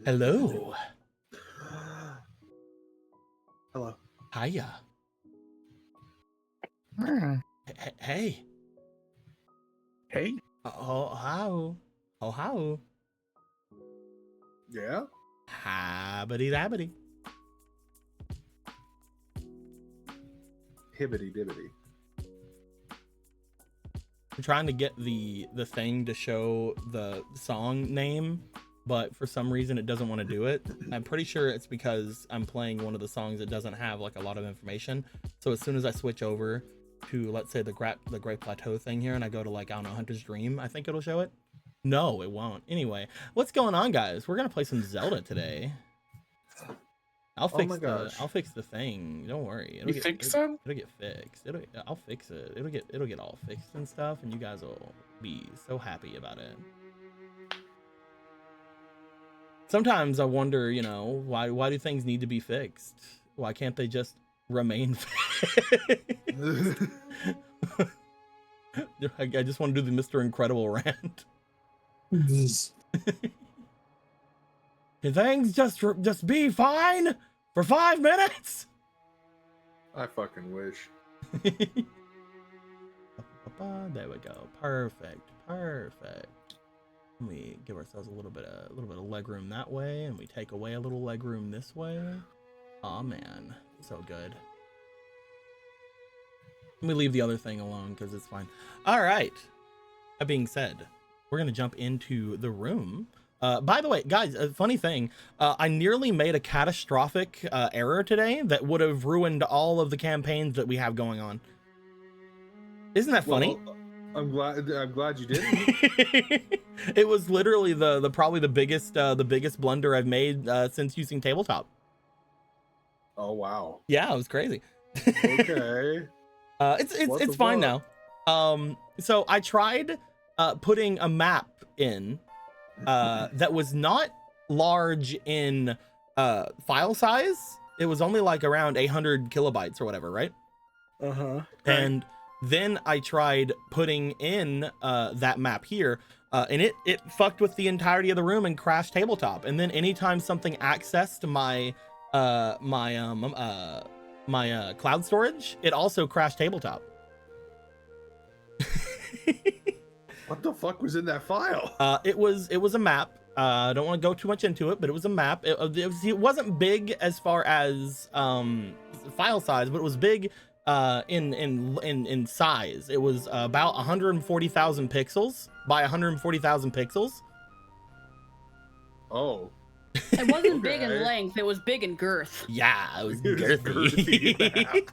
Hello. Hello. Hiya. Hey. Hey. Oh, how? Oh, how? Yeah. Habbity dabbity. Hibbity dibbity. I'm trying to get the thing to show the song name, but for some reason it doesn't want to do it. I'm pretty sure it's because I'm playing one of the songs that doesn't have like a lot of information. So as soon as I switch over to, let's say, the Great Plateau thing here, and I go to, like, I don't know, Hunter's Dream, I think it'll show it. No, it won't. Anyway, what's going on, guys? We're gonna play some Zelda today. I'll fix the thing. Don't worry. It'll get fixed. I'll fix it. It'll get all fixed and stuff, and you guys will be so happy about it. Sometimes I wonder, why do things need to be fixed? Why can't they just remain fixed? I just want to do the Mr. Incredible rant. Can things just be fine for 5 minutes? I fucking wish. There we go. Perfect. Let me give ourselves a little bit of leg room that way, and we take away a little leg room this way. Oh man, so good. Let me leave the other thing alone because it's fine. All right. That being said, we're gonna jump into the room. By the way, guys, a funny thing, I nearly made a catastrophic error today that would have ruined all of the campaigns that we have going on. Isn't that funny? Well, I'm glad you didn't. It was literally probably the biggest blunder I've made since using tabletop. Oh wow. Yeah, it was crazy. Okay. It's fine now. So I tried putting a map in that was not large in file size. It was only like around 800 kilobytes or whatever, right? Uh-huh. And then I tried putting in that map here, and it fucked with the entirety of the room and crashed tabletop. And then anytime something accessed my cloud storage, it also crashed tabletop. What the fuck was in that file? It was a map. I don't want to go too much into it, but it was a map. It wasn't big as far as file size, but it was big in size. It was about 140,000 pixels by 140,000 pixels. Oh. It wasn't big in length, it was big in girth. Yeah, it was girthy. It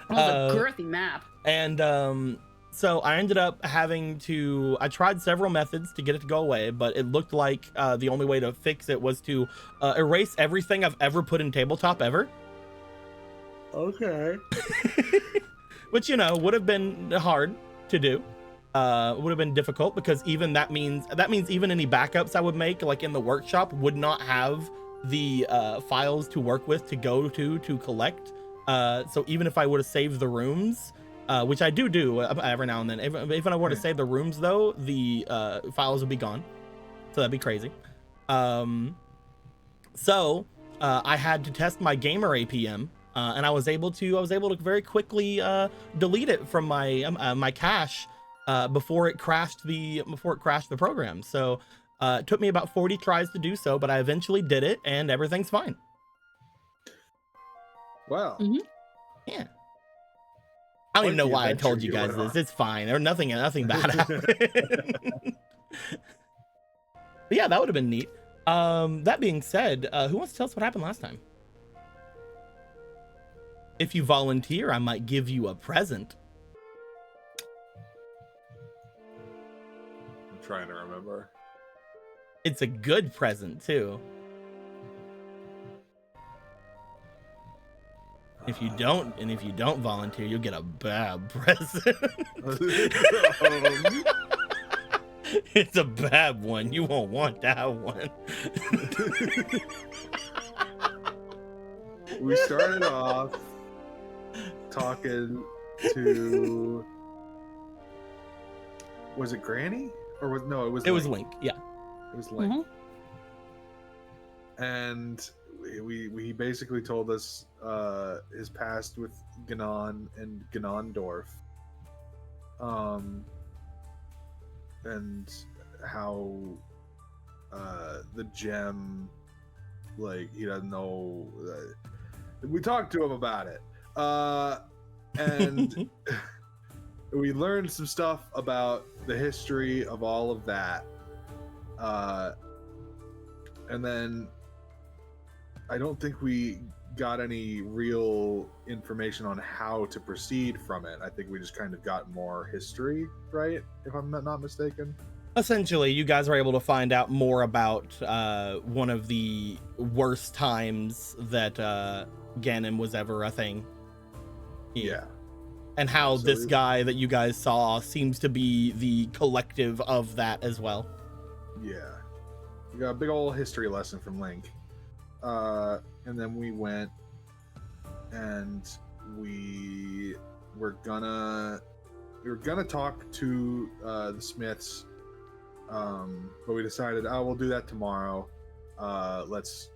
was a girthy map. And so I ended up having to, I tried several methods to get it to go away, but it looked like the only way to fix it was to erase everything I've ever put in tabletop ever. Okay. Which, would have been hard to do. Would have been difficult because even that means even any backups I would make, like in the workshop, would not have the files to work with to go to collect. So even if I would have saved the rooms, which I do every now and then, if I were to save the rooms though, the files would be gone. So that'd be crazy. So I had to test my gamer APM. And I was able to very quickly delete it from my my cache before it crashed the program. So it took me about 40 tries to do so, but I eventually did it, and everything's fine. Wow. Mm-hmm. Yeah. I don't even know why I told you guys this. It's fine. Or nothing bad happened. But yeah, that would have been neat. That being said, who wants to tell us what happened last time? If you volunteer, I might give you a present. I'm trying to remember. It's a good present too. If you don't volunteer, you'll get a bad present. It's a bad one. You won't want that one. We started off talking to, was it Granny? Or was it was Link. Yeah. It was Link. and we basically told us his past with Ganon and Ganondorf, and how the gem, like, he doesn't know. We talked to him about it, and we learned some stuff about the history of all of that, and then I don't think we got any real information on how to proceed from it. I think we just kind of got more history, right? If I'm not mistaken. Essentially, you guys are able to find out more about one of the worst times that Ganon was ever a thing. Yeah. And how So this guy that you guys saw seems to be the collective of that as well. Yeah. We got a big old history lesson from Link. And then we went and we were gonna talk to the Smiths, but we decided, we'll do that tomorrow. Let's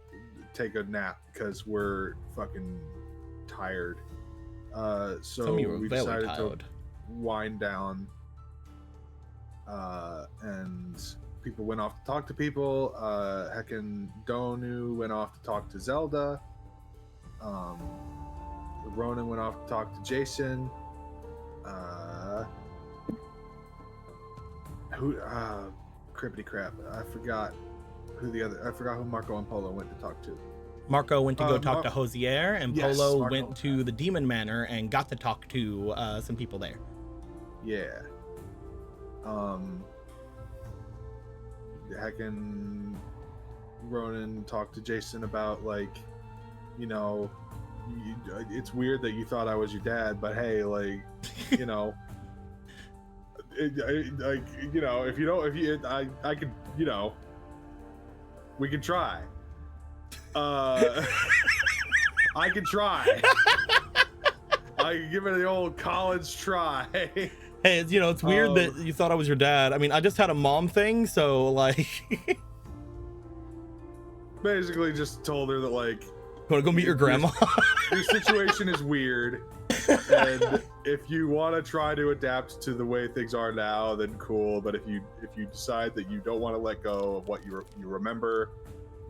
take a nap because we're fucking tired. So we decided to wind down, and people went off to talk to people. Heckin' Donu went off to talk to Zelda. Ronan went off to talk to Jason. Crippity crap. I forgot who Marco and Polo went to talk to. Marco went to go talk to Hosier, and Yes, Polo Marco. went to the Demon Manor and got to talk to some people there. Yeah. Heckin' Ronan talked to Jason about, like, you know, it's weird that you thought I was your dad, but hey, like, you know, like, you know, I could, you know, we could try. I could try. I could give it the old college try. Hey, you know, it's weird that you thought I was your dad. I mean, I just had a mom thing, so, like... Basically just told her that, like... Want to go meet your grandma? Your situation is weird, and if you want to try to adapt to the way things are now, then cool. But if you decide that you don't want to let go of what you remember,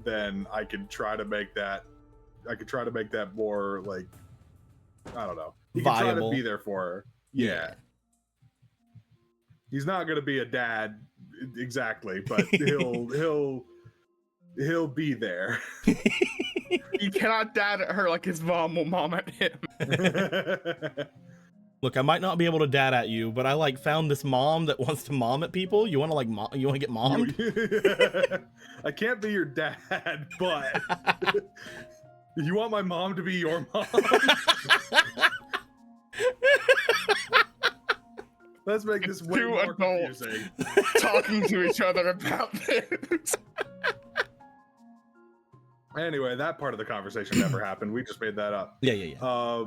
then I can try to make that. I could try to make that more, like, I don't know. You can try to be there for her. Yeah. He's not gonna be a dad exactly, but he'll be there. You cannot dad at her like his mom will mom at him. Look, I might not be able to dad at you, but I, like, found this mom that wants to mom at people. You want to, like, you want to get mommed? I can't be your dad, but you want my mom to be your mom? Let's make this way Two more adults confusing. talking to each other about this. Anyway, that part of the conversation never happened. We just made that up. Yeah.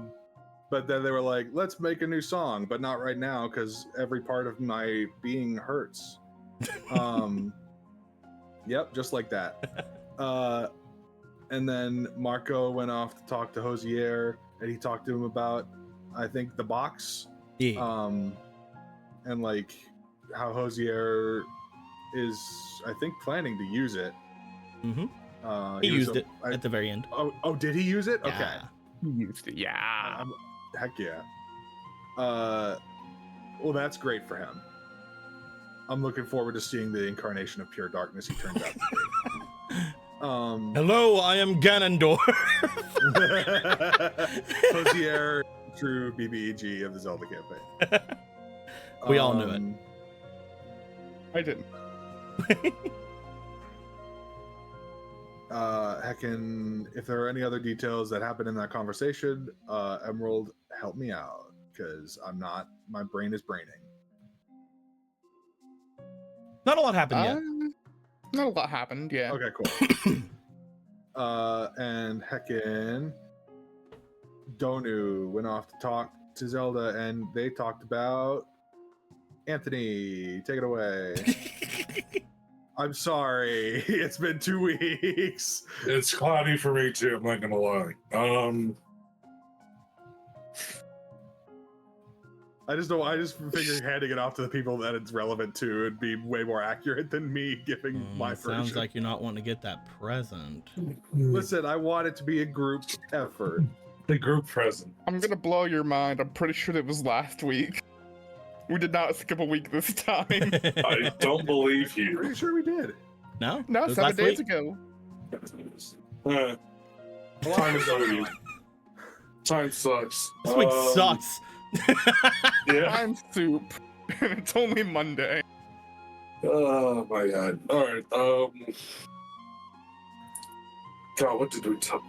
But then they were like, let's make a new song, but not right now because every part of my being hurts. Yep, just like that. And then Marco went off to talk to Hosier, and he talked to him about, I think, the box. Yeah. And, like, how Hosier is, I think, planning to use it. Mm-hmm. He used it at the very end. Oh, did he use it? Yeah. Okay. He used it, yeah. Heck yeah. Well, that's great for him. I'm looking forward to seeing the incarnation of pure darkness he turns out to be. Hello, I am Ganondorf. Hosier, true BBEG of the Zelda campaign. We all knew it. I didn't. Heckin', if there are any other details that happened in that conversation, Emerald, help me out, because my brain is braining. Not a lot happened yet. Not a lot happened, yeah. Okay, cool. And Heckin', Donu went off to talk to Zelda, and they talked about Anthony. Take it away. I'm sorry. It's been 2 weeks. It's cloudy for me too. I'm not gonna lie. I just figured handing it off to the people that it's relevant to would be way more accurate than me giving my Sounds version. like you're not wanting to get that present. Listen, I want it to be a group effort. The group present. I'm gonna blow your mind. I'm pretty sure it was last week. We did not skip a week this time. I don't believe you. Pretty sure we did. No? No, It was 7 last days week? ago. Time is over. Time sucks. This week sucks. Yeah. I'm soup. And it's only Monday. Oh my god. All right. God, what did we talk?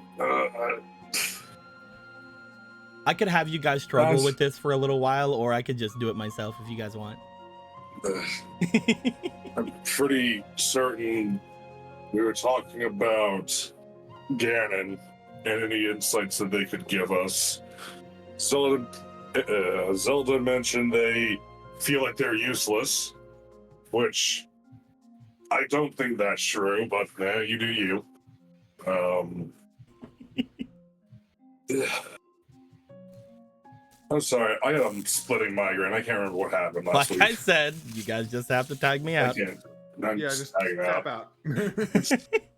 I could have you guys struggle Guys. with this for a little while, or I could just do it myself if you guys want. I'm pretty certain we were talking about Ganon and any insights that they could give us. Zelda mentioned they feel like they're useless, which I don't think that's true, but you do you. I'm sorry, I got a splitting migraine. I can't remember what happened last Like week. I said, you guys just have to tag me I out. can't. I'm Yeah, just tagging tap out. out.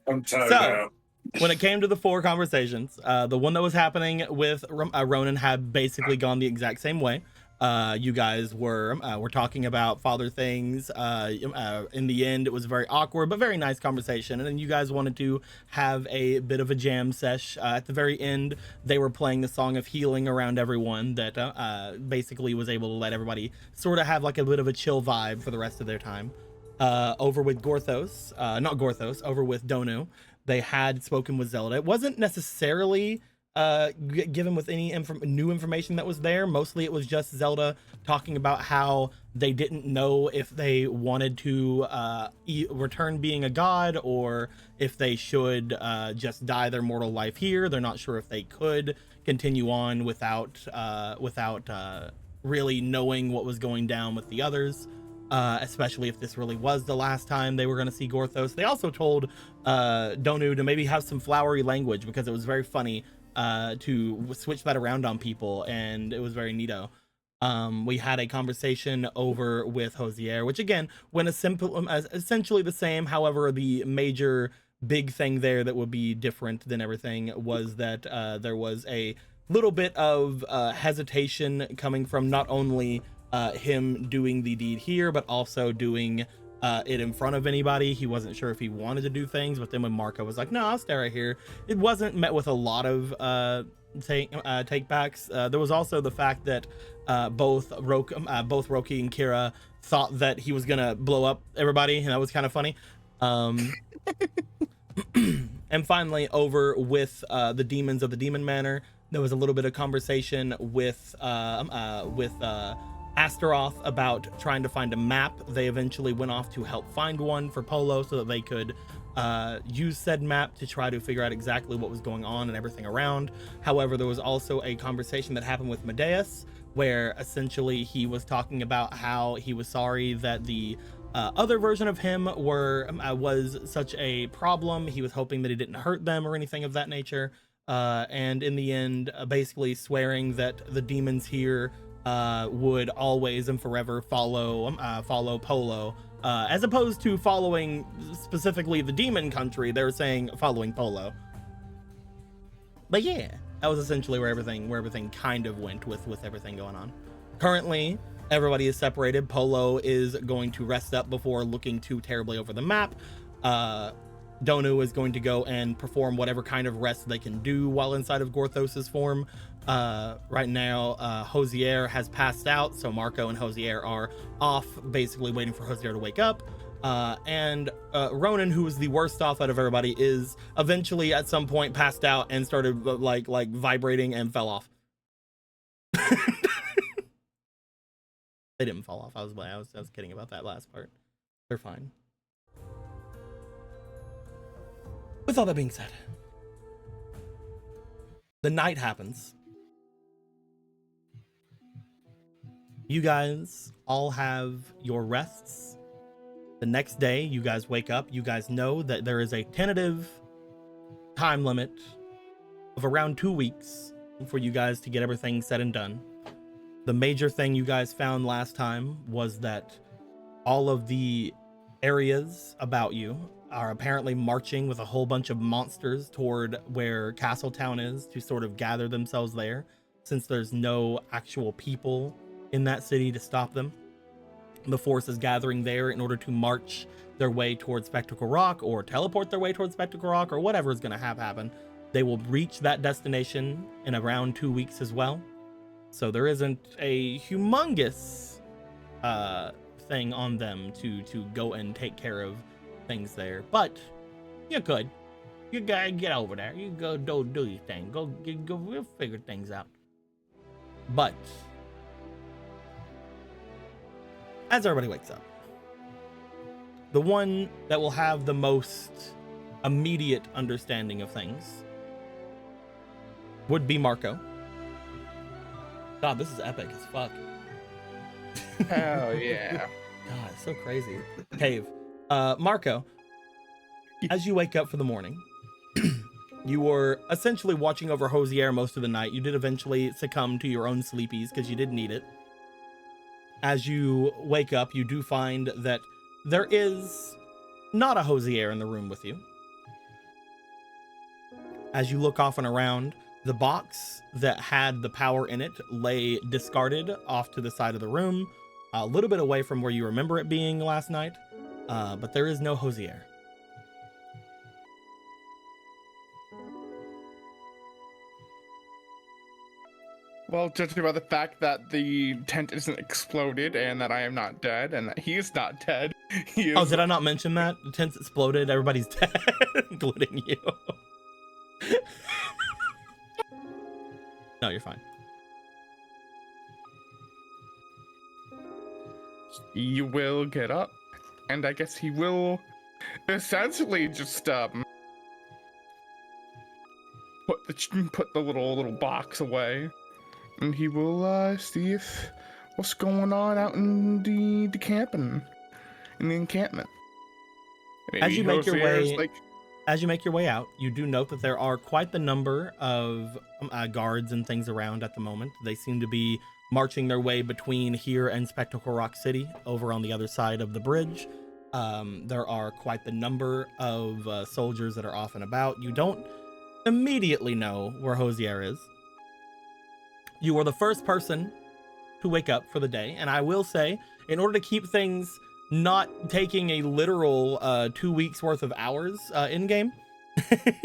I'm tagging So, out. When it came to the 4 conversations, the one that was happening with Ronan had basically gone the exact same way. You guys were talking about father things. In the end, it was a very awkward but very nice conversation. And then you guys wanted to have a bit of a jam sesh. At the very end, they were playing the Song of Healing around everyone that basically was able to let everybody sort of have like a bit of a chill vibe for the rest of their time. Over with Gorthos, not Gorthos, over with Donu. They had spoken with Zelda. It wasn't necessarily given with any new information that was there. Mostly it was just Zelda talking about how they didn't know if they wanted to return being a god or if they should just die their mortal life here. They're not sure if they could continue on without really knowing what was going down with the others. Especially if this really was the last time they were going to see Gorthos. They also told Donu to maybe have some flowery language because it was very funny to switch that around on people, and it was very neato. We had a conversation over with Hosier, which again went essentially the same. However, the major big thing there that would be different than everything was that there was a little bit of hesitation coming from not only him doing the deed here, but also doing it in front of anybody. He wasn't sure if he wanted to do things, but then when Marco was like, no, I'll stay right here, it wasn't met with a lot of take backs. There was also the fact that both Roki and Kira thought that he was gonna blow up everybody, and that was kind of funny. And finally, over with the demons of the Demon Manor, there was a little bit of conversation with Astaroth about trying to find a map. They eventually went off to help find one for Polo so that they could use said map to try to figure out exactly what was going on and everything around. However, there was also a conversation that happened with Medeus where essentially he was talking about how he was sorry that the other version of him was such a problem. He was hoping that he didn't hurt them or anything of that nature. And in the end, basically swearing that the demons here would always and forever follow Polo, as opposed to following specifically the demon country. They were saying following Polo. But yeah, that was essentially where everything kind of went with everything going on. Currently, everybody is separated. Polo is going to rest up before looking too terribly over the map. Donu is going to go and perform whatever kind of rest they can do while inside of Gorthos's form. Right now, Hosier has passed out, so Marco and Hosier are off, basically waiting for Hosier to wake up. And Ronan, who was the worst off out of everybody, is eventually at some point passed out and started like vibrating and fell off. They didn't fall off. I was kidding about that last part. They're fine. With all that being said, the night happens. You guys all have your rests The next day, you guys wake up. You guys know that there is a tentative time limit of around 2 weeks for you guys to get everything said and done. The major thing you guys found last time was that all of the areas about you are apparently marching with a whole bunch of monsters toward where Castletown is to sort of gather themselves there, since there's no actual people in that city to stop them. The force is gathering there in order to march their way towards Spectacle Rock or teleport their way towards Spectacle Rock or whatever is going to have happen. They will reach that destination in around 2 weeks as well. So there isn't a humongous thing on them to go and take care of things there. But you could. You gotta get over there. You go do your thing. Go we'll figure things out. But as everybody wakes up, the one that will have the most immediate understanding of things would be Marco. God, this is epic as fuck. Hell yeah. God, it's so crazy. Cave. Marco, as you wake up for the morning, you were essentially watching over Hosier most of the night. You did eventually succumb to your own sleepies because you did need it. As you wake up, you do find that there is not a Hosier in the room with you. As you look off and around, the box that had the power in it lay discarded off to the side of the room, a little bit away from where you remember it being last night, but there is no Hosier. Well, judging by the fact that the tent isn't exploded and that I am not dead and that he is not dead, he is... Oh, did I not mention that? The tent's exploded, everybody's dead, including you. No, you're fine. You will get up, and I guess he will essentially just put the little box away, and he will see if what's going on out in the camping, in the encampment. Maybe As you make your Hosea's, way, as you make your way out, you do note that there are quite the number of guards and things around at the moment. They seem to be marching their way between here and Spectacle Rock City, over on the other side of the bridge. There are quite the number of soldiers that are off and about. You don't immediately know where Hosier is. You are the first person to wake up for the day, and I will say, in order to keep things not taking a literal 2 weeks worth of hours in game,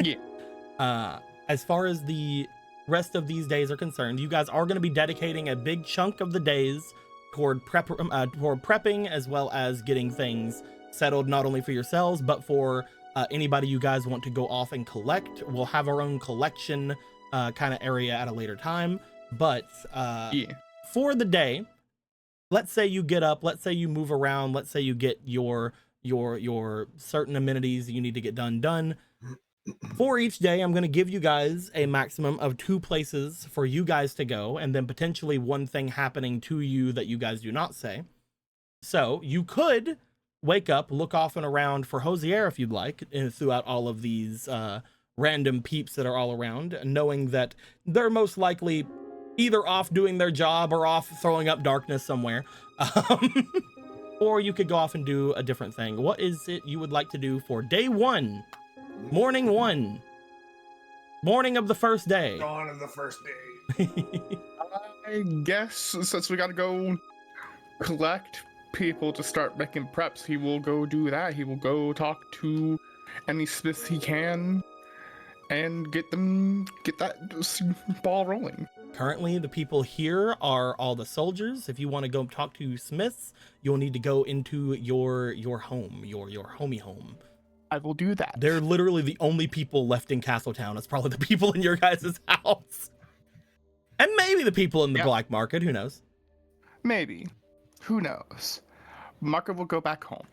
Yeah. as far as the rest of these days are concerned, you guys are going to be dedicating a big chunk of the days toward prepping, as well as getting things settled, not only for yourselves but for anybody you guys want to go off and collect. We'll have our own collection kind of area at a later time, but for the day, let's say you get up, let's say you move around, let's say you get your certain amenities you need to get done. For each day, I'm going to give you guys a maximum of 2 places for you guys to go, and then potentially one thing happening to you that you guys do not say. So you could wake up, look off and around for Hosier if you'd like, throughout all of these random peeps that are all around, knowing that they're most likely either off doing their job or off throwing up darkness somewhere. Or you could go off and do a different thing. What is it you would like to do for day 1? Morning 1. Morning of the first day. Dawn of the first day. I guess since we gotta go collect people to start making preps, he will go do that. He will go talk to any smiths he can and get that ball rolling. Currently, the people here are all the soldiers. If you want to go talk to smiths, you'll need to go into your home, your homie home. I will do that. They're literally the only people left in Castletown. It's probably the people in your guys' house. And maybe the people in the black market, who knows? Maybe. Who knows? Marco will go back home.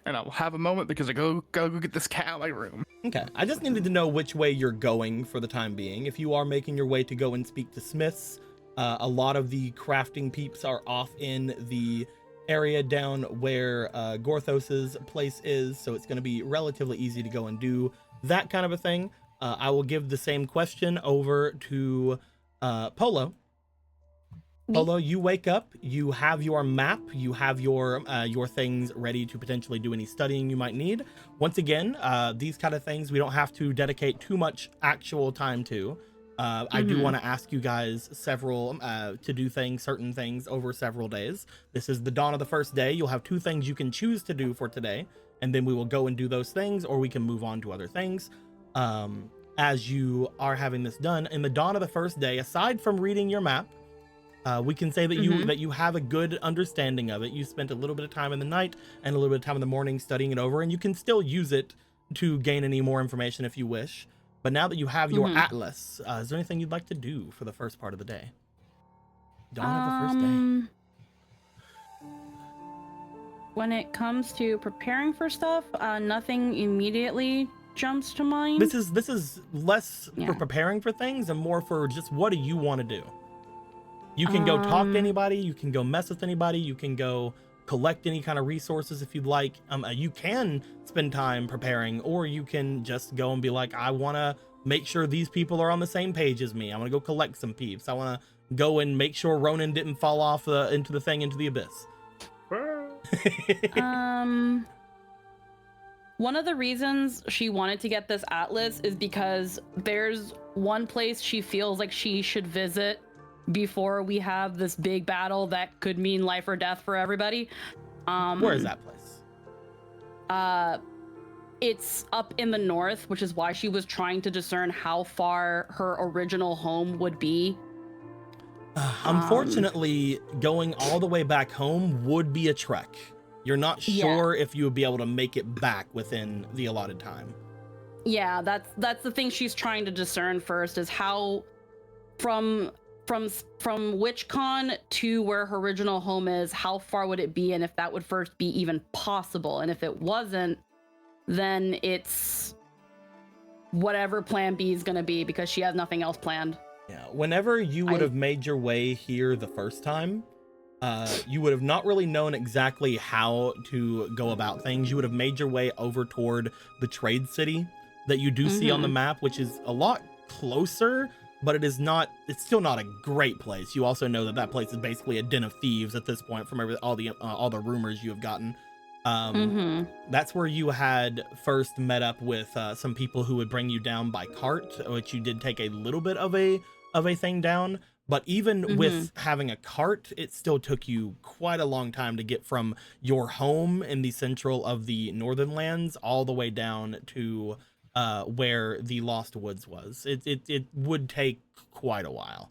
And I will have a moment because I gotta go get this cat out of my room. Okay, I just needed to know which way you're going for the time being. If you are making your way to go and speak to smiths, a lot of the crafting peeps are off in the area down where Gorthos's place is, so it's going to be relatively easy to go and do that kind of a thing. I will give the same question over to Polo. Polo, you wake up, you have your map, you have your things ready to potentially do any studying you might need. Once again, these kind of things we don't have to dedicate too much actual time to. I do want to ask you guys several to do certain things over several days. This is the dawn of the first day. You'll have 2 things you can choose to do for today, and then we will go and do those things, or we can move on to other things. As you are having this done, in the dawn of the first day, aside from reading your map, we can say that you have a good understanding of it. You spent a little bit of time in the night and a little bit of time in the morning studying it over, and you can still use it to gain any more information if you wish. But now that you have your atlas, is there anything you'd like to do for the first part of the day? Dawn of the first day. When it comes to preparing for stuff, nothing immediately jumps to mind. This is less for preparing for things and more for just what do you want to do. You can go talk to anybody, you can go mess with anybody, you can go collect any kind of resources if you'd like. You can spend time preparing, or you can just go and be like, I want to make sure these people are on the same page as me. I want to go collect some peeps. I want to go and make sure Ronan didn't fall off into the abyss. One of the reasons she wanted to get this atlas is because there's one place she feels like she should visit before we have this big battle that could mean life or death for everybody. Where is that place? It's up in the north, which is why she was trying to discern how far her original home would be. Unfortunately, going all the way back home would be a trek. You're not sure if you would be able to make it back within the allotted time. Yeah, that's the thing she's trying to discern first, is how from WitchCon to where her original home is, how far would it be, and if that would first be even possible. And if it wasn't, then it's whatever plan B is going to be, because she has nothing else planned. Yeah, whenever you would have made your way here the first time, you would have not really known exactly how to go about things. You would have made your way over toward the trade city that you do see on the map, which is a lot closer, but it's still not a great place. You also know that place is basically a den of thieves at this point from all the rumors you have gotten. That's where you had first met up with some people who would bring you down by cart, which you did take a little bit of a thing down. But even with having a cart, it still took you quite a long time to get from your home in the central of the northern lands all the way down to where the Lost Woods was. It would take quite a while.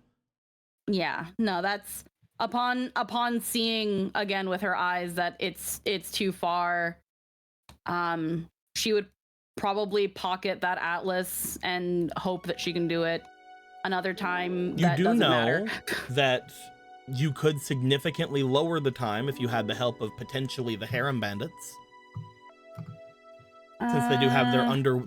Yeah, no, that's upon seeing again with her eyes that it's too far. She would probably pocket that atlas and hope that she can do it another time. You do know that you could significantly lower the time if you had the help of potentially the harem bandits. Since they do have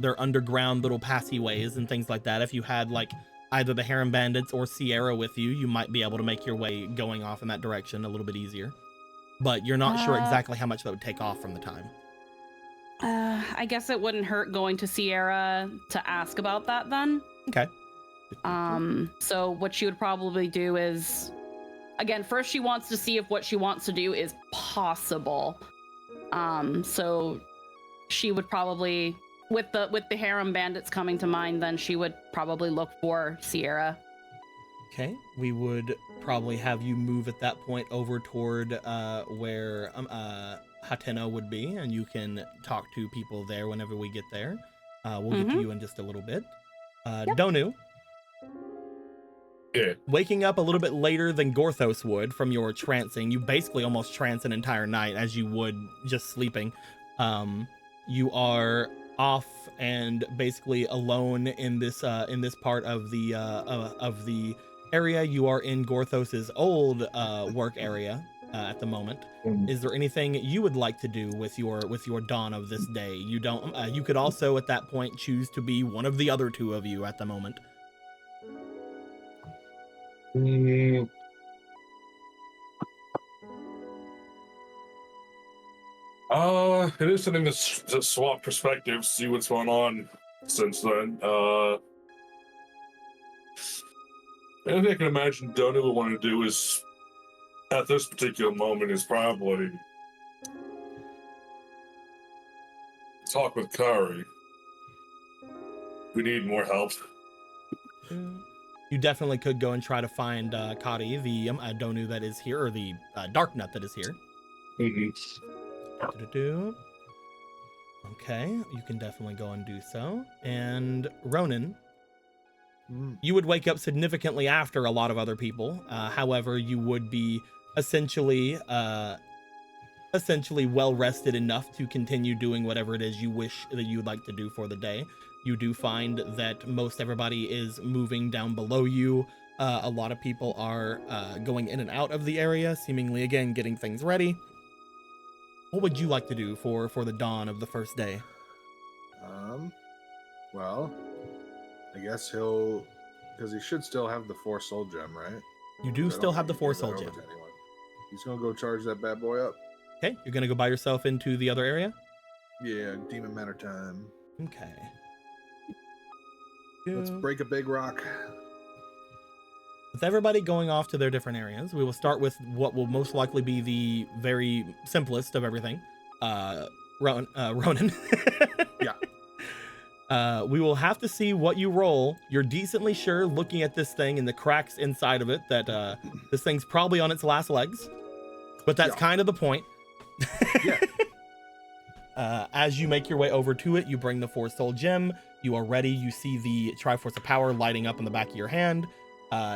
their underground little passagways and things like that. If you had like either the harem bandits or Sierra with you, you might be able to make your way going off in that direction a little bit easier. But you're not sure exactly how much that would take off from the time. I guess it wouldn't hurt going to Sierra to ask about that then. Okay. So what she would probably do is, again, first she wants to see if what she wants to do is possible. So she would probably, with the harem bandits coming to mind, then she would probably look for Sierra. Okay, we would probably have you move at that point over toward where Hateno would be, and you can talk to people there whenever we get there. We'll get to you in just a little bit. Donu. Yeah. Waking up a little bit later than Gorthos would from your trancing, you basically almost trance an entire night as you would just sleeping. You are off and basically alone in this part of the area. You are in Gorthos's old work area at the moment. Is there anything you would like to do with your dawn of this day? You don't. You could also at that point choose to be one of the other two of you at the moment. It is something to swap perspectives, see what's going on since then. Anything I can imagine Donu would want to do is, at this particular moment, is probably talk with Kari. We need more help. You definitely could go and try to find Kari, the Donu that is here, or the Dark Nut that is here. Okay, you can definitely go and do so. And Ronan, you would wake up significantly after a lot of other people. However, you would be essentially well rested enough to continue doing whatever it is you wish that you'd like to do for the day. You do find that most everybody is moving down below you. A lot of people are going in and out of the area, seemingly again getting things ready. What would you like to do for the dawn of the first day? Well, I guess because he should still have the 4 soul gem, right? You do still have the 4 soul gem. He's gonna go charge that bad boy up. Okay, you're gonna go by yourself into the other area? Yeah, demon matter time. Okay. Let's break a big rock. With everybody going off to their different areas, we will start with what will most likely be the very simplest of everything. Ronan. Yeah. We will have to see what you roll. You're decently sure, looking at this thing and the cracks inside of it, that this thing's probably on its last legs. But that's kind of the point. Yeah. As you make your way over to it, you bring the 4 soul gem. You are ready. You see the Triforce of Power lighting up in the back of your hand.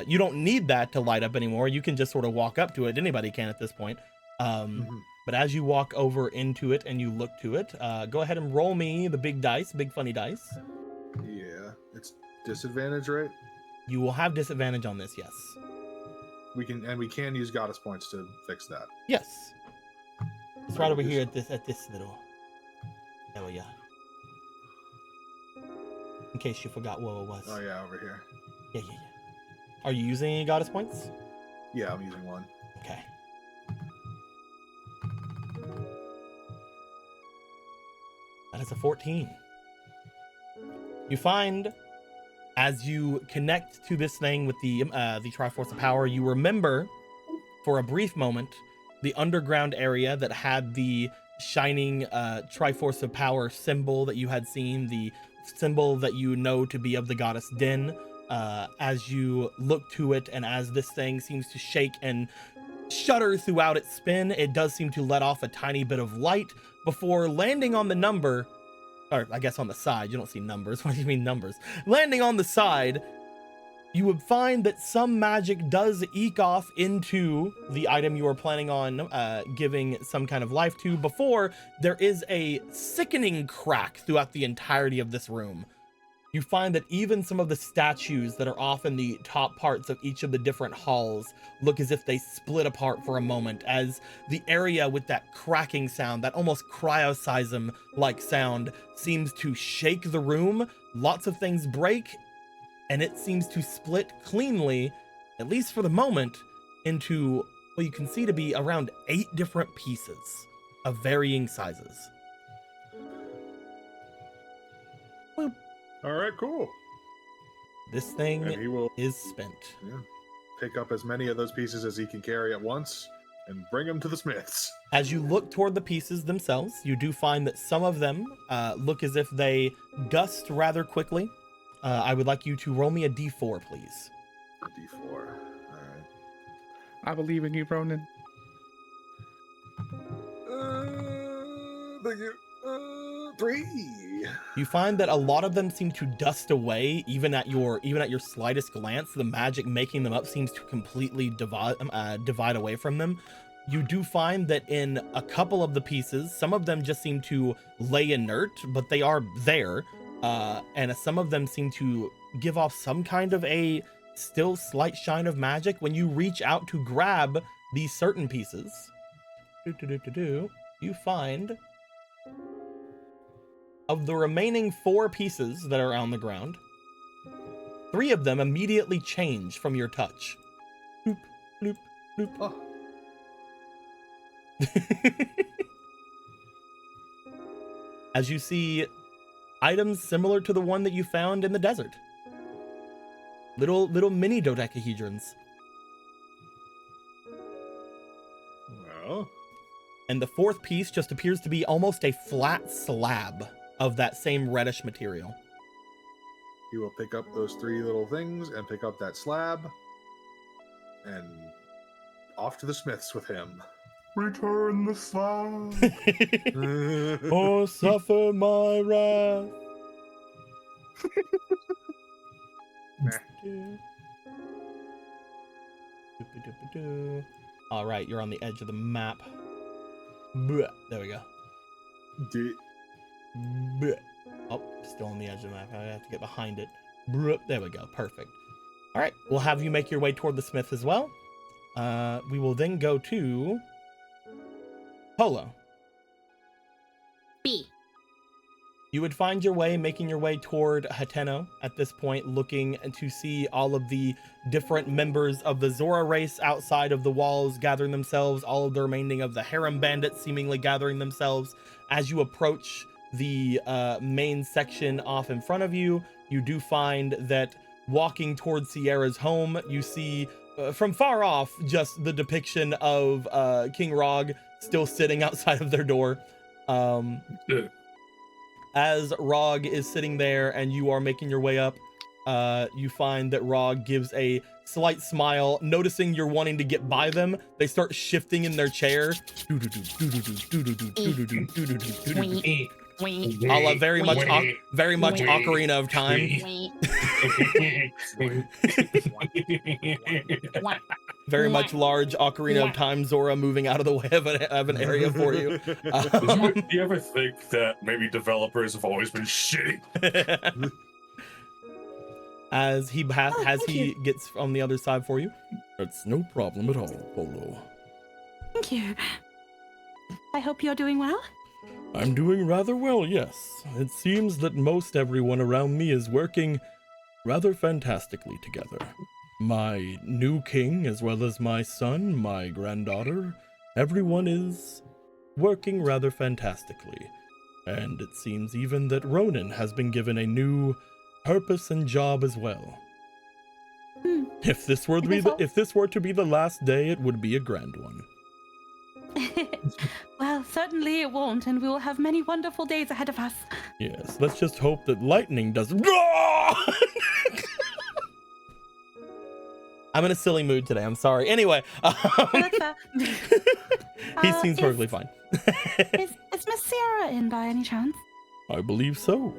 You don't need that to light up anymore. You can just sort of walk up to it. Anybody can at this point. But as you walk over into it and you look to it, go ahead and roll me the big dice, big funny dice. Yeah, it's disadvantage, right? You will have disadvantage on this, yes. We can use goddess points to fix that. Yes. It's right over here at this little area. In case you forgot what it was. Oh yeah, over here. Yeah. Are you using any goddess points? Yeah, I'm using 1. Okay. That is a 14. You find, as you connect to this thing with the Triforce of Power, you remember for a brief moment the underground area that had the shining Triforce of Power symbol that you had seen, the symbol that you know to be of the goddess Din. As you look to it, and as this thing seems to shake and shudder throughout its spin, it does seem to let off a tiny bit of light before landing on the number, or I guess on the side. You don't see numbers. What do you mean numbers? Landing on the side, you would find that some magic does eke off into the item you are planning on giving some kind of life to, before there is a sickening crack throughout the entirety of this room. You find that even some of the statues that are off in the top parts of each of the different halls look as if they split apart for a moment, as the area with that cracking sound, that almost cryoseism-like sound, seems to shake the room. Lots of things break, and it seems to split cleanly, at least for the moment, into what you can see to be around 8 different pieces of varying sizes. Boop. All right, cool. This thing And he will is spent. pick up as many of those pieces as he can carry at once and bring them to the smiths. As you look toward the pieces themselves, you do find that some of them look as if they dust rather quickly. I would like you to roll me a d4, please. D4. All right. I believe in you, Ronan. Thank you. 3. You find that a lot of them seem to dust away, even at your slightest glance. The magic making them up seems to completely divide away from them. You do find that in a couple of the pieces, some of them just seem to lay inert, but they are there. And some of them seem to give off some kind of a still slight shine of magic. When you reach out to grab these certain pieces, you find, of the remaining 4 pieces that are on the ground, 3 of them immediately change from your touch. Bloop, bloop, bloop. Oh. as you see items similar to the one that you found in the desert. Little mini dodecahedrons. Well, And the fourth piece just appears to be almost a flat slab of that same reddish material. he will pick up those 3 little things and pick up that slab, and off to the smiths with him. Return the slab. Oh, suffer my wrath. All right, you're on the edge of the map. There we go. Oh, still on the edge of the map. I have to get behind it. There we go. Perfect. All right, we'll have you make your way toward the smith as well. We will then go to Polo. B. You would find your way, making your way toward Hateno at this point, looking to see all of the different members of the Zora race outside of the walls gathering themselves, all of the remaining of the harem bandits seemingly gathering themselves. As you approach the main section off in front of you, you do find that walking towards Sierra's home, you see from far off just the depiction of King Rog still sitting outside of their door. As Rog is sitting there and you are making your way up, you find that Rog gives a slight smile. Noticing you're wanting to get by them, they start shifting in their chair. A la very much Ocarina of Time. Very much large Ocarina of Time Zora moving out of the way of an area for you. Do you ever think that maybe developers have always been shitty? As he gets on the other side for you. It's no problem at all, Polo. Thank you. I hope you're doing well. I'm doing rather well, yes. It seems that most everyone around me is working rather fantastically together. My new king, as well as my son, my granddaughter, everyone is working rather fantastically. And it seems even that Ronan has been given a new purpose and job as well. If this were to be the last day, it would be a grand one. Well, certainly it won't, and we will have many wonderful days ahead of us. Yes, let's just hope that lightning doesn't. I'm in a silly mood today. I'm sorry. Anyway, That's fair. he seems perfectly fine. Is Miss Sierra in by any chance? I believe so.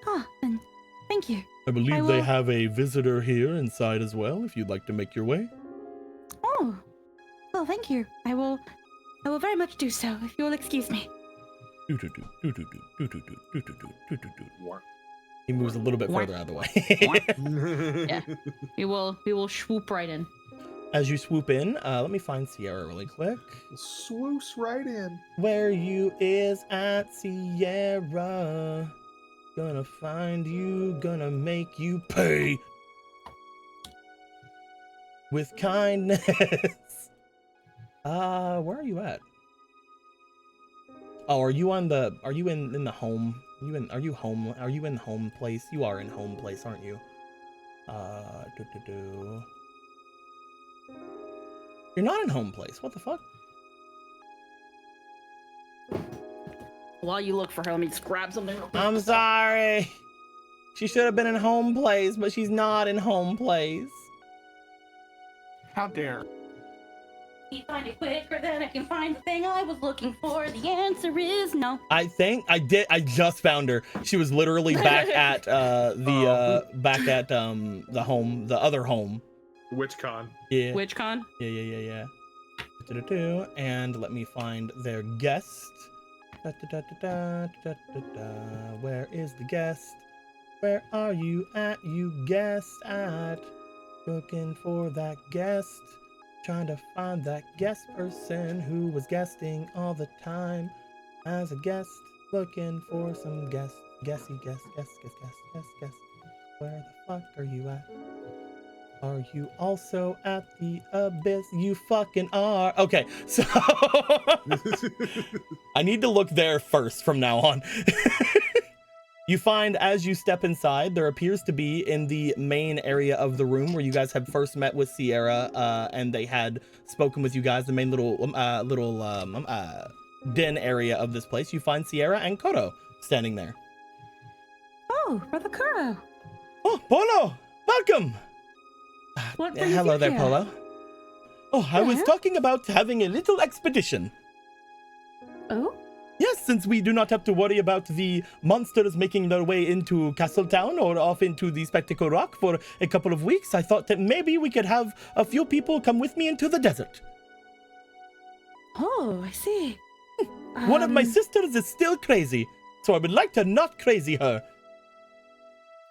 Ah, then thank you. I believe I they will- have a visitor here inside as well, if you'd like to make your way. Oh, well, thank you. I will very much do so, if you'll excuse me. He moves a little bit further out of the way. Yeah. We will swoop right in. As you swoop in, let me find Sierra really quick. Swoops right in. Where you is at, Sierra? Gonna find you, gonna make you pay with kindness. Where are you at? Oh, are you in the home? Are you in home place? You are in home place, aren't you? You're not in home place. What the fuck? While you look for her, let me just grab something. I'm sorry. She should have been in home place, but she's not in home place. How dare. You find it quicker than I can find the thing I was looking for. The answer is no. I think I did. I just found her. She was literally back at the home, the other home. WitchCon. Yeah. WitchCon? Yeah. And let me find their guest. Where is the guest? Where are you at, you guest at? Looking for that guest. Trying to find that guest person who was guesting all the time as a guest. Looking for some guest. Guess. Where the fuck are you at? Are you also at the abyss? You fucking are. Okay, so I need to look there first from now on. You find as you step inside, there appears to be in the main area of the room where you guys had first met with Sierra, and they had spoken with you guys, the main little den area of this place. You find Sierra and Koto standing there. Oh, Brother Kuro. Oh, Polo, welcome. What brings Hello you there, here? Polo. Oh, I was talking about having a little expedition. Oh? Yes, since we do not have to worry about the monsters making their way into Castletown or off into the Spectacle Rock for a couple of weeks, I thought that maybe we could have a few people come with me into the desert. Oh, I see. One of my sisters is still crazy, so I would like to not crazy her.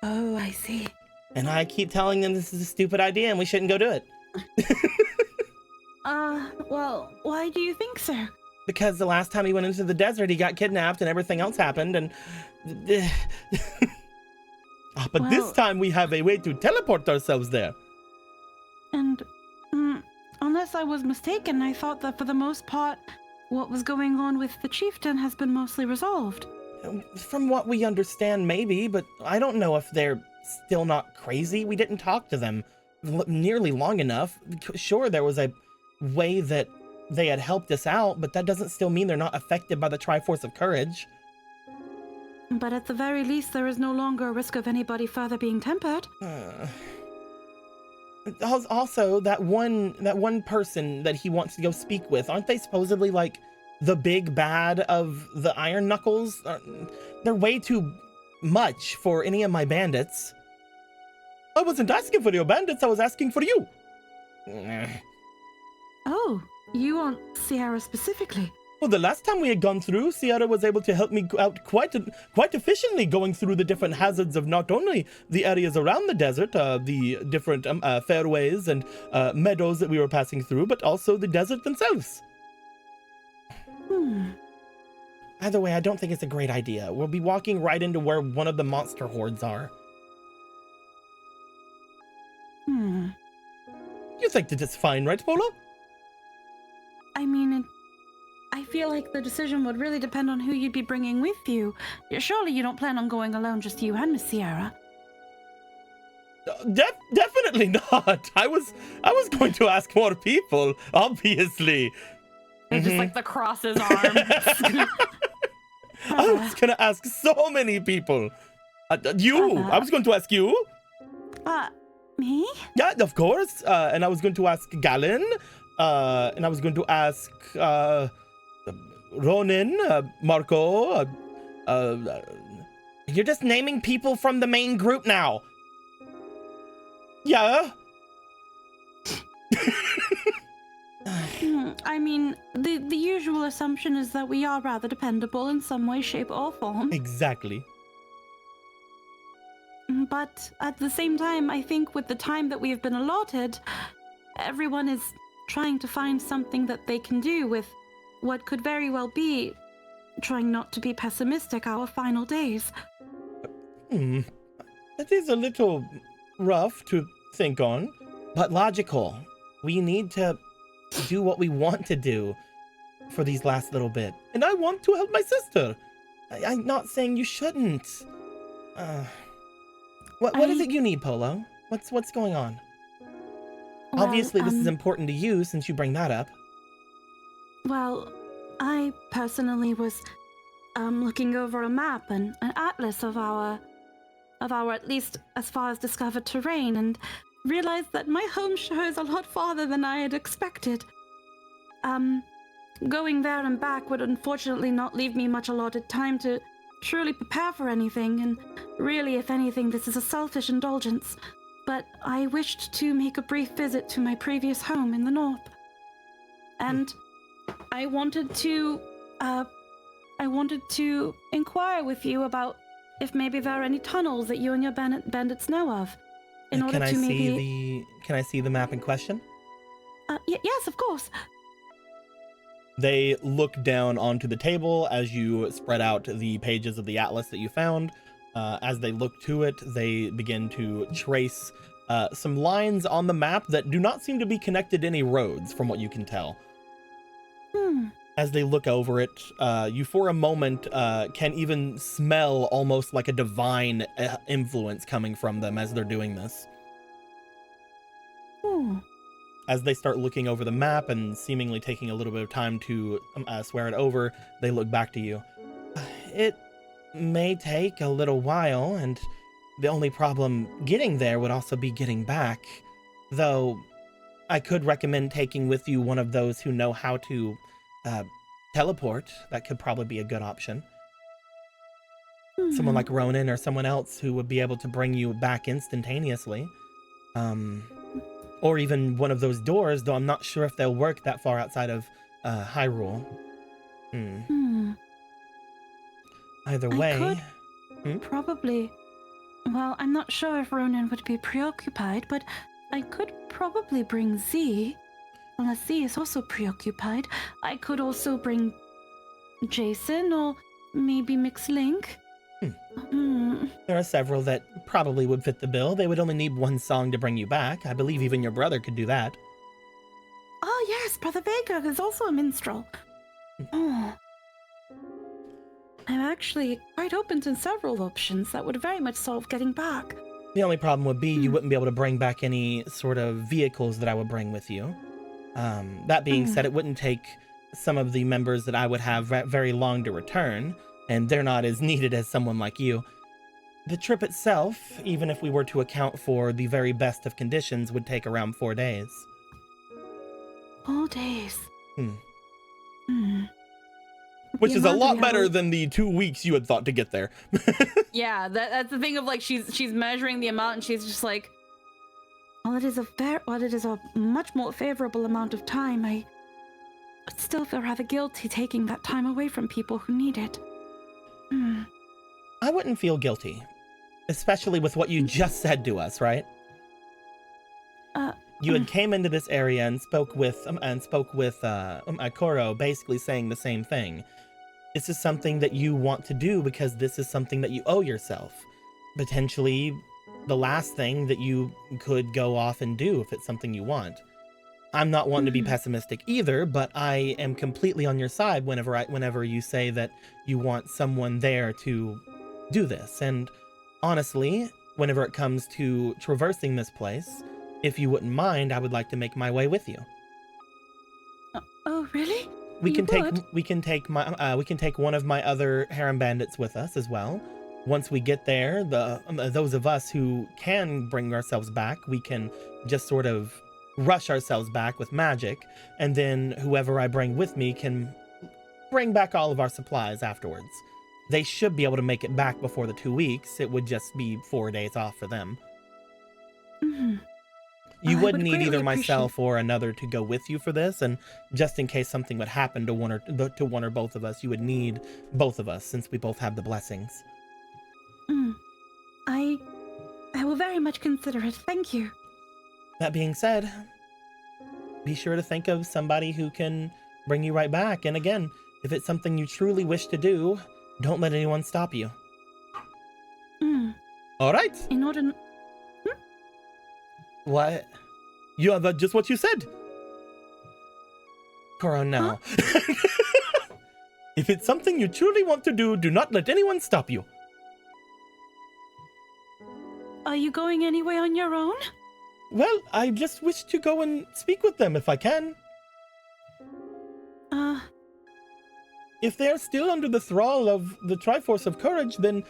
Oh, I see. And I keep telling them this is a stupid idea and we shouldn't go do it. Well, why do you think so? Because the last time he went into the desert, he got kidnapped and everything else happened, and... but this Well- time we have a way to teleport ourselves there. And, unless I was mistaken, I thought that for the most part, what was going on with the chieftain has been mostly resolved. From what we understand, maybe, but I don't know if they're still not crazy. We didn't talk to them nearly long enough. Sure, there was a way that they had helped us out, but that doesn't still mean they're not affected by the Triforce of Courage. But at the very least, there is no longer a risk of anybody further being tempered. Also, that one person that he wants to go speak with, aren't they supposedly like the big bad of the Iron Knuckles? They're way too much for any of my bandits. I wasn't asking for your bandits, I was asking for you. Oh, you want Sierra specifically? Well, the last time we had gone through, Sierra was able to help me out quite efficiently, going through the different hazards of not only the areas around the desert, the different fairways and meadows that we were passing through, but also the desert themselves. Either way, I don't think it's a great idea. We'll be walking right into where one of the monster hordes are. You think that it's fine, right, Polo? I mean, I feel like the decision would really depend on who you'd be bringing with you. Surely you don't plan on going alone, just you and Miss Sierra. Definitely not. I was going to ask more people, obviously. And just like the cross his arms. I was gonna ask so many people. You. I was going to ask you. Me? Yeah, of course. And I was going to ask Galen. And I was going to ask Ronin, Marco. You're just naming people from the main group now. Yeah. I mean, the usual assumption is that we are rather dependable in some way, shape, or form. Exactly. But at the same time, I think with the time that we have been allotted, everyone is trying to find something that they can do with what could very well be, trying not to be pessimistic, our final days. That is a little rough to think on, but logical. We need to do what we want to do for these last little bit. And I want to help my sister. I'm not saying you shouldn't. What is it you need, Polo? What's going on? Well, Obviously, this is important to you since you bring that up. Well, I personally was looking over a map and an atlas of our at least as far as discovered terrain, and realized that my home shows a lot farther than I had expected. Going there and back would unfortunately not leave me much allotted time to truly prepare for anything, and really, if anything, this is a selfish indulgence. But I wished to make a brief visit to my previous home in the north. And I wanted to inquire with you about if maybe there are any tunnels that you and your bandits know of. In order to maybe... Can I see the map in question? Yes, of course. They look down onto the table as you spread out the pages of the atlas that you found. As they look to it, they begin to trace some lines on the map that do not seem to be connected to any roads, from what you can tell. As they look over it, you for a moment can even smell almost like a divine influence coming from them as they're doing this. As they start looking over the map and seemingly taking a little bit of time to swear it over, they look back to you. It may take a little while, and the only problem getting there would also be getting back. Though, I could recommend taking with you one of those who know how to teleport. That could probably be a good option. Someone like Ronan or someone else who would be able to bring you back instantaneously. Or even one of those doors, though I'm not sure if they'll work that far outside of Hyrule. Either way... Probably. Well, I'm not sure if Ronan would be preoccupied, but I could probably bring Z. Unless Z is also preoccupied. I could also bring Jason or maybe Mix Link. There are several that probably would fit the bill. They would only need one song to bring you back. I believe even your brother could do that. Oh yes, Brother Vega is also a minstrel. I'm actually quite open to several options that would very much solve getting back. The only problem would be you wouldn't be able to bring back any sort of vehicles that I would bring with you. That being said, it wouldn't take some of the members that I would have very long to return, and they're not as needed as someone like you. The trip itself, even if we were to account for the very best of conditions, would take around 4 days. 4 days. Which is a lot better than the 2 weeks you had thought to get there. Yeah, that's the thing of like she's measuring the amount and she's just like, While it is a much more favorable amount of time, I still feel rather guilty taking that time away from people who need it. I wouldn't feel guilty, especially with what you just said to us, right? You had came into this area and spoke with Koro, basically saying the same thing. This is something that you want to do because this is something that you owe yourself. Potentially the last thing that you could go off and do if it's something you want. I'm not wanting to be pessimistic either, but I am completely on your side whenever you say that you want someone there to do this. And honestly, whenever it comes to traversing this place, if you wouldn't mind, I would like to make my way with you. Oh, really? We can take one of my other harem bandits with us as well. Once we get there, those of us who can bring ourselves back, we can just sort of rush ourselves back with magic, and then whoever I bring with me can bring back all of our supplies afterwards. They should be able to make it back before the 2 weeks. It would just be 4 days off for them. You would need either myself or another to go with you for this, and just in case something would happen to one or both of us, you would need both of us since we both have the blessings. I will very much consider it. Thank you. That being said, be sure to think of somebody who can bring you right back. And again, if it's something you truly wish to do, don't let anyone stop you. All right. In order... What? Yeah, that's just what you said. Koro, no. Huh? If it's something you truly want to do, do not let anyone stop you. Are you going anyway on your own? Well, I just wish to go and speak with them if I can. If they're still under the thrall of the Triforce of Courage, then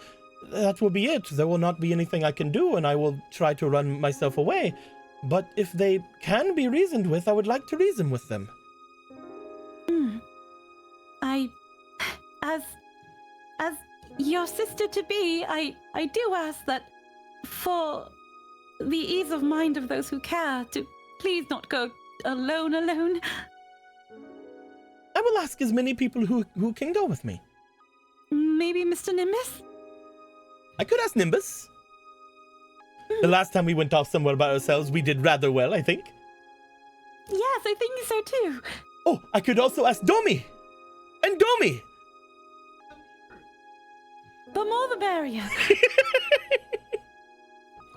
that will be it. There will not be anything I can do, and I will try to run myself away. But if they can be reasoned with, I would like to reason with them. As your sister-to-be, I do ask that for the ease of mind of those who care, to please not go alone. I will ask as many people who can go with me. Maybe Mr. Nimbus? I could ask Nimbus. The last time we went off somewhere by ourselves, we did rather well, I think. Yes, I think so too. Oh, I could also ask Domi. And Domi! The more the merrier.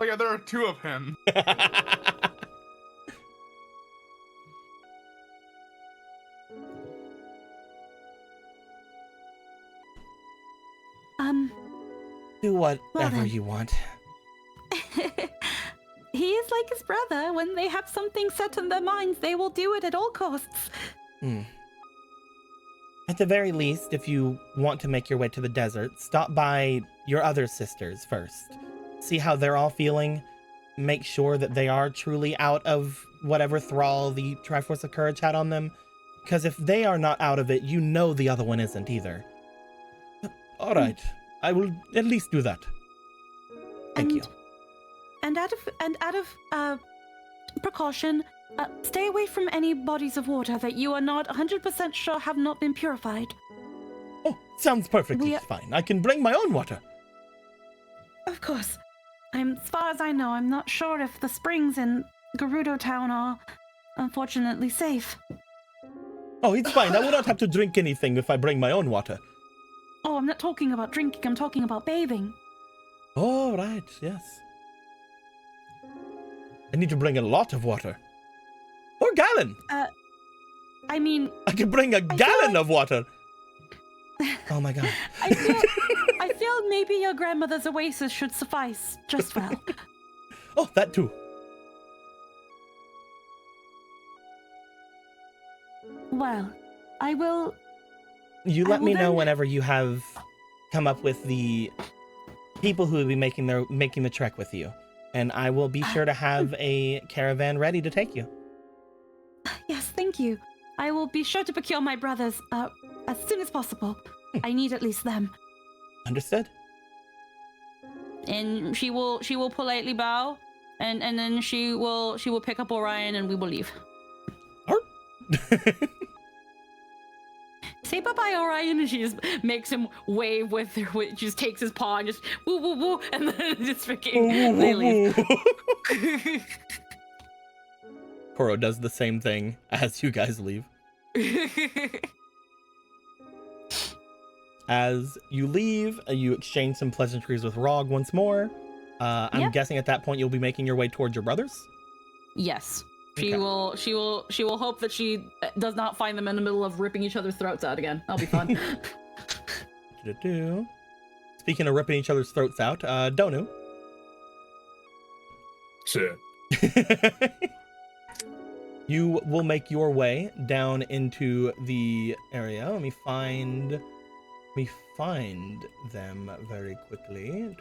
Oh yeah, there are two of him. Do Well whatever then. you want. He is like his brother. When they have something set in their minds, they will do it at all costs. At the very least, if you want to make your way to the desert, stop by your other sisters first. See how they're all feeling. Make sure that they are truly out of whatever thrall the Triforce of Courage had on them. Because if they are not out of it, you know the other one isn't either. All right. I will at least do that. Thank you. And out of precaution, stay away from any bodies of water that you are not 100% sure have not been purified. Oh, sounds perfectly fine. I can bring my own water. Of course. As far as I know, I'm not sure if the springs in Gerudo Town are unfortunately safe. Oh, it's fine. I will not have to drink anything if I bring my own water. Oh, I'm not talking about drinking, I'm talking about bathing. Oh, right, yes. I need to bring a lot of water. Or gallon. I mean... I can bring a gallon of water. Oh my god. I feel maybe your grandmother's oasis should suffice just well. Oh, that too. Well, I will... You let me know then- whenever you have come up with the people who will be making the trek with you. And I will be sure to have a caravan ready to take you. Yes, thank you. I will be sure to procure my brothers as soon as possible. I need at least them. Understood? And she will politely bow, and then she will pick up Orion, and we will leave. Say bye-bye, Orion, and she just makes him wave with her. She just takes his paw and just woo woo woo, and then just freaking they leave. Koro does the same thing as you guys leave. As you leave, you exchange some pleasantries with Rog once more. I'm guessing at that point you'll be making your way towards your brothers? Yes. Okay. She will hope that she does not find them in the middle of ripping each other's throats out again. That'll be fun. Speaking of ripping each other's throats out, Donu. Shit. You will make your way down into the area. Let me find them very quickly.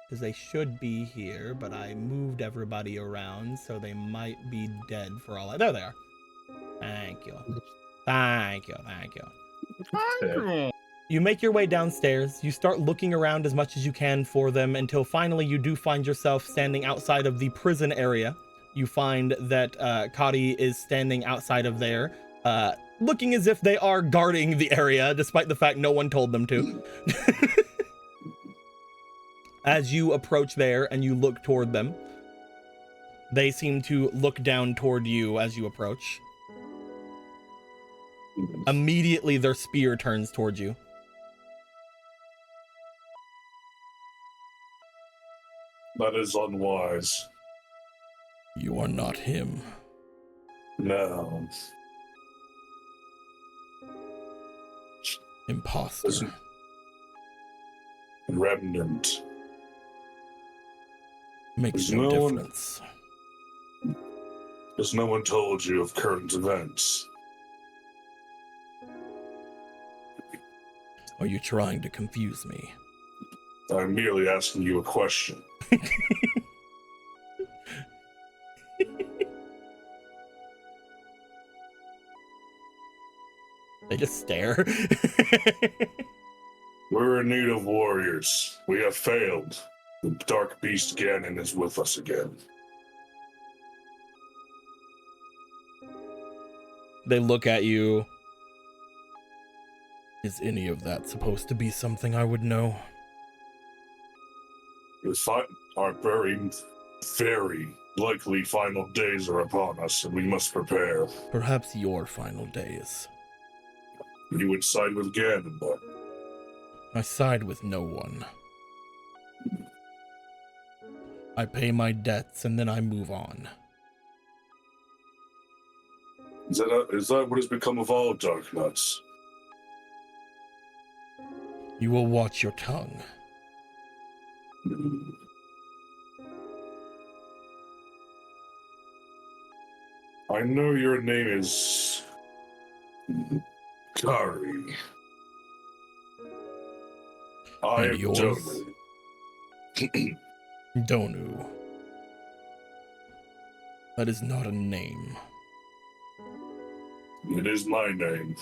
Because they should be here, but I moved everybody around, so they might be dead for all I... There they are. Thank you. Thank you. You make your way downstairs. You start looking around as much as you can for them until finally you do find yourself standing outside of the prison area. You find that Kadi is standing outside of there, looking as if they are guarding the area, despite the fact no one told them to. As you approach there and you look toward them, they seem to look down toward you as you approach. Immediately, their spear turns towards you. That is unwise. You are not him. No. Imposter. Remnant. Makes There's no no one- difference. Has no one told you of current events? Are you trying to confuse me? I'm merely asking you a question. They just stare. We're in need of warriors. We have failed. The Dark Beast Ganon is with us again. They look at you. Is any of that supposed to be something I would know? Our very, very likely final days are upon us, and we must prepare. Perhaps your final days. You would side with Ganon, but I side with no one. I pay my debts and then I move on. Is that what has become of all dark nuts? You will watch your tongue. I know your name is Kari. I And am yours? Donu. Donu. That is not a name. It is my name.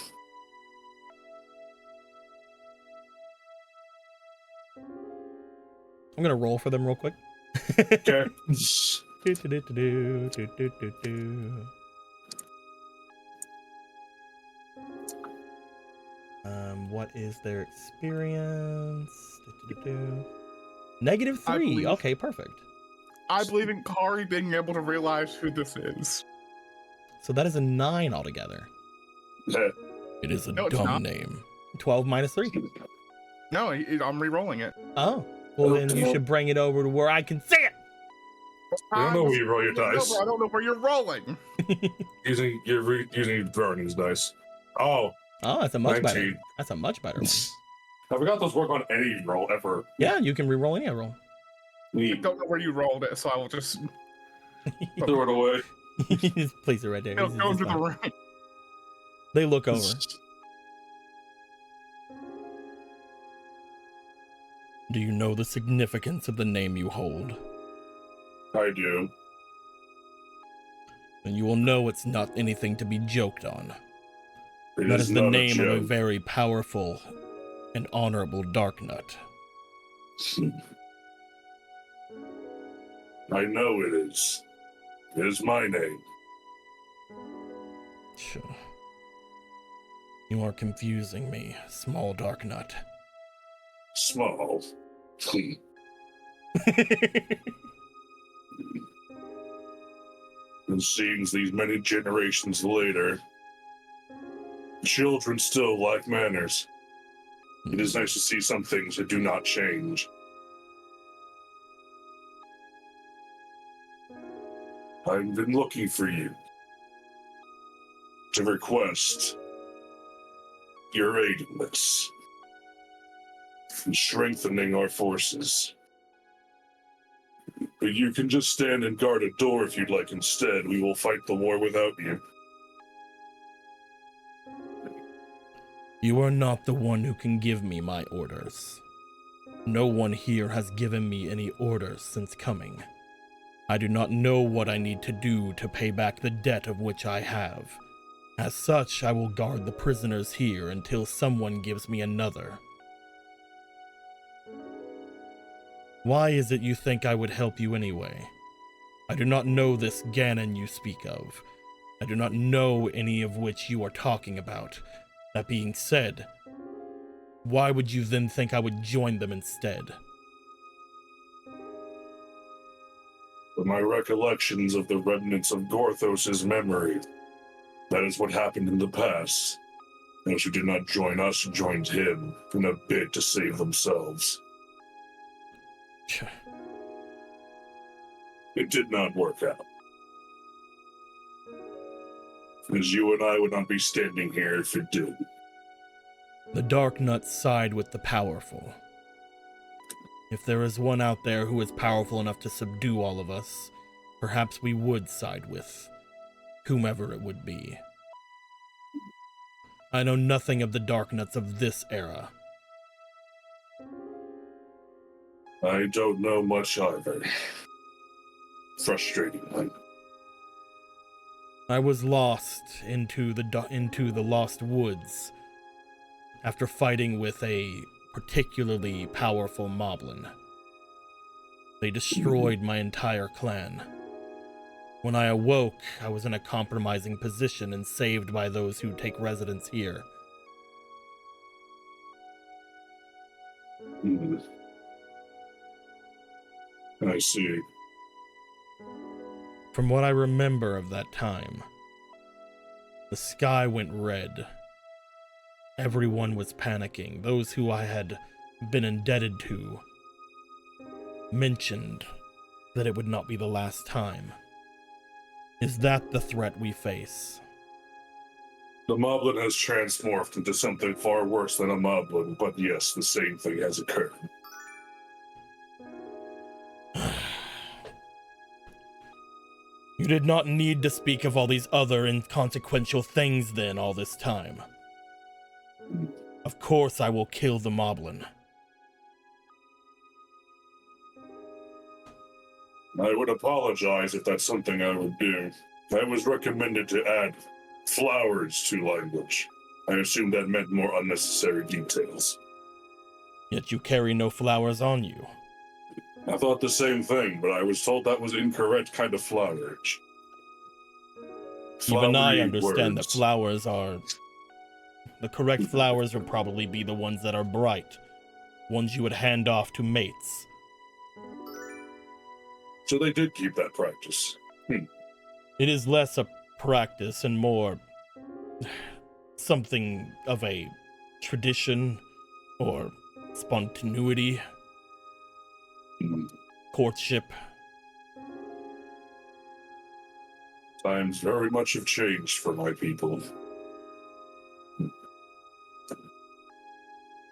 I'm gonna roll for them real quick. Okay. What is their experience? -3. believe- Okay, perfect. I believe in Kari being able to realize who this is. So that is a 9 altogether. It is a No, it's dumb not. name. 12 minus 3. No, I'm re-rolling it. Oh, well then you should bring it over to where I can see it. I don't know where you roll your dice. I don't know where you're rolling. Using Vernon's dice. Oh, Oh, that's a much 19. better. That's a much better one. I forgot those work on any roll ever. Yeah, you can re-roll any roll. I Neat. don't know where you rolled it, so I will just Throw it away. Just place it right there. go It's into the fine. ring. They look over. Do you know the significance of the name you hold? I do. Then you will know it's not anything to be joked on. It That is the not name of a joke. very powerful and honorable dark nut. I know it is. It is my name. Sure. You are confusing me, small dark nut. Small. It seems these many generations later, children still lack manners. It is nice to see some things that do not change. I've been looking for you to request your aid in this, in strengthening our forces. But you can just stand and guard a door if you'd like instead. We will fight the war without you. You are not the one who can give me my orders. No one here has given me any orders since coming. I do not know what I need to do to pay back the debt of which I have. As such, I will guard the prisoners here until someone gives me another. Why is it you think I would help you anyway? I do not know this Ganon you speak of. I do not know any of which you are talking about. That being said, why would you then think I would join them instead? But my recollections of the remnants of Gorthos' memory, that is what happened in the past. Those who did not join us joined him in a bid to save themselves. It did not work out. As you and I would not be standing here if it did. The Dark Nuts side with the powerful. If there is one out there who is powerful enough to subdue all of us, perhaps we would side with whomever it would be. I know nothing of the Dark Nuts of this era. I don't know much either. Frustrating. I was lost into the Lost Woods after fighting with a particularly powerful moblin. They destroyed my entire clan. When I awoke, I was in a compromising position and saved by those who take residence here. I see. From what I remember of that time, the sky went red. Everyone was panicking. Those who I had been indebted to mentioned that it would not be the last time. Is that the threat we face? The moblin has transmorphed into something far worse than a moblin, but yes, the same thing has occurred. You did not need to speak of all these other inconsequential things then all this time. Of course I will kill the moblin. I would apologize if that's something I would do. I was recommended to add flowers to language. I assumed that meant more unnecessary details. Yet you carry no flowers on you. I thought the same thing, but I was told that was incorrect kind of flowerage. Even I Flowery understand that words. flowers are... The correct flowers would probably be the ones that are bright, ones you would hand off to mates. So they did keep that practice. It is less a practice and more something of a tradition or spontaneity, courtship. Times very much have changed for my people.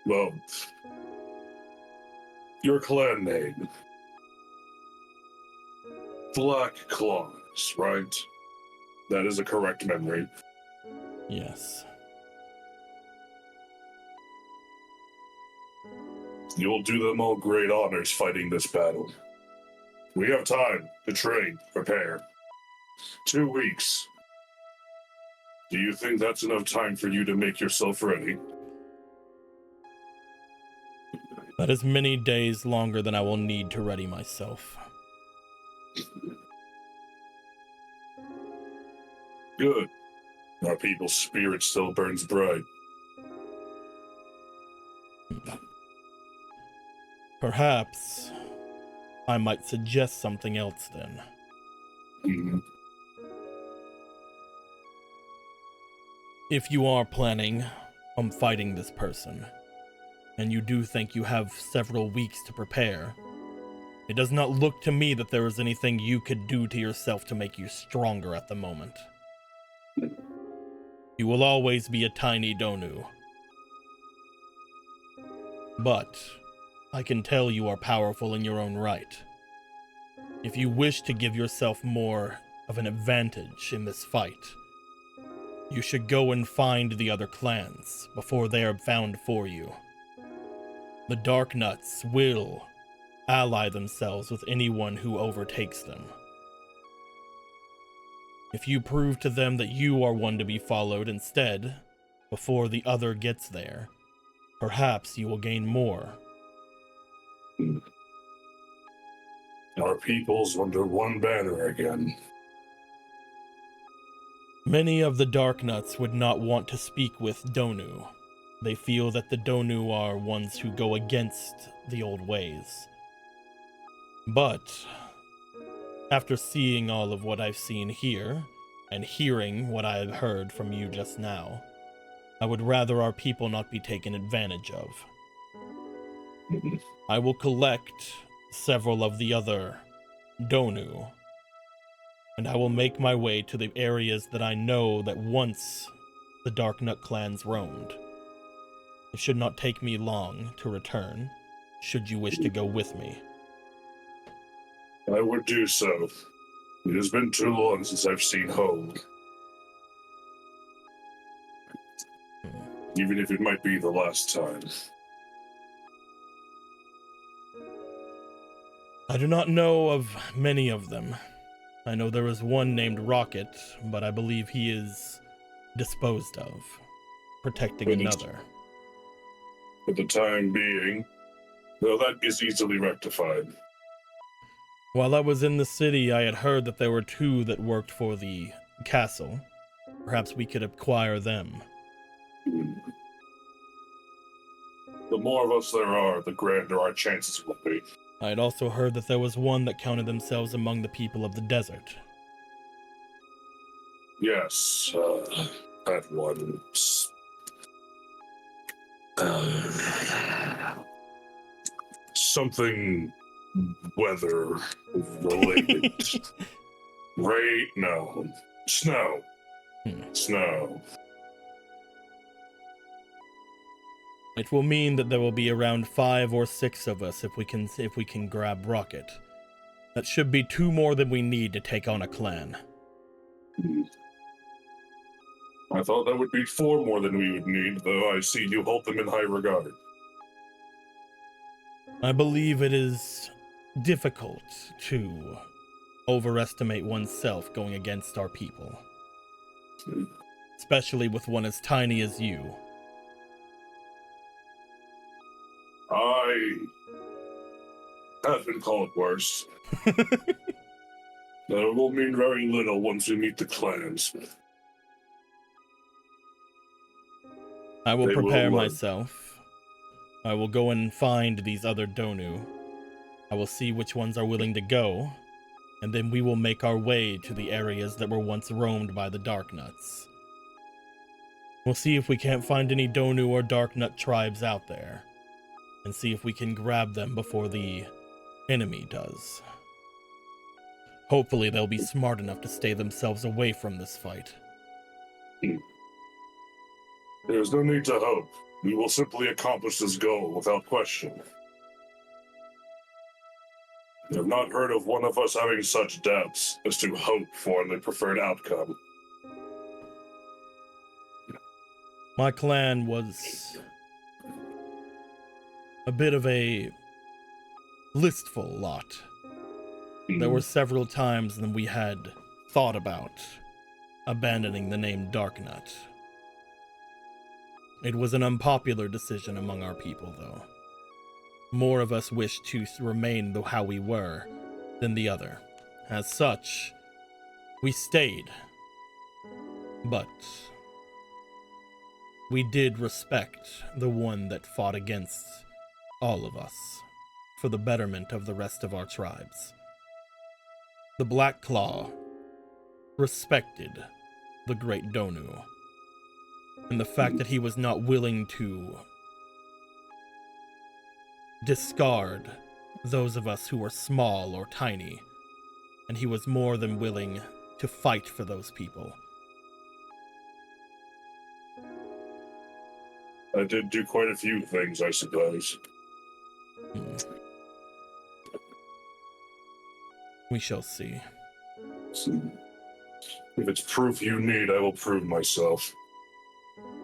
Well, your clan name. Black Claws, right? That is a correct memory. Yes. You will do them all great honors fighting this battle. We have time to train, prepare. 2 weeks. Do you think that's enough time for you to make yourself ready? That is many days longer than I will need to ready myself. Good. Our people's spirit still burns bright. Perhaps I might suggest something else then. Mhm. If you are planning on fighting this person, and you do think you have several weeks to prepare, it does not look to me that there is anything you could do to yourself to make you stronger at the moment. You will always be a tiny Donu. But I can tell you are powerful in your own right. If you wish to give yourself more of an advantage in this fight, you should go and find the other clans before they are found for you. The Dark Nuts will ally themselves with anyone who overtakes them. If you prove to them that you are one to be followed instead, before the other gets there, perhaps you will gain more. Our people's under one banner again. Many of the Dark Nuts would not want to speak with Donu. They feel that the Donu are ones who go against the old ways. But after seeing all of what I've seen here, and hearing what I have heard from you just now, I would rather our people not be taken advantage of. I will collect several of the other Donu, and I will make my way to the areas that I know that once the Dark Nut clans roamed. It should not take me long to return, should you wish to go with me. I would do so. It has been too long since I've seen home. Even if it might be the last time. I do not know of many of them. I know there is one named Rocket, but I believe he is disposed of, protecting another. For the time being, though that is easily rectified. While I was in the city, I had heard that there were two that worked for the castle. Perhaps we could acquire them. The more of us there are, the grander our chances will be. I had also heard that there was one that counted themselves among the people of the desert. Yes, that one. Something weather related. Rain? No. Snow. Snow. It will mean that there will be around 5 or 6 of us if we can grab Rocket. That should be 2 more than we need to take on a clan. I thought that would be 4 more than we would need, though I see you hold them in high regard. I believe it is difficult to overestimate oneself going against our people. Especially with one as tiny as you. I have been called worse. That will mean very little once we meet the clans. I will They will prepare learn. myself. I will go and find these other Donu. I will see which ones are willing to go, and then we will make our way to the areas that were once roamed by the Darknuts. We'll see if we can't find any Donu or Darknut tribes out there, and see if we can grab them before the enemy does. Hopefully they'll be smart enough to stay themselves away from this fight. There's no need to hope. We will simply accomplish this goal without question. I have not heard of one of us having such doubts as to hope for the preferred outcome. My clan was a bit of a listful lot. There were several times when we had thought about abandoning the name Darknut. It was an unpopular decision among our people, though. More of us wished to remain how we were than the other. As such, we stayed. But we did respect the one that fought against all of us for the betterment of the rest of our tribes. The Black Claw respected the Great Donu, and the fact that he was not willing to discard those of us who were small or tiny, and he was more than willing to fight for those people. I did do quite a few things, I suppose. We shall see. So, if it's proof you need, I will prove myself.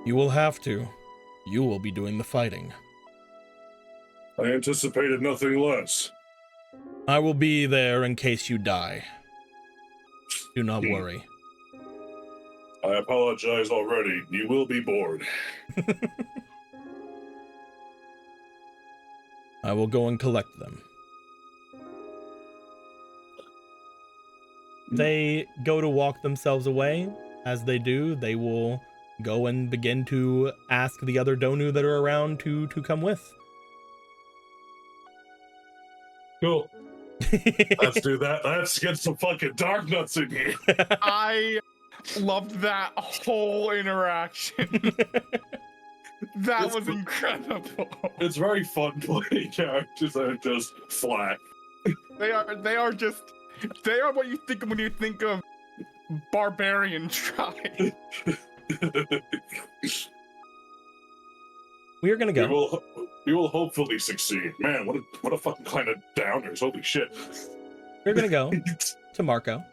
You will have to. You will be doing the fighting. I anticipated nothing less. I will be there in case you die. Do not worry. I apologize already. You will be bored. I will go and collect them. They go to walk themselves away. As they do, they will go and begin to ask the other Donu that are around to come with. Cool. Let's do that. Let's get some fucking dark nuts in here. I loved that whole interaction. That was incredible. It's very fun playing characters that are just flat. They are what you think of when you think of barbarian tribe. We are gonna go. We will hopefully succeed. Man, what a fucking kind of downers. Holy shit. We're gonna go to Marco.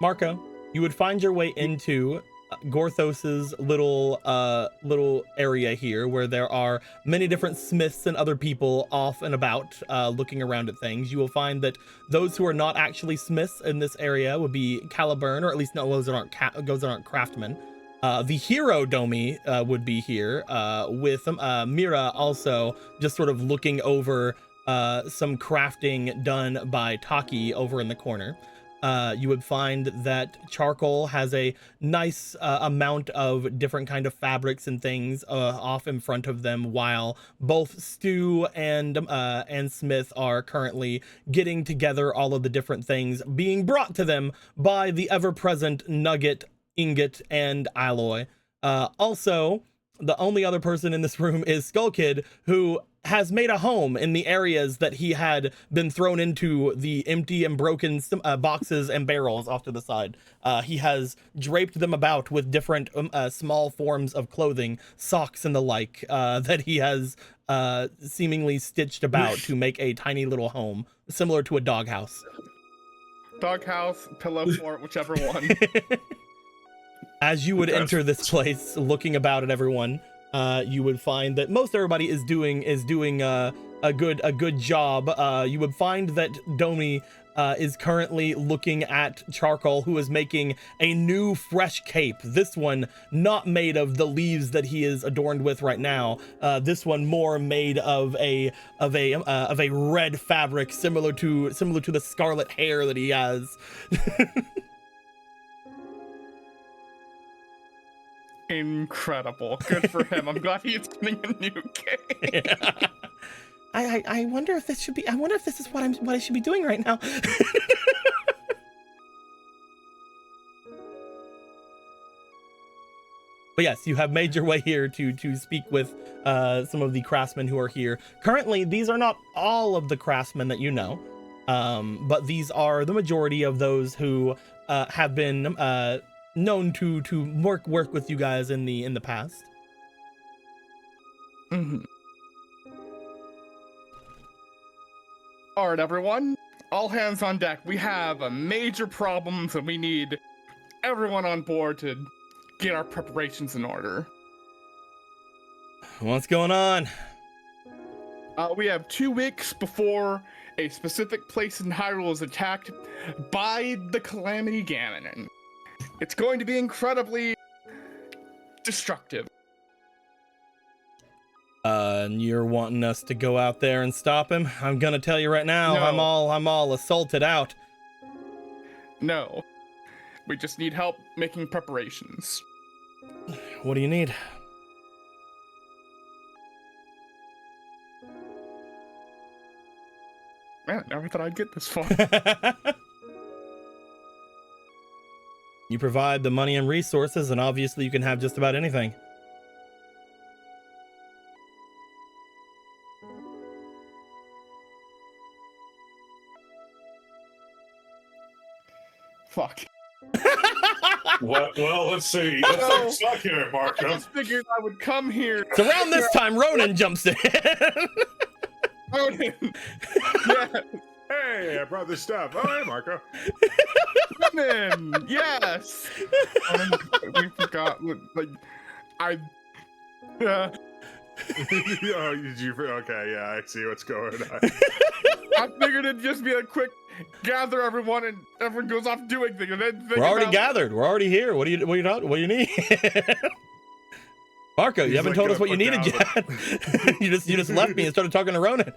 Marco, you would find your way into Gorthos's little area here, where there are many different smiths and other people off and about looking around at things. You will find that those who are not actually smiths in this area would be Caliburn, or at least no, those that aren't craftsmen. The hero Domi would be here with Mira also just sort of looking over some crafting done by Taki over in the corner. You would find that Charcoal has a nice amount of different kind of fabrics and things off in front of them, while both Stu and Smith are currently getting together all of the different things being brought to them by the ever-present Nugget, Ingot, and Alloy. Also, the only other person in this room is Skull Kid, who has made a home in the areas that he had been thrown into, the empty and broken boxes and barrels off to the side. He has draped them about with different small forms of clothing, socks and the like, that he has seemingly stitched about to make a tiny little home, similar to a doghouse. Doghouse, pillow fort, whichever one. As you would enter this place, looking about at everyone, you would find that most everybody is doing a good job. You would find that Domi is currently looking at Charcoal, who is making a new fresh cape. This one not made of the leaves that he is adorned with right now. This one more made of a red fabric, similar to the scarlet hair that he has. Incredible. Good for him. I'm glad he's getting a new game. Yeah. I wonder if this is what I should be doing right now. But yes, you have made your way here to speak with some of the craftsmen who are here. Currently, these are not all of the craftsmen that you know, but these are the majority of those who have been known to work with you guys in the past. Mm-hmm. All right, everyone. All hands on deck. We have a major problem, so we need everyone on board to get our preparations in order. What's going on? We have 2 weeks before a specific place in Hyrule is attacked by the Calamity Ganon. It's going to be incredibly destructive. And you're wanting us to go out there and stop him? I'm gonna tell you right now, No. I'm all assaulted out. No. We just need help making preparations. What do you need? Man, never thought I'd get this far. You provide the money and resources, and obviously you can have just about anything. Fuck. Well, let's see. Let's start here, I Marco. just figured I would come here. So around this time, Ronan jumps in. Ronan. Yes. Hey, I brought this stuff. Oh, hey, Marco. Ronan. Yes. We forgot. Like, I. Oh, did you? Okay, yeah, I see what's going on. I figured it'd just be a quick gather everyone and everyone goes off doing things. And then We're already gathered. We're already here. What do you need? Marco, you haven't told us what you needed yet. you just left me and started talking to Ronan.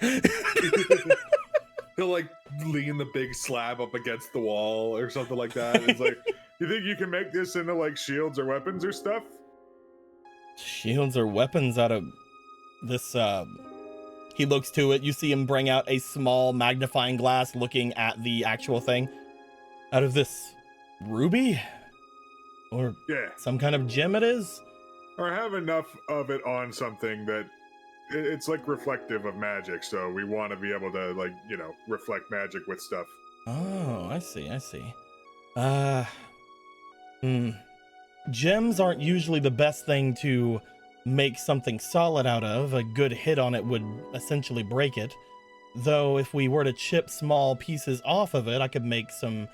He'll like lean the big slab up against the wall or something like that. It's like, you think you can make this into like shields or weapons or stuff? Shields or weapons out of this. He looks to it. You see him bring out a small magnifying glass, looking at the actual thing. Out of this ruby, or Yeah. some kind of gem, it is. Or have enough of it on something that it's like reflective of magic. So we want to be able to like, you know, reflect magic with stuff. Oh, I see. Gems aren't usually the best thing to make something solid out of. A good hit on it would essentially break it. Though if we were to chip small pieces off of it, I could make some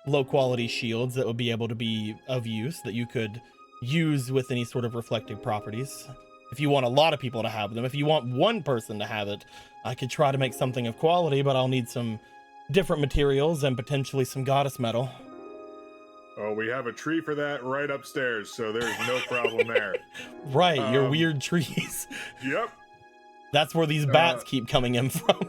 low quality shields that would be able to be of use, that you could use with any sort of reflective properties. If you want a lot of people to have them, if you want one person to have it, I could try to make something of quality, but I'll need some different materials and potentially some goddess metal. Oh, we have a tree for that right upstairs, so there's no problem there. Right, your weird trees. Yep. That's where these bats keep coming in from.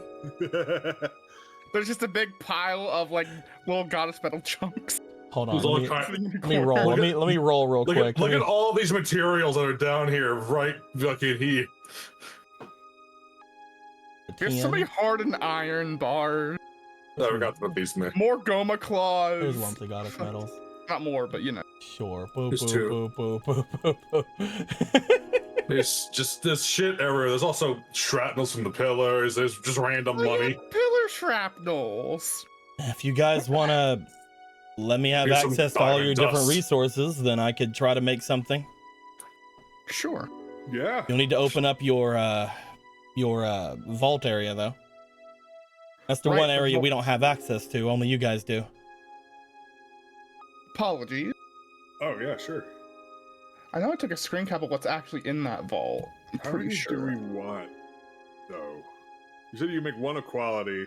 There's just a big pile of like little goddess metal chunks. Hold on, let Let me roll. Let me roll real quick. Look at all these materials that are down here, right fucking here. There's so many hardened iron bars. I forgot to put these in there. More Goma claws. There's one for the goddess metals. Not more, but you know. Sure. Boop, There's boop, two. boop, boop, boop, boop, boop. There's just this shit everywhere. There's also shrapnels from the pillars. There's just random money. Pillar shrapnels. If you guys want to let me have Here's some access to all your diamond different dust. resources, then I could try to make something. Sure. Yeah. You'll need to open up your vault area, though. That's the Right, one the area vault- we don't have access to. Only you guys do. Apologies. Oh yeah, sure. I know I took a screen cap of what's actually in that vault. I'm How pretty many sure. do we want, though? You said you make one of quality.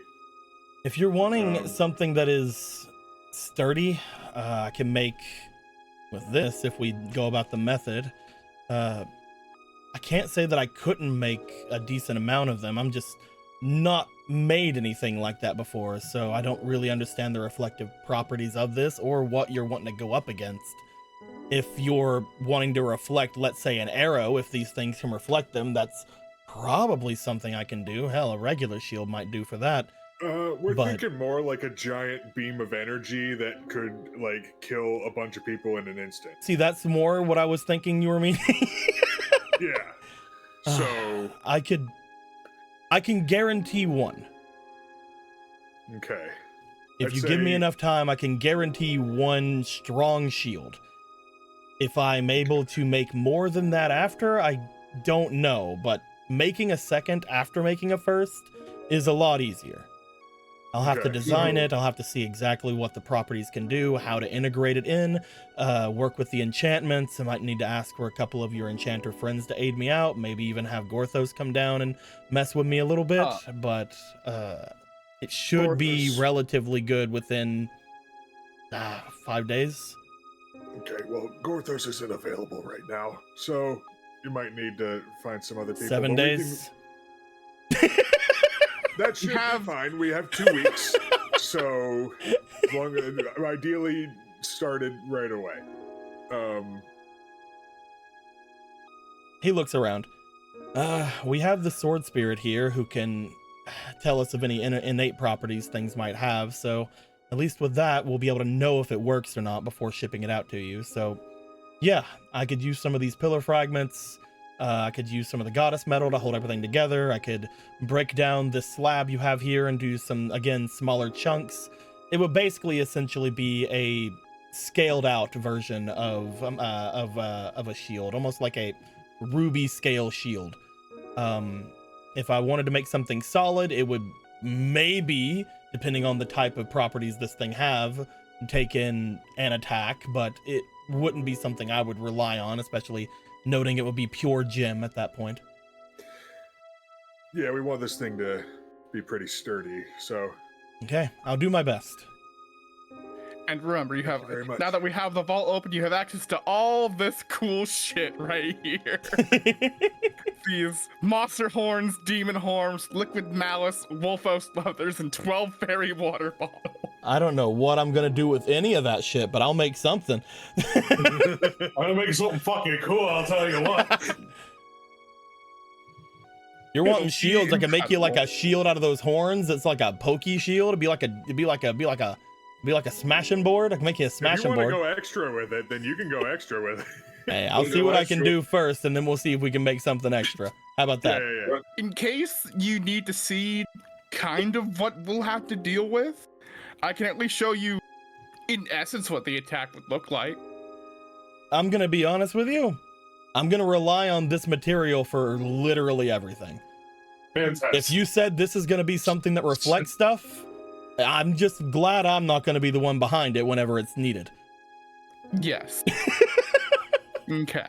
If you're wanting Um, something that is sturdy, I can make with this if we go about the method. I can't say that I couldn't make a decent amount of them. I'm just not made anything like that before, so I don't really understand the reflective properties of this or what you're wanting to go up against. If you're wanting to reflect, let's say, an arrow, if these things can reflect them, that's probably something I can do. Hell, a regular shield might do for that. We're But- thinking more like a giant beam of energy that could like kill a bunch of people in an instant. See, that's more what I was thinking you were meaning. Yeah. So I can guarantee one. okay. If I'd you give me say- enough time, I can guarantee one strong shield. If I'm able to make more than that after, I don't know, but making a second after making a first is a lot easier. I'll have to Okay. design it, I'll have to see exactly what the properties can do, how to integrate it in, work with the enchantments. I might need to ask for a couple of your enchanter friends to aid me out, maybe even have Gorthos come down and mess with me a little bit, but it should be Gorthos. relatively good within 5 days. Okay, well, Gorthos isn't available right now, so you might need to find some other people. 7 but we days. That should have- be fine. We have 2 weeks, so as long as, ideally started right away. He looks around. We have the sword spirit here who can tell us of any innate properties things might have, so at least with that, we'll be able to know if it works or not before shipping it out to you. So yeah, I could use some of these pillar fragments. I could use some of the goddess metal to hold everything together. I could break down this slab you have here and do some, again, smaller chunks. It would basically essentially be a scaled out version of a shield, almost like a ruby scale shield. If I wanted to make something solid, it would maybe, depending on the type of properties this thing have, take in an attack, but it wouldn't be something I would rely on, especially noting it would be pure gem at that point. Yeah, we want this thing to be pretty sturdy, so Okay, I'll do my best. And remember, you have Thank you very much. now that we have the vault open, you have access to all this cool shit right here. These monster horns, demon horns, liquid malice, wolfos leathers, and 12 fairy water bottles. I don't know what I'm gonna do with any of that shit, but I'll make something. I'm gonna make something fucking cool, I'll tell you what. You're wanting It'll shields? be I can make you like a incredible. shield out of those horns. It's like a pokey shield. It'd be like a smashing board. I can make you a if you smashing want to board. go extra with it, then you can go extra with it. Hey, I'll You see go what I can extra. do first, and then we'll see if we can make something extra. How about Yeah, that? yeah, yeah. In case you need to see kind of what we'll have to deal with, I can at least show you, in essence, what the attack would look like. I'm gonna be honest with you. I'm gonna rely on this material for literally everything. Fantastic. If you said this is gonna be something that reflects stuff, I'm just glad I'm not gonna be the one behind it whenever it's needed. Yes. Okay.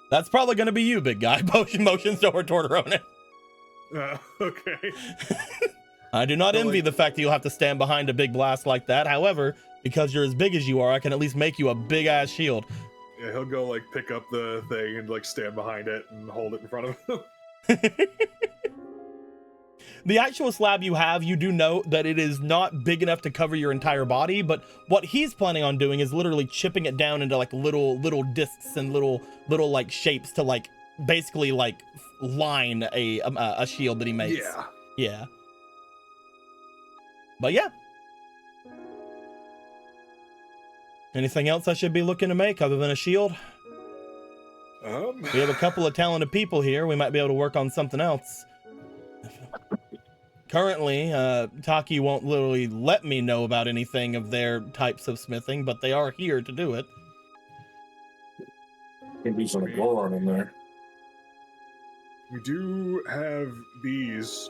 That's probably gonna be you, big guy. Motions toward Ronan. Okay. I do not So, envy like- the fact that you'll have to stand behind a big blast like that. However, because you're as big as you are, I can at least make you a big ass shield. Yeah, he'll go like pick up the thing and like stand behind it and hold it in front of him. The actual slab you have, you do note that it is not big enough to cover your entire body, but what he's planning on doing is literally chipping it down into like little discs and little like shapes to like basically like line a shield that he makes. Yeah. Yeah. But yeah. Anything else I should be looking to make other than a shield? We have a couple of talented people here. We might be able to work on something else. Currently, Taki won't literally let me know about anything of their types of smithing, but they are here to do it. Could be some Goron in there. We do have these.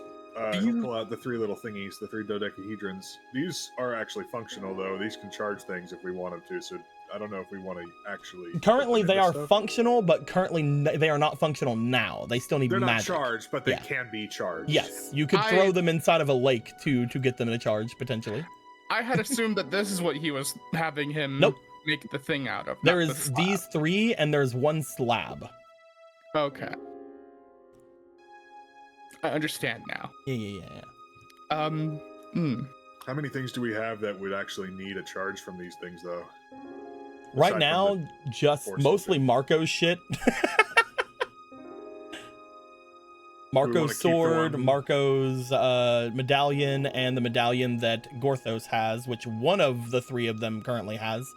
He'll pull out the 3 little thingies, the 3 dodecahedrons. These are actually functional, though. These can charge things if we want them to, so I don't know if we want to actually... Currently, they are stuff. functional, but currently they are not functional now. They still need They're magic. not charged, but they can be charged. Yes, you could throw them inside of a lake to get them to charge, potentially. I had assumed that this is what he was having him make the thing out of. There is these 3, and there's 1 slab. Okay. I understand now. Yeah. How many things do we have that would actually need a charge from these things, though? Right now, just mostly Marco's shit. Marco's sword, Marco's medallion, and the medallion that Gorthos has, which one of the 3 of them currently has.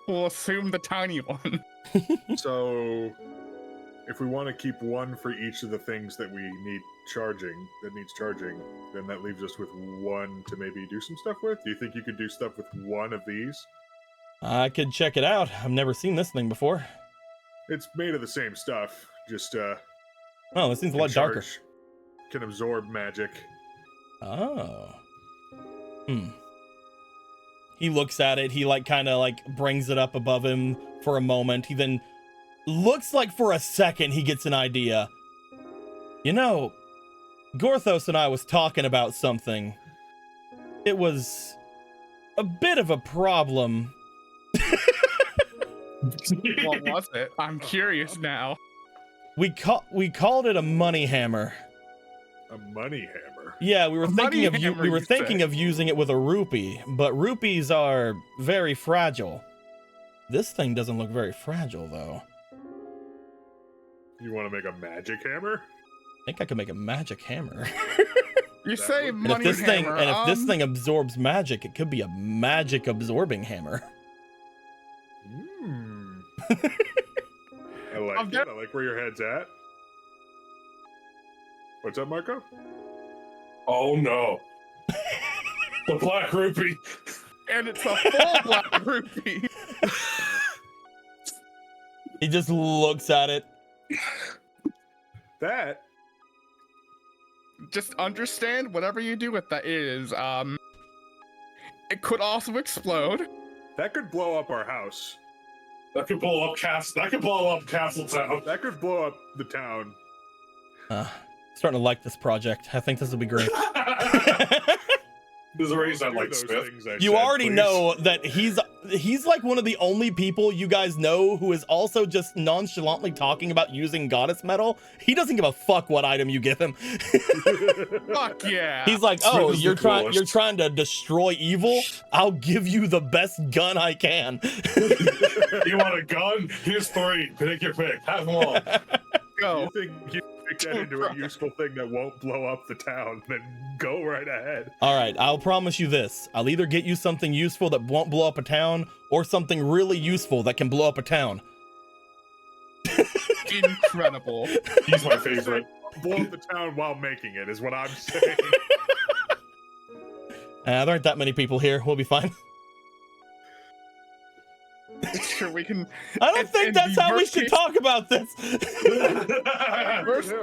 We'll assume the tiny one. So, if we want to keep 1 for each of the things that we need needs charging, then that leaves us with 1 to maybe do some stuff with. Do you think you could do stuff with 1 of these? I could check it out. I've never seen this thing before. It's made of the same stuff, just oh, this seems a lot darker. Can absorb magic. Oh. He looks at it. He kind of brings it up above him for a moment. He then looks like for a second he gets an idea. You know, Gorthos and I was talking about something. It was a bit of a problem. What was it? I'm curious now. We called it a money hammer. A money hammer? Yeah, we were thinking of using it with a rupee, but rupees are very fragile. This thing doesn't look very fragile, though. You want to make a magic hammer? I think I could make a magic hammer. You say money hammer. If this thing absorbs magic, it could be a magic absorbing hammer. I like it. I like where your head's at. What's up, Marco? Oh no. The black rupee. And it's a full black rupee. He just looks at it. That. Just understand whatever you do with that is, it could also explode. That could blow up our house. That could blow up Castletown. That could blow up the town. Starting to like this project. I think this will be great. There's a reason I like Smith. You already know that he's like one of the only people you guys know who is also just nonchalantly talking about using goddess metal. He doesn't give a fuck what item you give him. Fuck yeah. He's like, oh, you're trying to destroy evil? I'll give you the best gun I can. You want a gun? Here's 3. Pick your pick. Have them all. Go. You think you make that into a useful thing that won't blow up the town, then go right ahead. All right, I'll promise you this. I'll either get you something useful that won't blow up a town or something really useful that can blow up a town. Incredible. He's my favorite. Blow up the town while making it is what I'm saying. There aren't that many people here. We'll be fine. Sure, we can. I don't think that's how we should talk about this.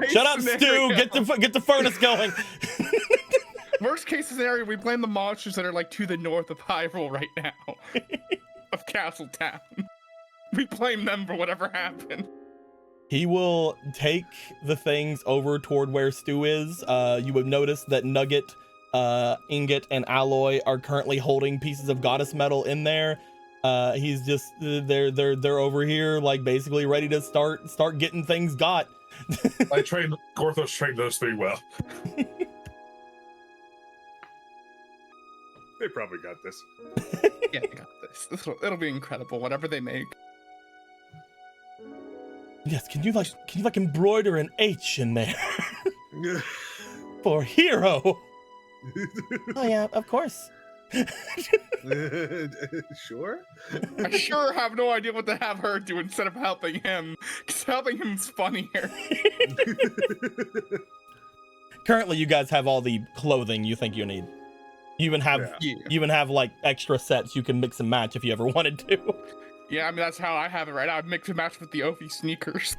Shut up, Stu. Get the furnace going. Worst case scenario, we blame the monsters that are to the north of Hyrule right now, of Castletown. We blame them for whatever happened. He will take the things over toward where Stu is. You would notice that Nugget, Ingot, and Alloy are currently holding pieces of goddess metal in there. He's just they're over here basically ready to start getting things got. Gorthos trained those 3 well. They probably got this. Yeah, they got this. It'll be incredible, whatever they make. Yes, can you embroider an H in there? For hero. Oh yeah, of course. Sure. I sure have no idea what to have her do instead of helping him, because helping him's funnier. Currently, you guys have all the clothing you think you need. You even have you even have like extra sets you can mix and match if you ever wanted to. Yeah, I mean, that's how I have it right now. I'd mix and match with the Ophi sneakers.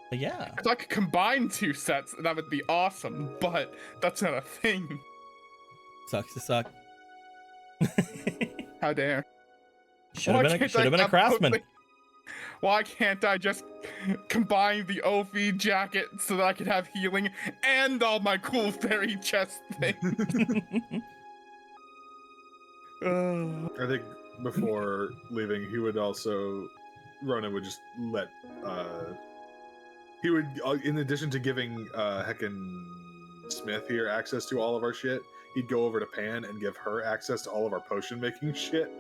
But yeah. If I could combine 2 sets, that would be awesome, but that's not a thing. Sucks to suck. How dare. Should have been a craftsman. Why can't I just combine the Ophi jacket so that I could have healing and all my cool fairy chest things? I think before leaving, he would also, Ronan would just let, he would, in addition to giving heckin' Smith here access to all of our shit, he'd go over to Pan and give her access to all of our potion making shit.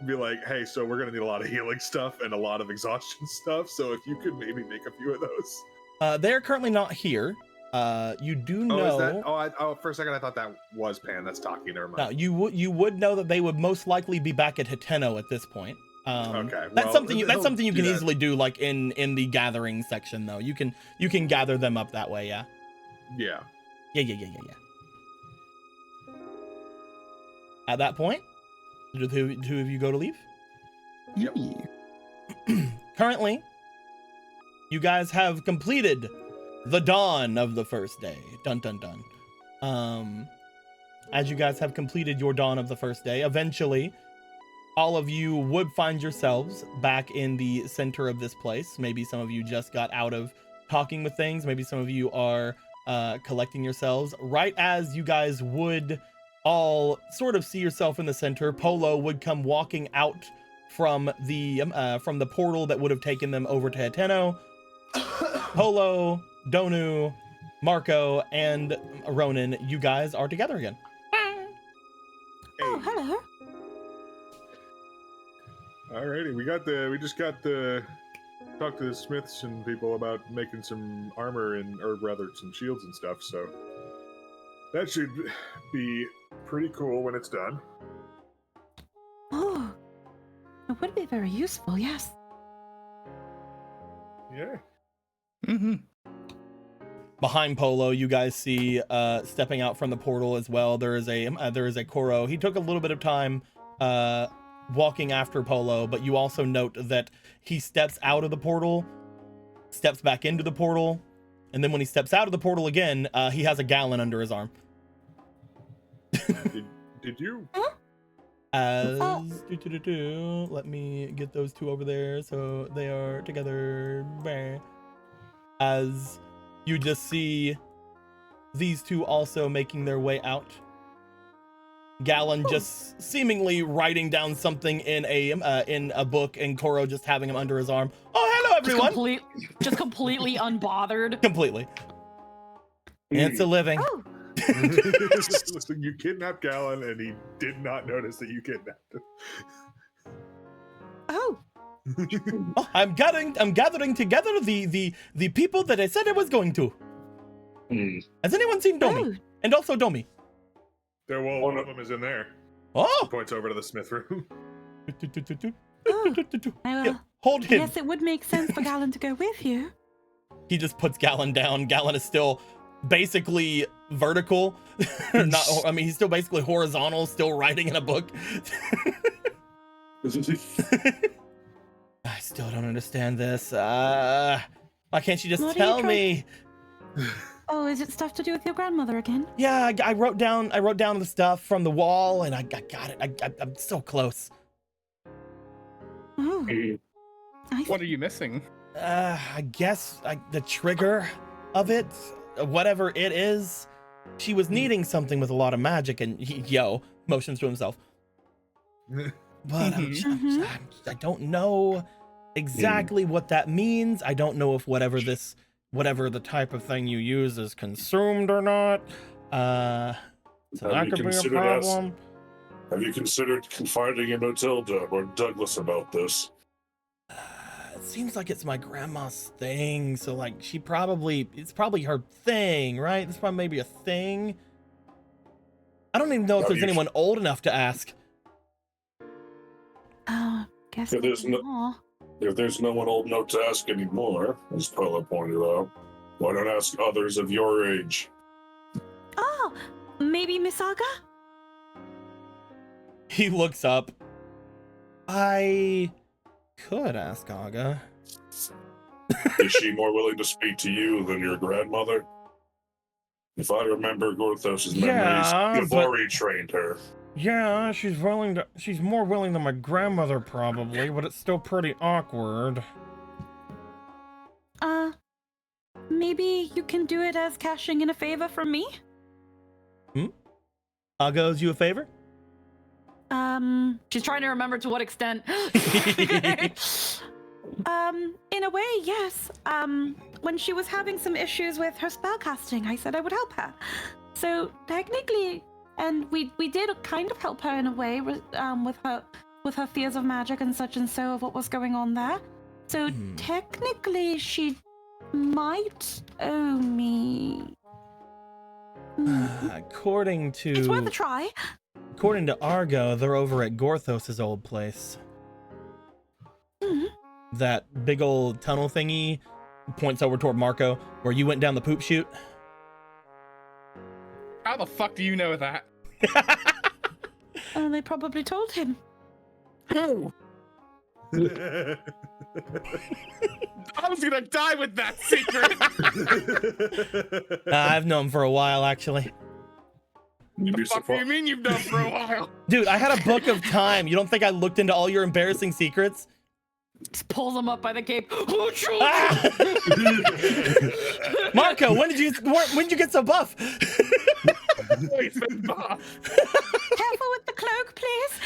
Be like, hey, so we're gonna need a lot of healing stuff and a lot of exhaustion stuff, so if you could maybe make a few of those. They're currently not here. You do know. Oh, is that? For a second I thought that was Pan that's talking. Never mind. No, you would know that they would most likely be back at Hiteno at this point. Okay, that's something you can easily do, like in the gathering section, though. You can gather them up that way. Yeah. Yeah. Yeah. At that point, do the two of you go to leave? Yep. Currently, you guys have completed the dawn of the first day. Dun dun dun. As you guys have completed your dawn of the first day, eventually all of you would find yourselves back in the center of this place. Maybe some of you just got out of talking with things. Maybe some of you are collecting yourselves. Right as you guys would all sort of see yourself in the center, Polo would come walking out from the portal that would have taken them over to Hiteno. Polo, Donu, Marco, and Ronan, you guys are together again. Oh, hello. Alrighty, we just got to talk to the smiths and people about making some armor or rather some shields and stuff, so that should be pretty cool when it's done. Oh, it would be very useful, yes. Yeah. Mm-hmm. Behind Polo, you guys see stepping out from the portal as well. There is a Koro. He took a little bit of time walking after Polo, but you also note that he steps out of the portal, steps back into the portal, and then when he steps out of the portal again, he has a gallon under his arm. Did you? Let me get those two over there so they are together. As you just see these two also making their way out. Gallon just seemingly writing down something in a book, and Koro just having him under his arm. Oh, hello everyone! Just completely unbothered. Completely. It's a living. Oh, Listen, you kidnapped Gallon, and he did not notice that you kidnapped him. oh, Oh, I'm gathering together the people that I said I was going to. Has anyone seen Domi? oh. And also Domi. Well, one of them is in there. Oh! Points over to the smith room. Oh. Yeah, hold him. Yes, it would make sense for Gallon to go with you. He just puts Gallon down. Gallon is still basically vertical. He's still basically horizontal, still writing in a book. I still don't understand this. Why can't you just What are you tell me? Oh, is it stuff to do with your grandmother again? Yeah, I wrote down the stuff from the wall, and I got it. I'm so close. Oh, What are you missing? I guess the trigger of it, whatever it is. She was needing something with a lot of magic, and he motions to himself. But I don't know exactly what that means. I don't know if whatever the type of thing you use is consumed or not. So that could be a problem. Have you considered confiding in Matilda or Douglas about this? It seems like it's my grandma's thing, so like it's probably her thing, right? It's probably maybe a thing. I don't even know if Now there's you anyone old enough to ask. Oh, guess Yeah, there's no- more. If there's no one old enough to ask anymore, as Pella pointed out, why not ask others of your age? Oh, maybe Miss Aga? He looks up. I could ask Aga. Is she more willing to speak to you than your grandmother? If I remember Gorthos's memories, Yeah, you've but- already trained her. Yeah, she's more willing than my grandmother probably, but it's still pretty awkward. Maybe you can do it as cashing in a favor from me? Aga owes you a favor? She's trying to remember to what extent. In a way, yes. When she was having some issues with her spellcasting, I said I would help her. So technically, and we did kind of help her in a way with her fears of magic and such and so of what was going on there. So technically, she might owe me. According It's worth a to try. Argo, they're over at Gorthos's old place. That big old tunnel thingy points over toward Marco, where you went down the poop chute. How the fuck do you know that? They probably told him. Who? I was gonna die with that secret. I've known for a while, actually. You'd be The fuck do you surprised. mean you've known for a while? Dude, I had a book of time. You don't think I looked into all your embarrassing secrets? Just pulls him up by the cape. Ah! Marco, when did you get so buff? He's been buff. Careful with the cloak, please.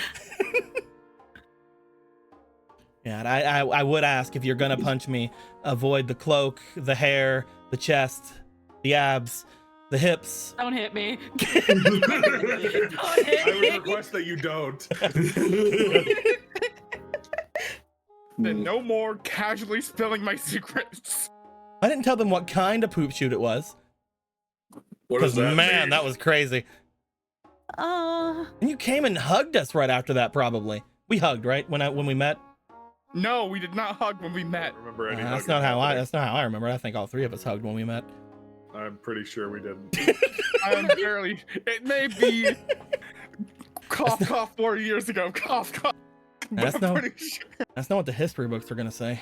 Yeah, and I would ask, if you're gonna punch me, avoid the cloak, the hair, the chest, the abs, the hips. Don't hit me. I would request that you don't. Then no more casually spilling my secrets. I didn't tell them what kind of poop shoot it was. What does Because that man, mean? that was crazy. And you came and hugged us right after that, probably. We hugged, right? When we met. No, we did not hug when we met. Remember any That's hugging not how happening? That's not how I remember. I think all three of us hugged when we met. I'm pretty sure we didn't. I'm barely. It may be. Cough, cough. 4 years ago. Cough, cough. That's I'm no- pretty sure. That's not what the history books are gonna say.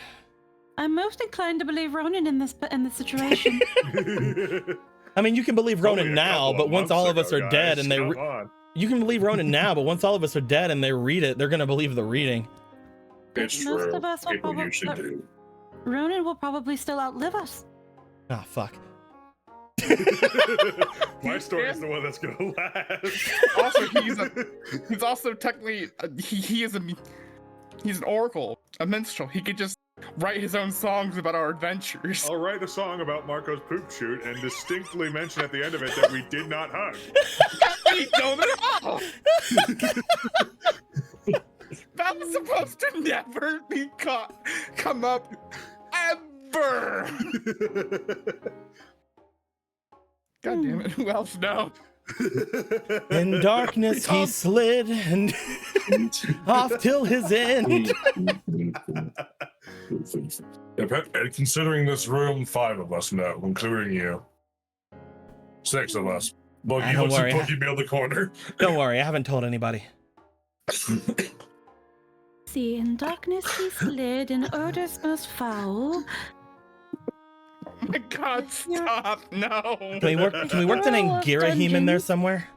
I'm most inclined to believe Ronan in this situation. I mean, you can believe Only Ronan a now, couple but once months all of us ago, are dead guys. and they Come on. you can believe Ronan now, but once all of us are dead and they read it, they're gonna believe the reading. It's Most true. of us will People usually probably- do. Ronan will probably still outlive us. Ah, fuck. My story's the one that's gonna last. Also, he's also technically he's an oracle, a minstrel. He could just write his own songs about our adventures. I'll write a song about Marco's poop shoot and distinctly mention at the end of it that we did not hug. We don't at all. That was supposed to never be come up ever. God damn it! Who else knows? In darkness he slid and off till his end. And considering this room, 5 of us know, including you. 6 of us. Boogie don't looks worry. at Boogie Bill the corner. Don't worry, I haven't told anybody. See, in darkness he slid, in odors most foul. Oh my God! Stop! No. Can we work the name Girahim in there somewhere?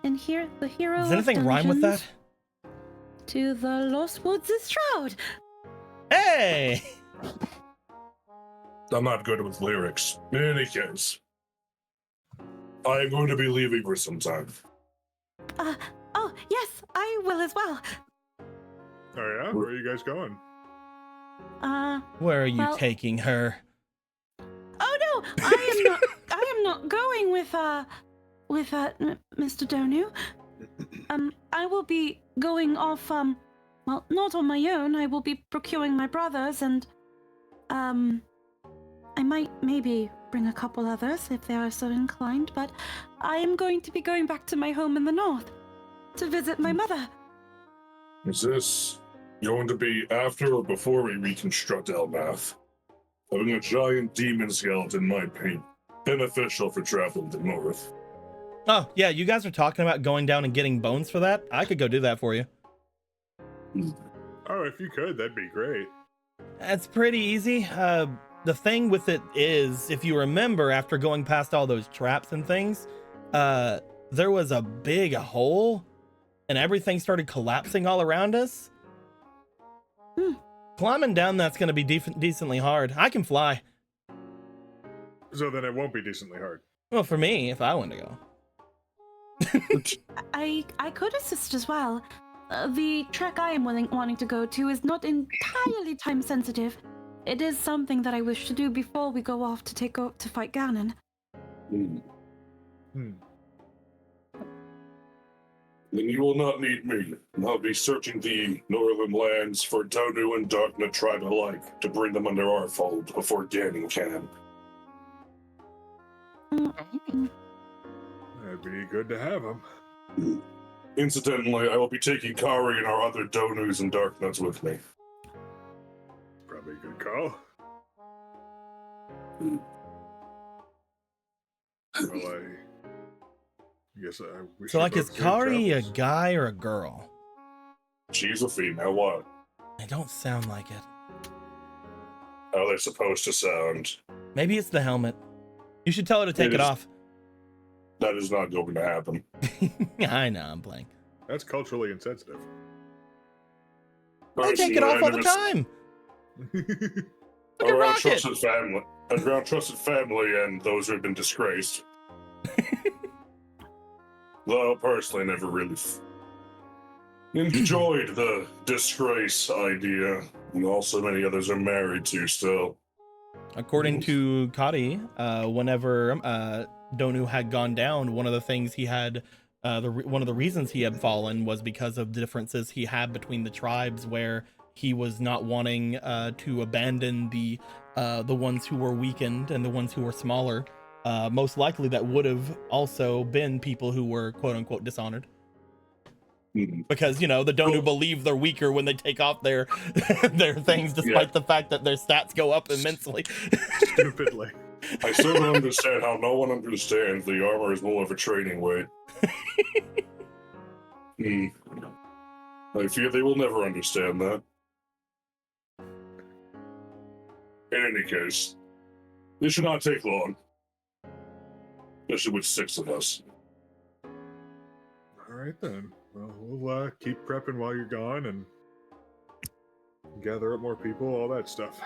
And here, the hero. Does anything rhyme with that? To the lost woods' shroud. Hey! I'm not good with lyrics. In any case, I am going to be leaving for some time. Oh, yes, I will as well. Oh yeah? Where are you guys going? Where are you Well- taking her? Oh no, I am not going with Mr. Donu. I will be going off, well, not on my own. I will be procuring my brothers and, I might maybe bring a couple others if they are so inclined, but I am going to be going back to my home in the north to visit my mother. Is this going to be after or before we reconstruct Elmath? Having a giant demon skeleton might be beneficial for traveling to north. Oh, yeah, you guys are talking about going down and getting bones for that? I could go do that for you. Oh, if you could, that'd be great. That's pretty easy. The thing with it is, if you remember, after going past all those traps and things, there was a big hole and everything started collapsing all around us. Climbing down that's going to be decently hard. I can fly. So then it won't be decently hard. Well, for me, if I want to go. I could assist as well. The trek I am wanting to go to is not entirely time sensitive. It is something that I wish to do before we go off to fight Ganon. Then you will not need me. I'll be searching the northern lands for Donu and Darkna tribe alike to bring them under our fold before Ganon can. That'd be good to have them. Incidentally, I will be taking Kari and our other Donus and Darknuts with me. Probably a good call. Well, I guess we So, should like, is both do Kari a travels. guy or a girl? She's a female, what? They don't sound like it. How they're supposed to sound. Maybe it's the helmet. You should tell her to take It it is- off. That is not going to happen. I know, I'm playing. That's culturally insensitive. I take it off all the time. Look at Around Rocket. trusted family and those who have been disgraced. Though personally never really enjoyed the disgrace idea, and also many others are married to still. According to Kari, whenever Donu had gone down, one of the things he had, one of the reasons he had fallen was because of the differences he had between the tribes, where he was not wanting to abandon the ones who were weakened and the ones who were smaller. Most likely that would have also been people who were quote unquote dishonored. Because, you know, the Donu believe they're weaker when they take off their their things, despite the fact that their stats go up immensely. Stupidly. I still don't understand how no one understands the armor is more of a training weight. I fear they will never understand that. In any case, this should not take long. Especially with 6 of us. All right then. Well, we'll keep prepping while you're gone and gather up more people, all that stuff.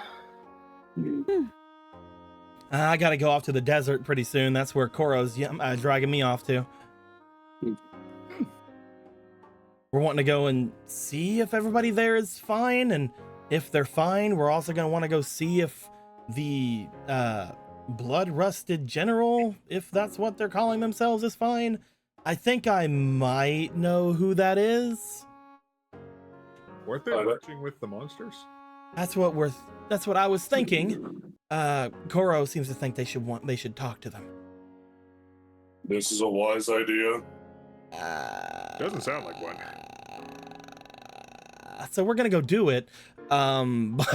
I gotta go off to the desert pretty soon. That's where Koro's dragging me off to. We're wanting to go and see if everybody there is fine, and if they're fine, we're also gonna want to go see if the blood-rusted general, if that's what they're calling themselves, is fine. I think I might know who that is. Weren't they marching with the monsters? That's what I was thinking. Koro seems to think they should talk to them. This is a wise idea. Doesn't sound like one. So we're gonna go do it. But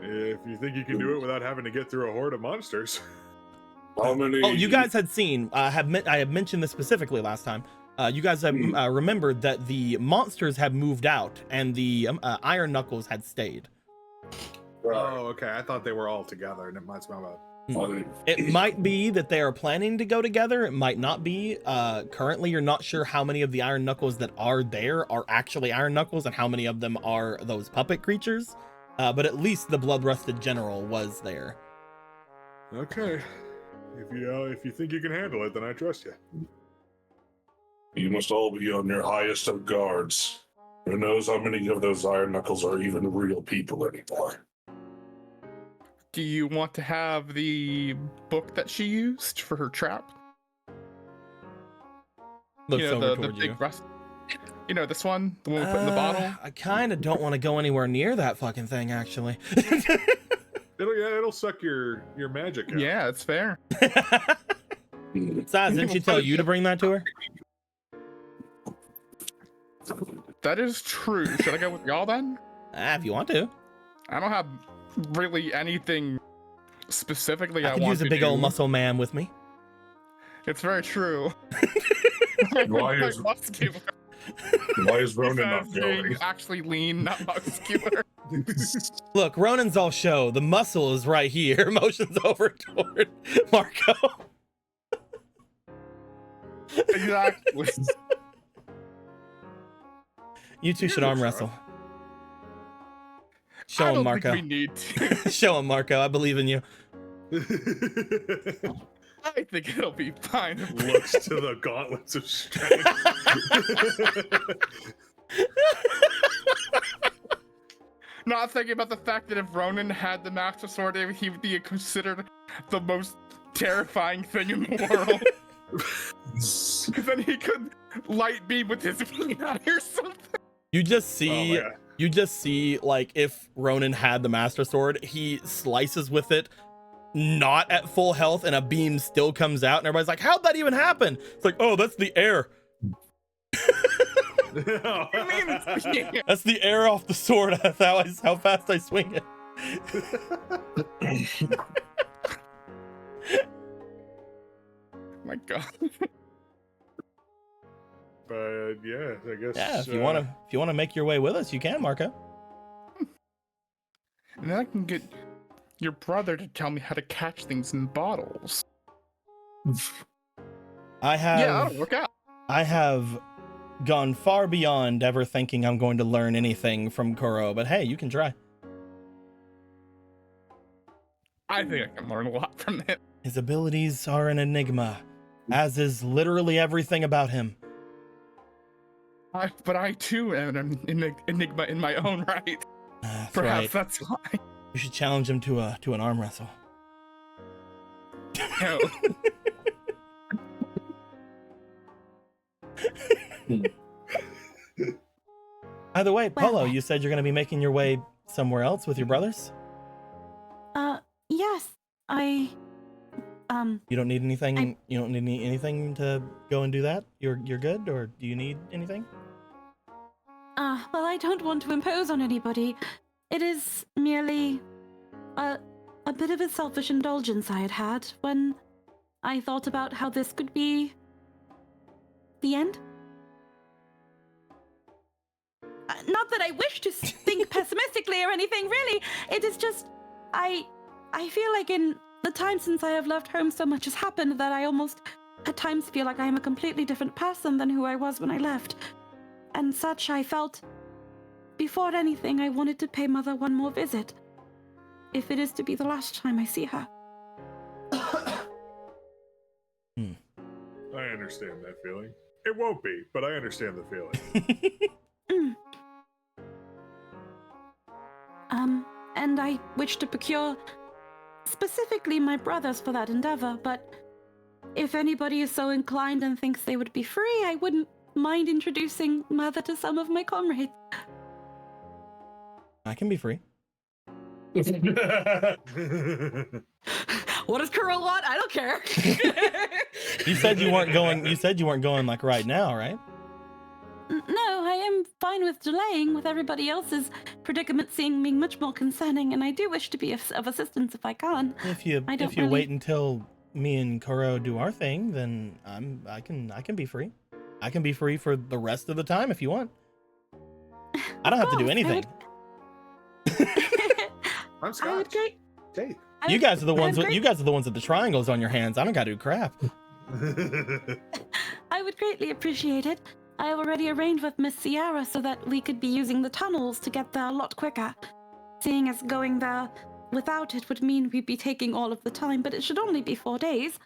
If you think you can do it without having to get through a horde of monsters. How many? oh, you guys had seen. I have mentioned this specifically last time. You guys have remembered that the monsters had moved out and the Iron Knuckles had stayed. Oh, okay. I thought they were all together, and it might smell bad. It might be that they are planning to go together. It might not be. Currently, you're not sure how many of the Iron Knuckles that are there are actually Iron Knuckles and how many of them are those puppet creatures. But at least the blood-rusted general was there. Okay. If you think you can handle it, then I trust you. You must all be on your highest of guards. Who knows how many of those Iron Knuckles are even real people anymore? Do you want to have the book that she used for her trap? Looks You know, over the towards big you. rust. You know, this one, the one we put in the bottle. I kind of don't want to go anywhere near that fucking thing, actually. they'll suck your magic out. Yeah, it's fair. Saz, didn't she tell you to bring that to her? That is true. Should I go with y'all then? If you want to. I don't have really anything specifically I I could want use a to big do. old muscle man with me. It's very true. Why is- muscular? Why is Ronan Besides not being going? actually lean, not muscular. Look, Ronan's all show. The muscle is right here. Motion's over toward Marco. Exactly. You two should arm wrestle. Show I him, don't Marco. think we need to. Show him, Marco. I believe in you. I think it'll be fine. Looks to the gauntlets of strength. Not thinking about the fact that if Ronan had the Master Sword, he would be considered the most terrifying thing in the world. Because then he could light beam with his eye or something. You just Oh, see, yeah. you just see, like, if Ronan had the Master Sword, he slices with it, not at full health, and a beam still comes out, and everybody's like, how'd that even happen? It's like, oh, that's the air. That's the air off the sword. That's how fast I swing it. My God. But yeah, I guess. Yeah, if you wanna make your way with us, you can, Marco. And then I can get your brother to tell me how to catch things in bottles. I have. Yeah, that'll work out. I have gone far beyond ever thinking I'm going to learn anything from Koro, but hey, you can try. I think I can learn a lot from him. His abilities are an enigma, as is literally everything about him. But I too am an enigma in my own right. That's Perhaps right. that's why. You should challenge him to an arm wrestle. No. Either way, Well- Polo, you said you're going to be making your way somewhere else with your brothers? Yes, I, You don't need anything. You don't need anything to go and do that. You're good, or do you need anything? well, I don't want to impose on anybody. It is merely a bit of a selfish indulgence I had when I thought about how this could be the end. Not that I wish to think pessimistically or anything, really. It is just, I feel like in the time since I have left home, so much has happened that I almost at times feel like I am a completely different person than who I was when I left. And such, I felt, before anything, I wanted to pay Mother one more visit. If it is to be the last time I see her. I understand that feeling. It won't be, but I understand the feeling. And I wish to procure specifically my brothers for that endeavor, but if anybody is so inclined and thinks they would be free, I wouldn't mind introducing Mother to some of my comrades. I can be free. What does Kuro want? I don't care. You said you weren't going. You said you weren't going like right now, right? No, I am fine with delaying, with everybody else's predicament seeming much more concerning, and I do wish to be of assistance if I can. If you I don't if you really- wait until me and Koro do our thing, then I can be free. I can be free for the rest of the time if you want. I don't have to do Well, anything. I'm I would Scotch. great. Take. You guys are the ones. I would You guys are the ones with the triangles on your hands. I don't gotta do crap. I would greatly appreciate it. I have already arranged with Miss Sierra so that we could be using the tunnels to get there a lot quicker. Seeing as going there without it would mean we'd be taking all of the time, but it should only be 4 days.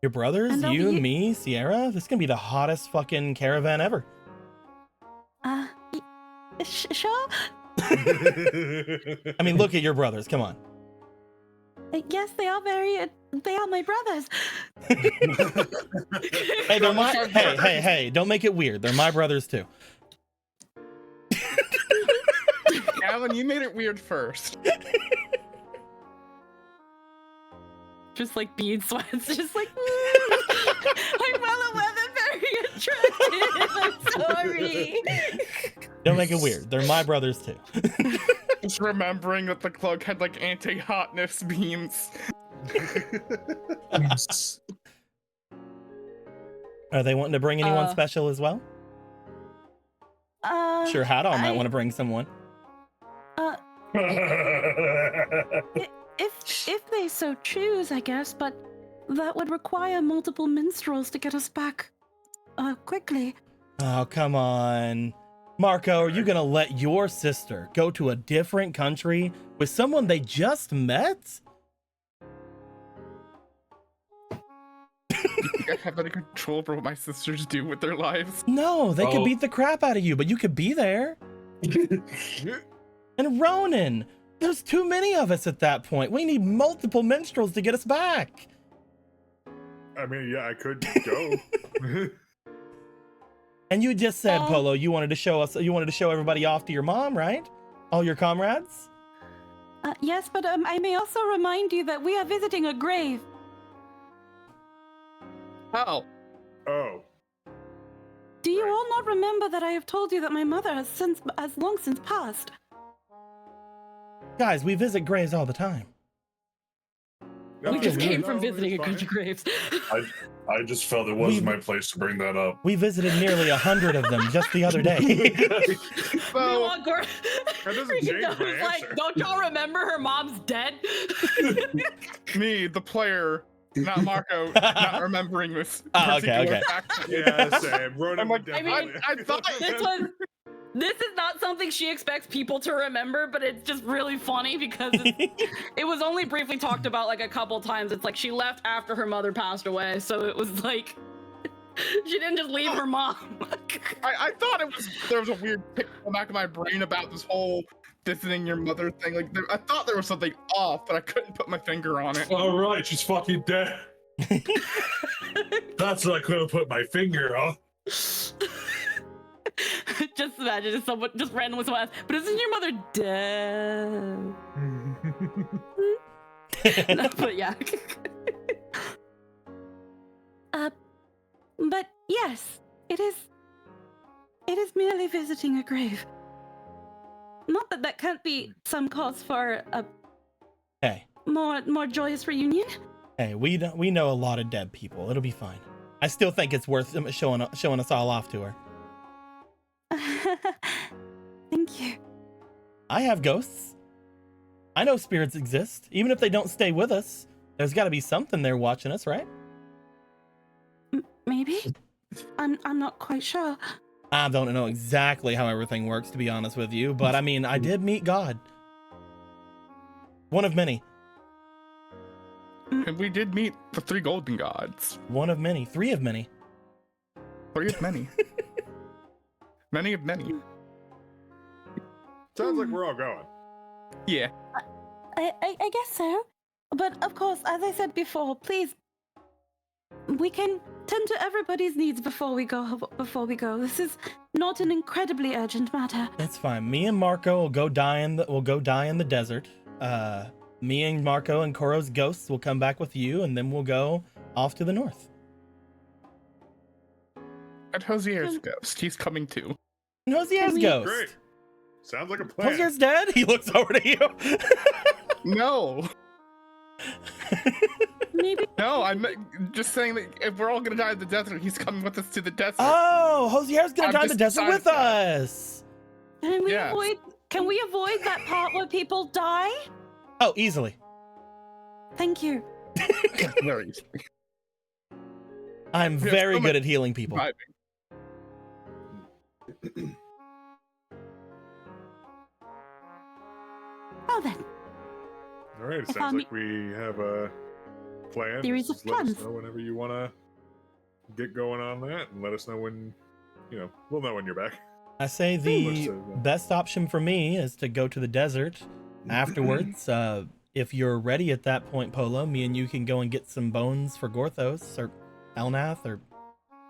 Your brothers, And I'll you, be- me, Sierra. This is gonna be the hottest fucking caravan ever. Sure? I mean, look at your brothers. Come on. Yes, they are they are my brothers. Hey, they're my. Hey! Don't make it weird. They're my brothers too. Alan, you made it weird first. just like bead sweats, just like like Weather very attractive. I'm sorry. Don't make it weird. They're my brothers too. Just remembering that the cloak had like anti-hotness beams. Are they wanting to bring anyone special as well? Sure, Hadal might want to bring someone. If they so choose, I guess, but that would require multiple minstrels to get us back quickly. Oh, come on. Marco, are you going to let your sister go to a different country with someone they just met? I have any control over what my sisters do with their lives. No, they could beat the crap out of you, but you could be there. And Ronan, there's too many of us at that point. We need multiple minstrels to get us back. I mean, yeah, I could go. And you just said, Polo, you wanted to show everybody off to your mom, right? All your comrades? Yes, but I may also remind you that we are visiting a grave. How? Oh. Do you all not remember that I have told you that my mother has long since passed? Guys, we visit graves all the time. No, We just came from no, visiting a it's bunch of fine. graves. I just felt it wasn't my place to bring that up. We visited nearly 100 of them just the other day. Meanwhile, Gordon, That doesn't change my was like, answer. don't y'all remember her mom's dead? Me, the player, not Marco, not remembering this. Oh, okay, particular okay. fact. Yeah, same. Ronan I'm like, would I mean, definitely- I thought this is not something she expects people to remember, but it's just really funny because it was only briefly talked about like a couple times. It's like she left after her mother passed away, so it was like she didn't just leave her mom. I thought there was a weird tick in the back of my brain about this whole visiting your mother thing. Like I thought there was something off, but I couldn't put my finger on it. All right, she's fucking dead. That's what I couldn't put my finger on. Just imagine if someone just randomly someone asks, but isn't your mother dead? No, but yeah. But yes, it is merely visiting a grave. Not that that can't be some cause for a Hey, more joyous reunion. hey, we know a lot of dead people. It'll be fine. I still think it's worth showing us all off to her. Thank you. I have ghosts. I know spirits exist. Even if they don't stay with us, there's got to be something there watching us, right? Maybe. I'm not quite sure. I don't know exactly how everything works, to be honest with you, but I mean, I did meet God. One of many. And we did meet the 3 golden gods. One of many. 3 of many. 3 of many. Many of many. Sounds like we're all going. Yeah. I guess so. But of course, as I said before, please, we can tend to everybody's needs before we go. This is not an incredibly urgent matter. That's fine. Me and Marco will go die in the desert. Me and Marco and Koro's ghosts will come back with you, and then we'll go off to the north. And Hosier's ghost. He's coming too. And Hosier's ghost. Great. Sounds like a plan. Hosier's dead? He looks over to you. No. Maybe. No, I'm just saying that if we're all gonna die in the desert, he's coming with us to the desert. Oh, Hosier's gonna I'm die in the just desert with decided us. Can we Yes. avoid that part where people die? Oh, easily. Thank you. Very easy. I'm Yes, very so good much at healing people. Vibing. Well then, All right, it I sounds found like we have a plan. Series of Just let us plans. know whenever you want to get going on that, and let us know when, we'll know when you're back. I say much the so, yeah. best option for me is to go to the desert afterwards. If you're ready at that point, Polo, me and you can go and get some bones for Gorthos or Elnath or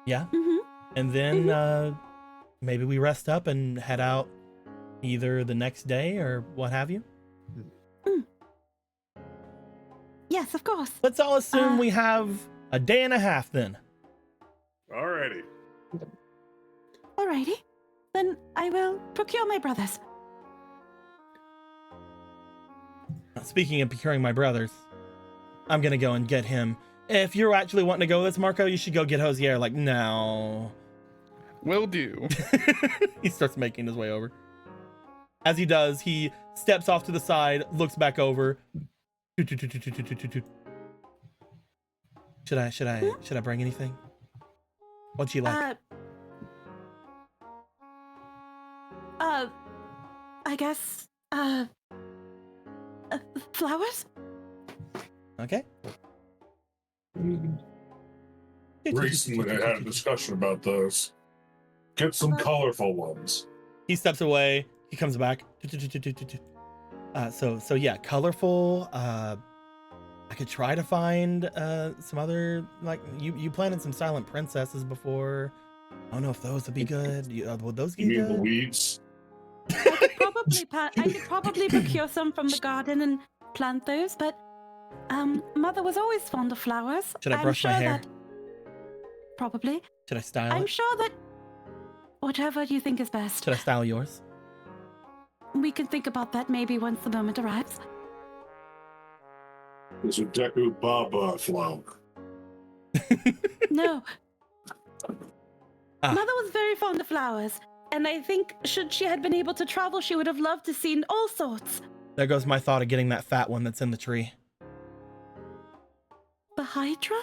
yeah. Mhm. And then maybe we rest up and head out either the next day or what have you. Yes, of course. Let's all assume we have a day and a half then. Alrighty. Alrighty. Then I will procure my brothers. Speaking of procuring my brothers, I'm gonna go and get him. If you're actually wanting to go with us, Marco, you should go get Hosier. Like, no. Will do. He starts making his way over. As he does, he steps off to the side, looks back over. Should I bring anything? What'd you like? I guess, flowers? Okay. Recently, I had a discussion about those. Get some colorful ones. He steps away. He comes back. So yeah, colorful. I could try to find some other, like, you planted some silent princesses before. I don't know if those would be good. Would those be You mean good? the weeds? I could probably procure some from the garden and plant those, but Mother was always fond of flowers. Should I brush my hair? Probably. Should I style I'm it? sure that whatever you think is best. Should I style yours? We can think about that maybe once the moment arrives. It's a Deku Baba flower. No. Mother was very fond of flowers, and I think should she had been able to travel, she would have loved to seen all sorts. There goes my thought of getting that fat one that's in the tree. The Hydra?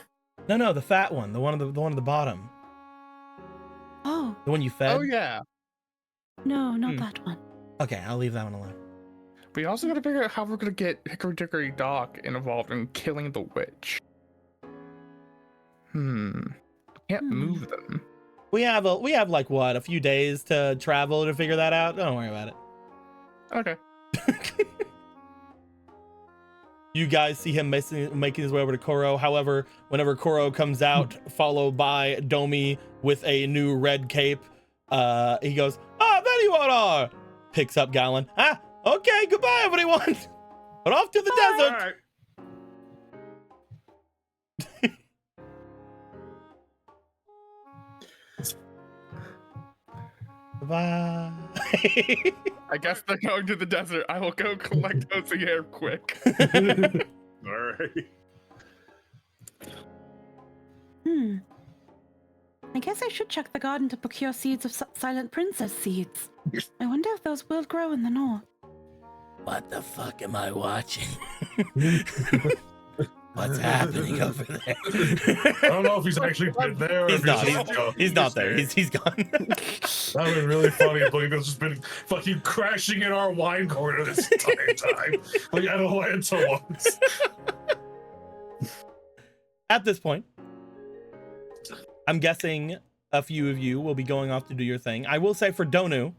No, the fat one, the one at the bottom, Oh, the one you fed. Oh yeah. no, not that one. Okay, I'll leave that one alone. We also gotta figure out how we're gonna get Hickory Dickory Dock involved in killing the witch. Can't move them. We have like what, a few days to travel to figure that out. Don't worry about it. Okay. You guys see him making his way over to Koro. However, whenever Koro comes out, followed by Domi with a new red cape, he goes, there you all are! Picks up Gallon. Okay, goodbye, everyone! We're off to the desert! Alright. Bye. I guess they're going to the desert. I will go collect Hosier quick. Alright. I guess I should check the garden to procure seeds of Silent Princess seeds. I wonder if those will grow in the north. What the fuck am I watching? What's happening over there? I don't know if he's actually been there. Or He's if not. just- He's not there. He's gone. That would be really funny if Blinko's just been fucking crashing in our wine corner this entire time. Like Atalanta once. At this point, I'm guessing a few of you will be going off to do your thing. I will say for Donu,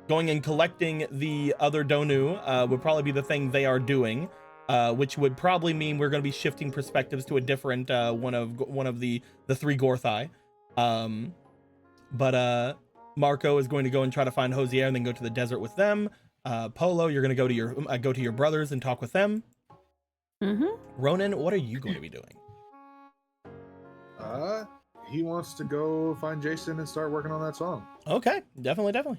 going and collecting the other Donu would probably be the thing they are doing, which would probably mean we're going to be shifting perspectives to a different one of the three Gorthai. But Marco is going to go and try to find Hosier and then go to the desert with them. Polo, you're going to go to your brothers and talk with them. Ronan, what are you going to be doing? He wants to go find Jason and start working on that song. Okay, definitely.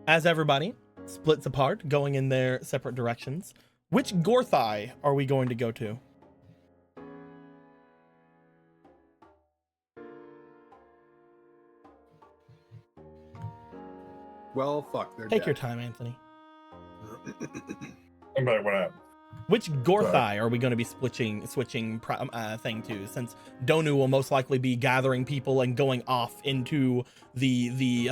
As everybody splits apart, going in their separate directions, which Gorthai are we going to go to? Well, fuck. They're Take dead. your time, Anthony. I'm like, what happened? Which Gorthai are we going to be switching thing to? Since Donu will most likely be gathering people and going off into the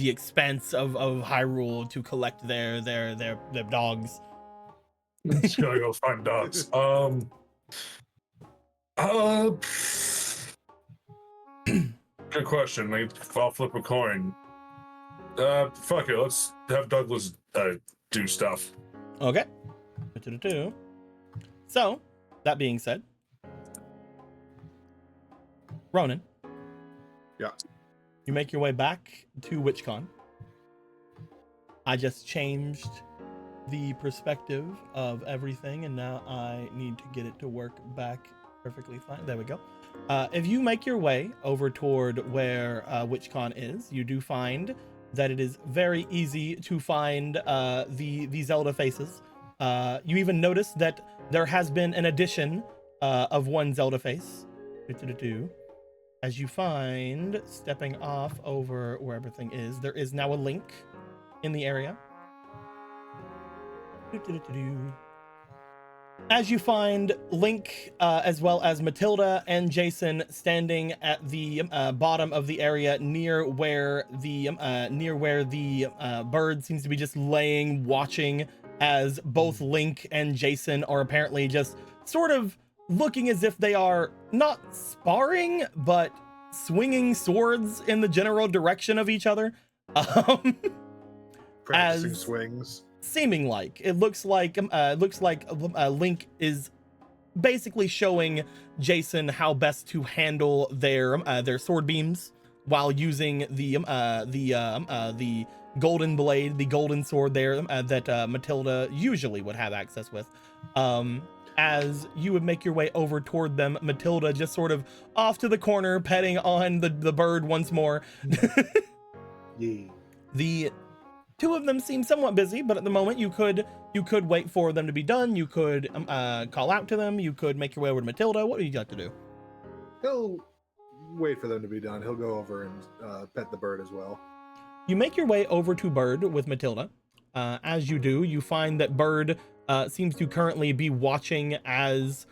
expanse of Hyrule to collect their dogs. Just gotta go find dogs. Good question. I'll flip a coin. Fuck it. Let's have Douglas do stuff. Okay. So, that being said, Ronan. Yeah. You make your way back to WitchCon. I just changed the perspective of everything, and now I need to get it to work back perfectly fine. There we go. If you make your way over toward where WitchCon is, you do find that it is very easy to find the Zelda faces. You even notice that there has been an addition of one Zelda face. As you find, stepping off over where everything is, there is now a Link in the area. As you find Link, as well as Matilda and Jason standing at the bottom of the area near where the bird seems to be just laying, watching as both Link and Jason are apparently just sort of looking as if they are not sparring, but swinging swords in the general direction of each other. Practicing swings. Seeming like it looks like Link is basically showing Jason how best to handle their sword beams while using the golden blade, the golden sword there that Matilda usually would have access with. As you would make your way over toward them, Matilda just sort of off to the corner, petting on the bird once more. Yeah. The two of them seem somewhat busy, but at the moment you could wait for them to be done. You could call out to them. You could make your way over to Matilda. What would you like to do? He'll wait for them to be done. He'll go over and pet the bird as well. You make your way over to Bird with Matilda. As you do, you find that Bird seems to currently be watching as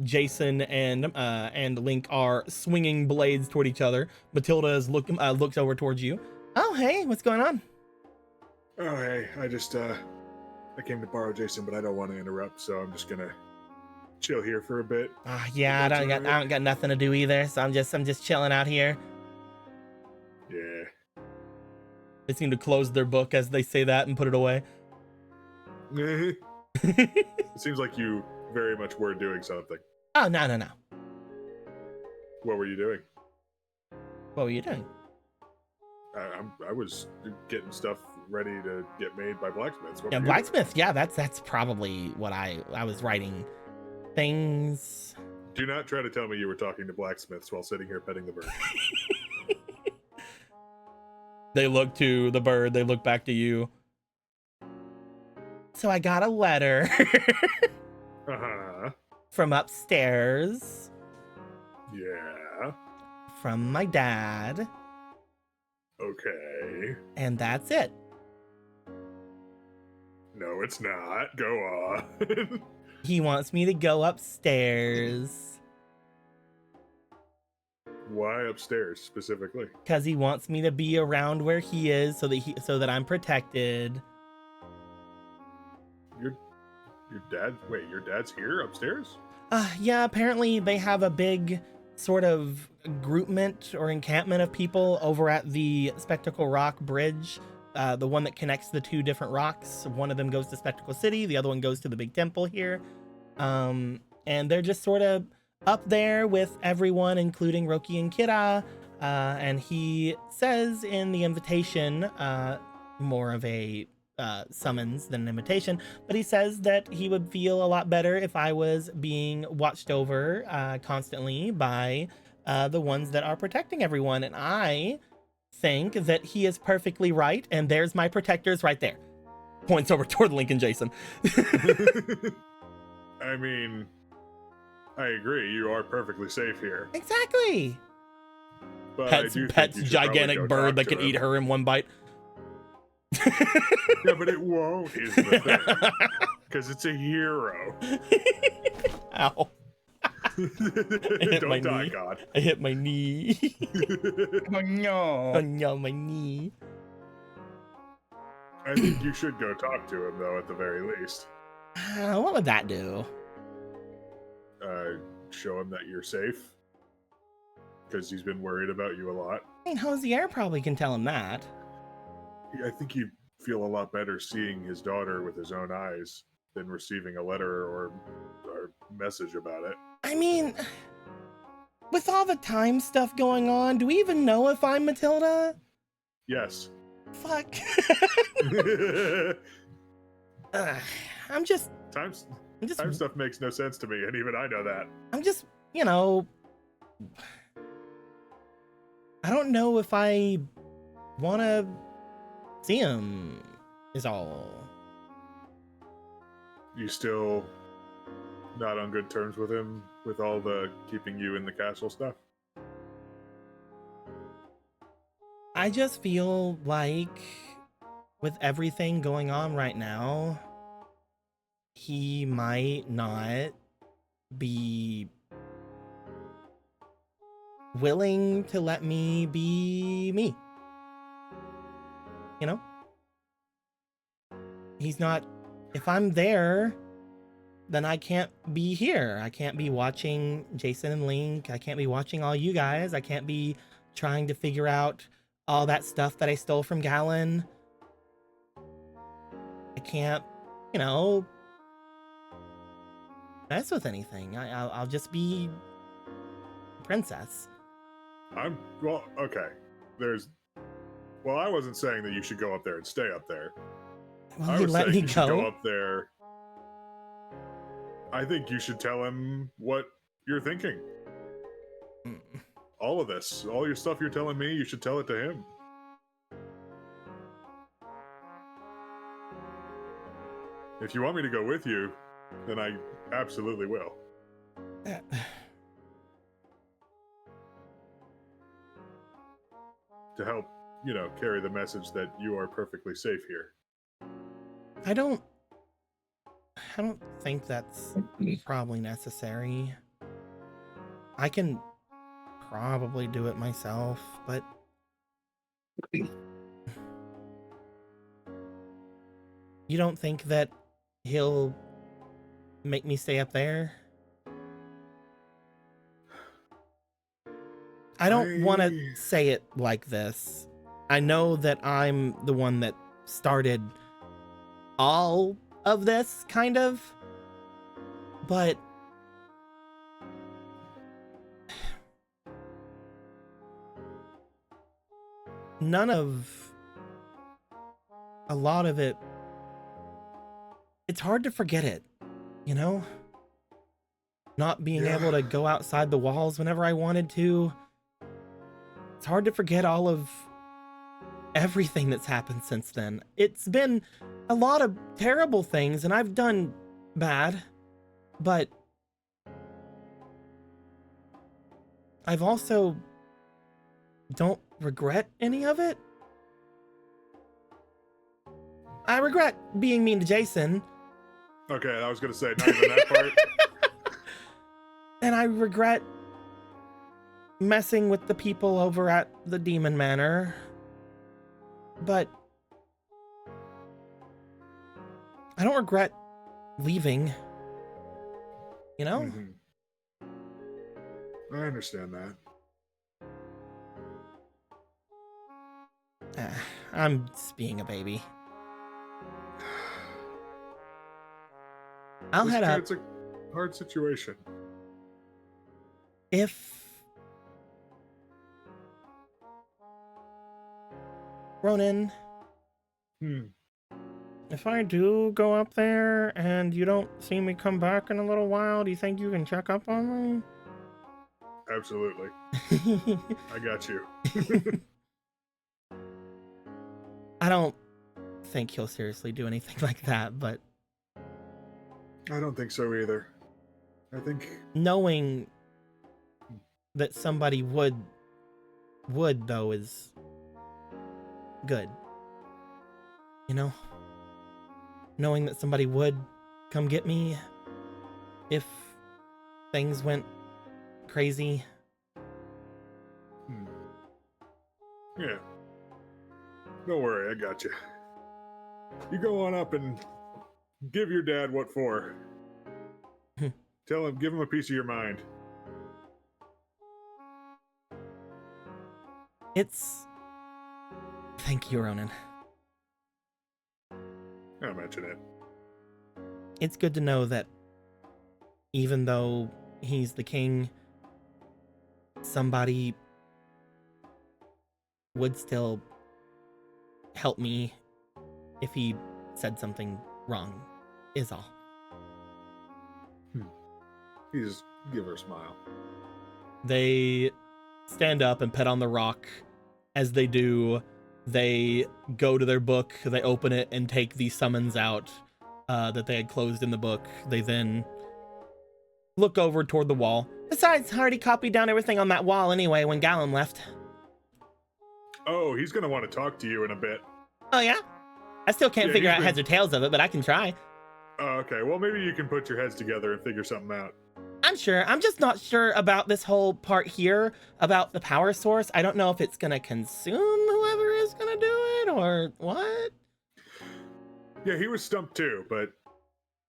Jason and Link are swinging blades toward each other. Matilda looks over towards you. Oh, hey, what's going on? Oh, hey, I came to borrow Jason, but I don't want to interrupt, so I'm just gonna chill here for a bit. Yeah, I don't got nothing to do either, so I'm just chilling out here. Yeah. They seem to close their book as they say that and put it away. It seems like you very much were doing something. Oh, no. What were you doing? What were you doing? I was getting stuff ready to get made by blacksmiths. Yeah, blacksmith. Yeah, that's probably what I was writing things. Do not try to tell me you were talking to blacksmiths while sitting here petting the bird. They look to the bird. They look back to you. So I got a letter from upstairs. Yeah. From my dad. Okay. And that's it. No, it's not. Go on. He wants me to go upstairs. Why upstairs specifically? Because he wants me to be around where he is so that I'm protected. Your dad's here upstairs? Yeah, apparently they have a big sort of groupment or encampment of people over at the Spectacle Rock Bridge, the one that connects the two different rocks. One of them goes to Spectacle City, the other one goes to the big temple here. And they're just sort of up there with everyone, including Roki and Kira. And he says in the invitation, more of a summons than an invitation, but he says that he would feel a lot better if I was being watched over constantly by the ones that are protecting everyone. And I think that he is perfectly right, and there's my protectors right there. Points over toward Link and Jason. I mean, I agree. You are perfecly safe here. Exactly. But Pets gigantic bird that can eat her in one bite. Yeah, but it won't, is the thing. Because it's a hero. Ow. Don't die, knee. God. I hit my knee. Oh no. Oh no, my knee. I think you should go talk to him, though, at the very least. What would that do? Show him that you're safe. Because he's been worried about you a lot. I mean, Hosier probably can tell him that. I think he'd feel a lot better seeing his daughter with his own eyes than receiving a letter or message about it. I mean, with all the time stuff going on, do we even know if I'm Matilda? Yes. Fuck. I'm just Time I'm just stuff makes no sense to me, and even I know that. I'm just, you know, I don't know if I want to see him, is all. You still not on good terms with him, with all the keeping you in the castle stuff? I just feel like with everything going on right now, he might not be willing to let me be me. You know? He's not, if I'm there, then I can't be here. I can't be watching Jason and Link. I can't be watching all you guys. I can't be trying to figure out all that stuff that I stole from Gallon. I can't, you know, mess with anything. I'll just be princess. Well, okay. Well, I wasn't saying that you should go up there and stay up there. Will I he was let saying me you should go go? up there. I think you should tell him what you're thinking. Mm. All of this, all your stuff you're telling me, you should tell it to him. If you want me to go with you, then I absolutely will. To help, carry the message that you are perfectly safe here. I don't think that's probably necessary. I can probably do it myself, but you don't think that he'll make me stay up there? I don't want to say it like this. I know that I'm the one that started all of this, kind of, but a lot of it, it's hard to forget it, you know? Not being able to go outside the walls whenever I wanted to. It's hard to forget all of everything that's happened since then. It's been a lot of terrible things, and I've done bad, but I've also don't regret any of it. I regret being mean to Jason. Okay, I was gonna say, not even that part. And I regret messing with the people over at the Demon Manor. But I don't regret leaving. You know? Mm-hmm. I understand that. I'm just being a baby. I'll head up. It's a hard situation. If Ronan, if I do go up there and you don't see me come back in a little while, do you think you can check up on me? Absolutely. I got you. I don't think he'll seriously do anything like that, but I don't think so either. I think knowing that somebody would though is good. You know? Knowing that somebody would come get me if things went crazy. Yeah. Don't worry, I got you. You go on up and give your dad what for. Tell him, give him a piece of your mind. Thank you, Ronan. I'll mention it. It's good to know that even though he's the king, somebody would still help me if he said something wrong, is all. You just give her a smile. They stand up and pet on the rock. As they do, they go to their book, they open it and take the summons out that they had closed in the book. They then look over toward the wall. Besides, I already copied down everything on that wall anyway when Gallum left. Oh, he's gonna want to talk to you in a bit. Oh yeah? I still can't Yeah, figure he's out been- heads or tails of it, but I can try. Oh, okay, well maybe you can put your heads together and figure something out. I'm sure. I'm just not sure about this whole part here about the power source. I don't know if it's gonna consume whoever is gonna do it or what. Yeah, he was stumped too, but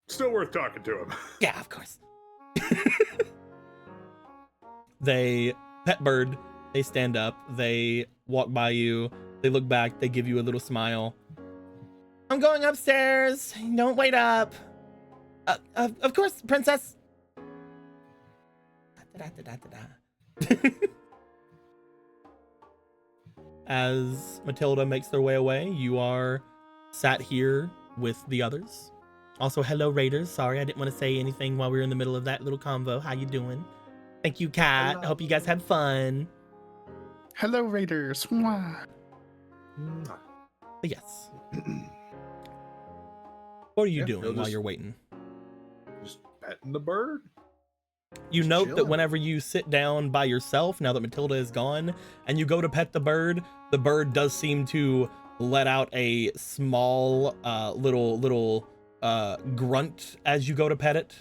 still worth talking to him. Yeah, of course. They pet Bird. They stand up. They walk by you. They look back. They give you a little smile. I'm going upstairs. Don't wait up. Of course, princess. As Matilda makes their way away, you are sat here with the others. Also, hello, Raiders. Sorry, I didn't want to say anything while we were in the middle of that little convo. How you doing? Thank you, Kat. Hello. Hope you guys had fun. Hello, Raiders. Mwah. But yes. What are you Yeah, doing they'll while just- you're waiting? Just petting the bird. You Just note that chilling. whenever you sit down by yourself, now that Matilda is gone, and you go to pet the bird does seem to let out a small little grunt as you go to pet it.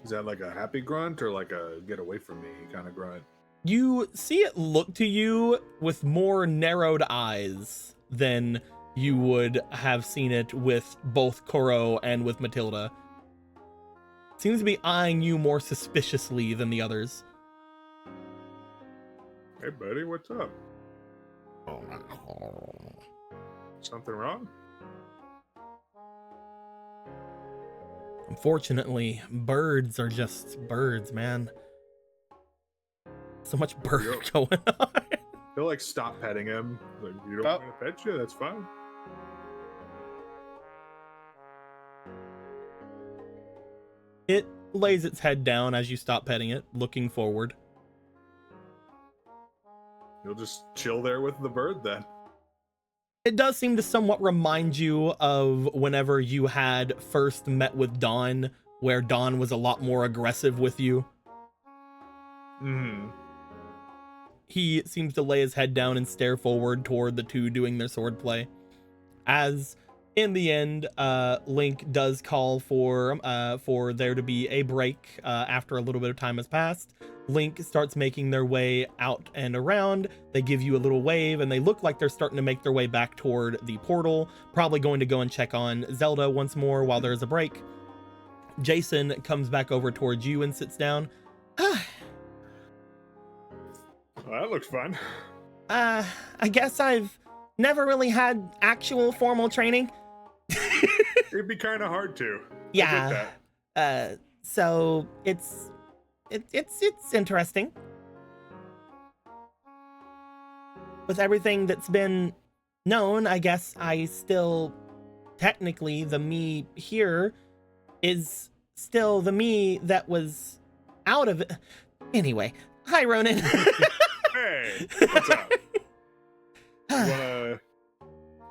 Is that like a happy grunt or like a get away from me kind of grunt? You see it look to you with more narrowed eyes than you would have seen it with both Koro and with Matilda. Seems to be eyeing you more suspiciously than the others. Hey buddy, what's up? Something wrong? Unfortunately, birds are just birds, man. So much bird Yep. going on. He'll like stop petting him. Like, you don't Oh. want me to pet you? That's fine. It lays its head down as you stop petting it, looking forward. You'll just chill there with the bird then. It does seem to somewhat remind you of whenever you had first met with Dawn, where Dawn was a lot more aggressive with you. Hmm. He seems to lay his head down and stare forward toward the two doing their swordplay. As in the end, Link does call for there to be a break after a little bit of time has passed. Link starts making their way out and around. They give you a little wave and they look like they're starting to make their way back toward the portal, probably going to go and check on Zelda once more while there's a break. Jason comes back over towards you and sits down. Well, that looks fun. I guess I've never really had actual formal training. It'd be kind of hard to. I Yeah. get that. So it's interesting. With everything that's been known, I guess I still technically the me here is still the me that was out of it. Anyway, hi Ronan. Hey, what's up? You wanna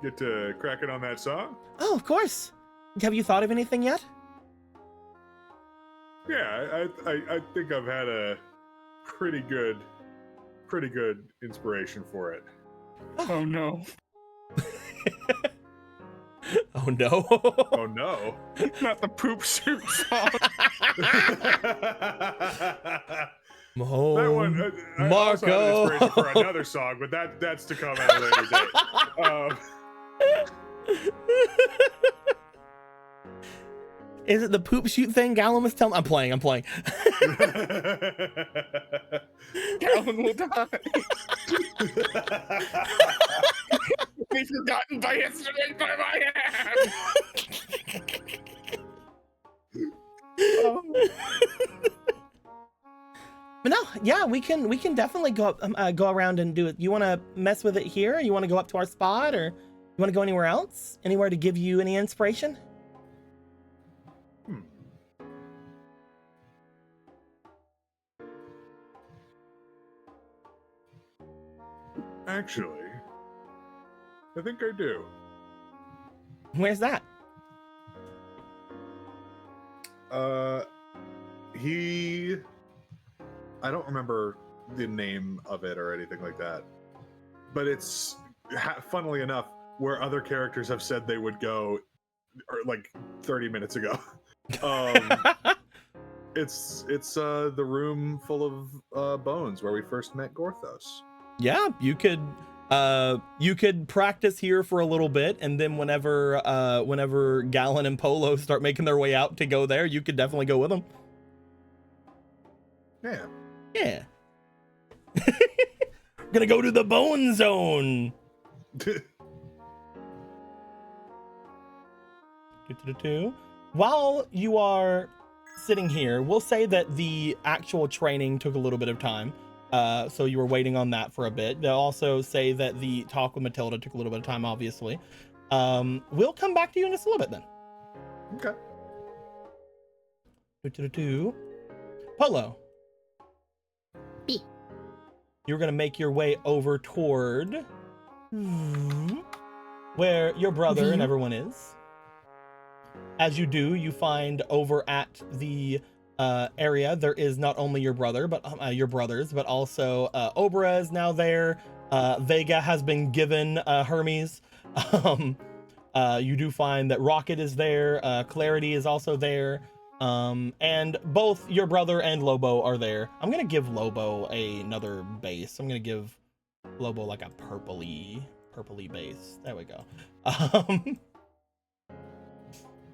get to cracking on that song? Oh, of course. Have you thought of anything yet? Yeah, I think I've had a pretty good inspiration for it. Oh no. Oh no. Oh no. Not the poop suit song. That one, I also had an inspiration for another song, but that's to come at a later date. Is it the poop shoot thing Gallum was telling? I'm playing. Calvin will die. Be forgotten by history by my hand. But no, yeah, we can definitely go up, go around and do it. You want to mess with it here? Or you want to go up to our spot, or you want to go anywhere else? Anywhere to give you any inspiration? Actually, I think I do. Where's that? I don't remember the name of it or anything like that, but it's funnily enough where other characters have said they would go, or like 30 minutes ago. It's the room full of bones where we first met Gorthos. Yeah, you could practice here for a little bit, and then whenever Gallon and Polo start making their way out to go there, you could definitely go with them. Yeah. Gonna go to the Bone Zone. While you are sitting here, we'll say that the actual training took a little bit of time. So you were waiting on that for a bit. They'll also say that the talk with Matilda took a little bit of time, obviously. We'll come back to you in just a little bit then. Okay. Polo. B. You're going to make your way over toward where your brother and everyone is. As you do, you find over at the area, there is not only your brother, but your brothers, but also Obra is now there. Vega has been given Hermes. You do find that Rocket is there. Clarity is also there. And both your brother and Lobo are there. I'm gonna give Lobo another base. I'm gonna give Lobo like a purpley base. There we go.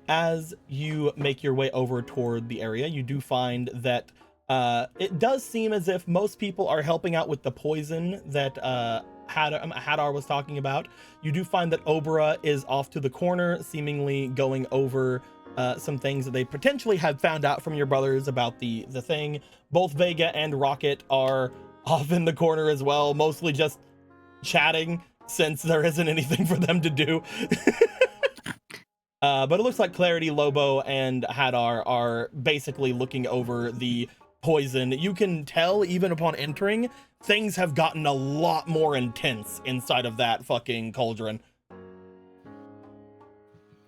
As you make your way over toward the area, you do find that it does seem as if most people are helping out with the poison that Hadar was talking about. You do find that Obra is off to the corner, seemingly going over some things that they potentially have found out from your brothers about the thing. Both Vega and Rocket are off in the corner as well, mostly just chatting since there isn't anything for them to do. But it looks like Clarity, Lobo, and Hadar are basically looking over the poison. You can tell even upon entering, things have gotten a lot more intense inside of that fucking cauldron.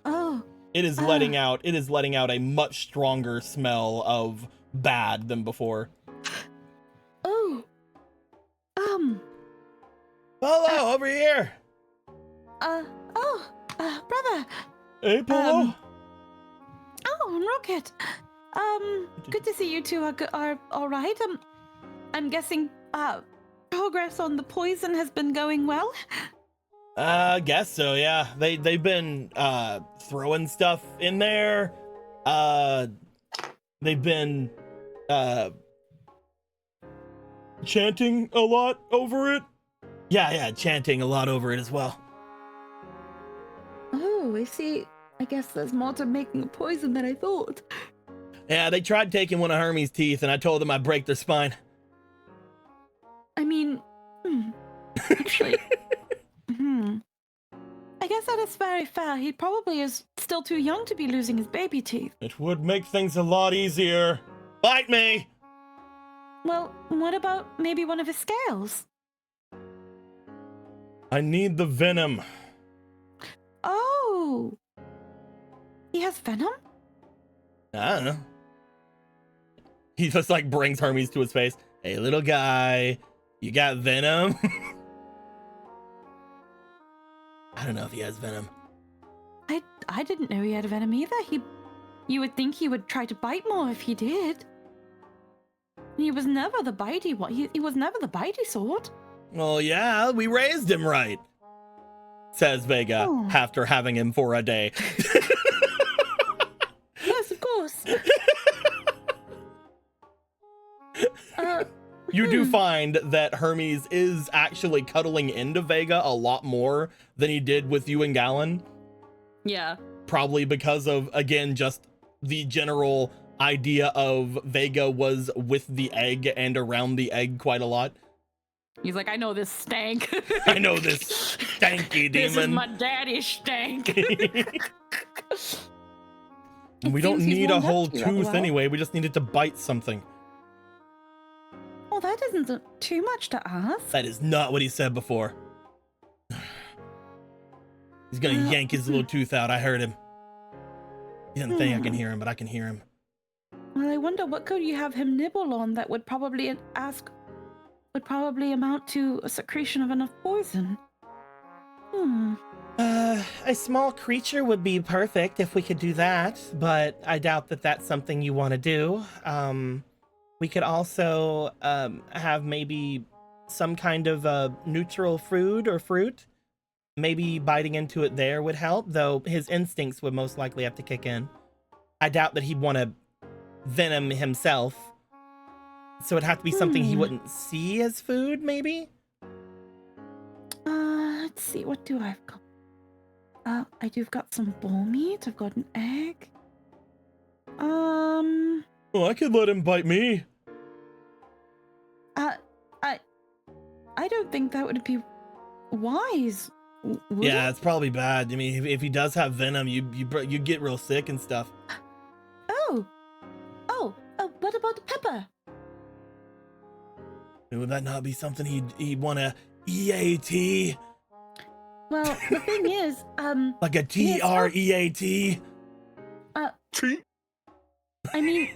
Oh. It is letting out a much stronger smell of bad than before. Oh. Polo, over here. Brother. Hey, Polo. Rocket. Good to see you two are all right. I'm guessing progress on the poison has been going well. Guess so, yeah. They've been throwing stuff in there. They've been chanting a lot over it. Yeah, chanting a lot over it as well. Oh, I see. I guess there's more to making a poison than I thought. Yeah, they tried taking one of Hermes' teeth, and I told them I'd break their spine. I mean, actually, I guess that is very fair. He probably is still too young to be losing his baby teeth. It would make things a lot easier. Bite me! Well, what about maybe one of his scales? I need the venom. Oh! He has venom? I don't know. He just like brings Hermes to his face. Hey, little guy, you got venom? I don't know if he has venom. I didn't know he had venom either. You would think he would try to bite more if he did. He was never the bitey one. He was never the bitey sort. Well, yeah, we raised him right, says Vega after having him for a day. Yes, of course. You do find that Hermes is actually cuddling into Vega a lot more than he did with you and Gallon. Yeah. Probably because of, again, just the general idea of Vega was with the egg and around the egg quite a lot. He's like, I know this stank. I know this stanky This is demon. my daddy's stank. We don't seems he's need a warmed up whole to you rather tooth well. anyway. We just needed to bite something. Well, that isn't too much to ask. That is not what he said before. He's gonna yank his little tooth out. I heard him. He doesn't think I can hear him, but I can hear him. Well, I wonder what could you have him nibble on that would probably amount to a secretion of enough poison. A small creature would be perfect if we could do that, but I doubt that that's something you want to do. We could also have maybe some kind of neutral food or fruit. Maybe biting into it there would help, though his instincts would most likely have to kick in. I doubt that he'd want to venom himself, so it'd have to be something he wouldn't see as food, maybe? Let's see, what do I've got? I've got some bull meat, I've got an egg. Oh, I could let him bite me. I don't think that would be wise. Would Yeah, it? it's probably bad. I mean, if he does have venom, you get real sick and stuff. Oh, what about the pepper? Would that not be something he'd want to EAT? Well, the thing is, Like a TREAT? I mean,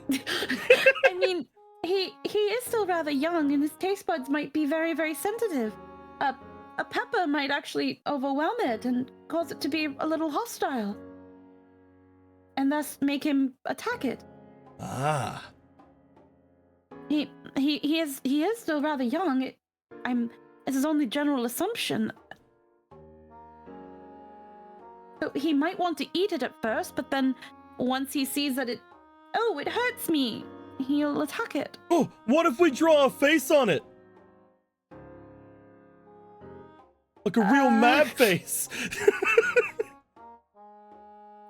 he is still rather young, and his taste buds might be very, very sensitive. A pepper might actually overwhelm it and cause it to be a little hostile, and thus make him attack it. Ah. He is still rather young. This is only general assumption. So he might want to eat it at first, but then once he sees that it hurts me, he'll attack it. Oh, what if we draw a face on it? Like a real mad face.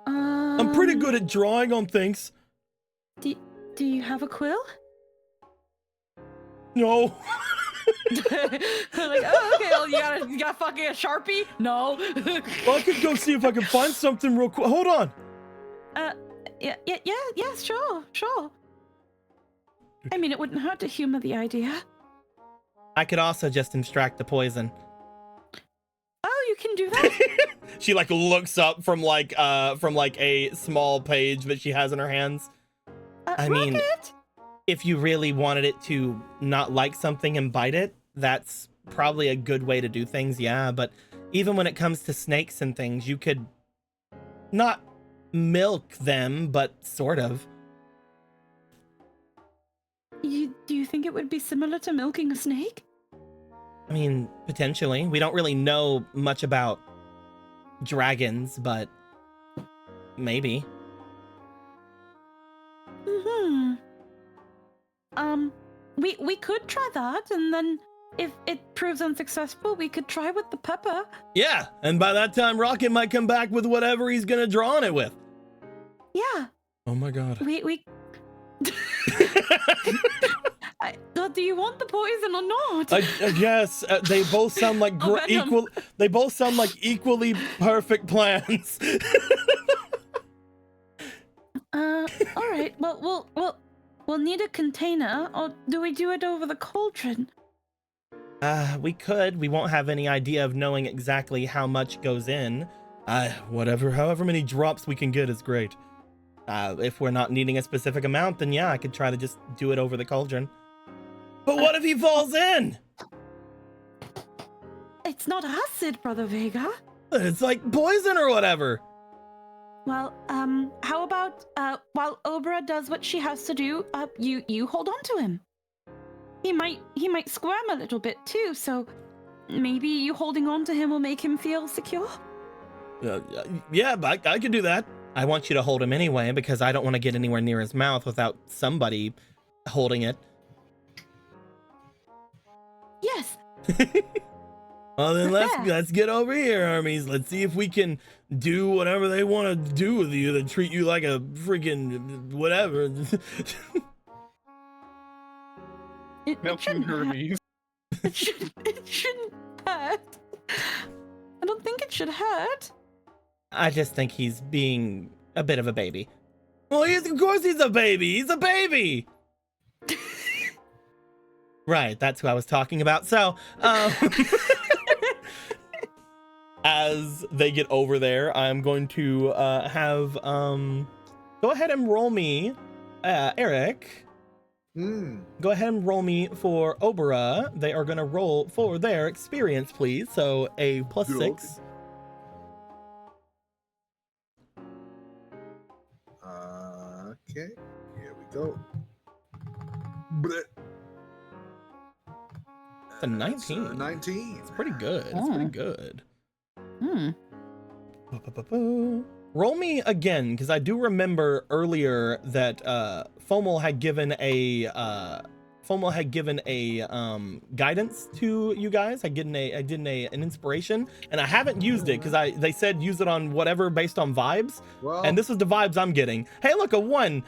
I'm pretty good at drawing on things. Do you have a quill? No. Like, oh, okay, well, you got fucking a Sharpie? No. Well, I could go see if I can find something real quick. Hold on. Yeah, sure. I mean, it wouldn't hurt to humor the idea. I could also just extract the poison. Oh, you can do that? She like looks up from like a small page that she has in her hands. I mean, Rocket? if you really wanted it to not like something and bite it, that's probably a good way to do things, yeah. But even when it comes to snakes and things, you could not milk them, but sort of. Do you think it would be similar to milking a snake? I mean, potentially. We don't really know much about dragons, but maybe. We could try that, and then if it proves unsuccessful, we could try with the pepper. Yeah, and by that time, Rocket might come back with whatever he's gonna draw on it with. Yeah. Oh my god. We do you want the poison or not? I guess they both sound like venom. They both sound like equally perfect plans. All right. Well, we'll need a container, or do we do it over the cauldron? We could. We won't have any idea of knowing exactly how much goes in. However many drops we can get is great. If we're not needing a specific amount, then yeah, I could try to just do it over the cauldron. But what if he falls in? It's not acid, Brother Vega. It's like poison or whatever. Well, how about while Obra does what she has to do, you hold on to him. He might squirm a little bit too, so maybe you holding on to him will make him feel secure. Yeah, but I could do that. I want you to hold him anyway because I don't want to get anywhere near his mouth without somebody holding it. Yes. Well, then let's get over here, armies. Let's see if we can do whatever they want to do with you. They treat you like a freaking whatever. Milking Hermes. It shouldn't hurt. I don't think it should hurt. I just think he's being a bit of a baby. Well, of course he's a baby. He's a baby. Right, that's who I was talking about. So, as they get over there, I'm going to have go ahead and roll me, Eric. Go ahead and roll me for Obera. They are going to roll for their experience, please. So a +6. Okay, here we go. Blech. It's a 19. That's, 19. It's pretty good. It's pretty good. Hmm. Roll me again, because I do remember earlier that Fomal had given a guidance to you guys. I did an inspiration, and I haven't used it because they said use it on whatever based on vibes, Well, and this is the vibes I'm getting. Hey, look, a 1.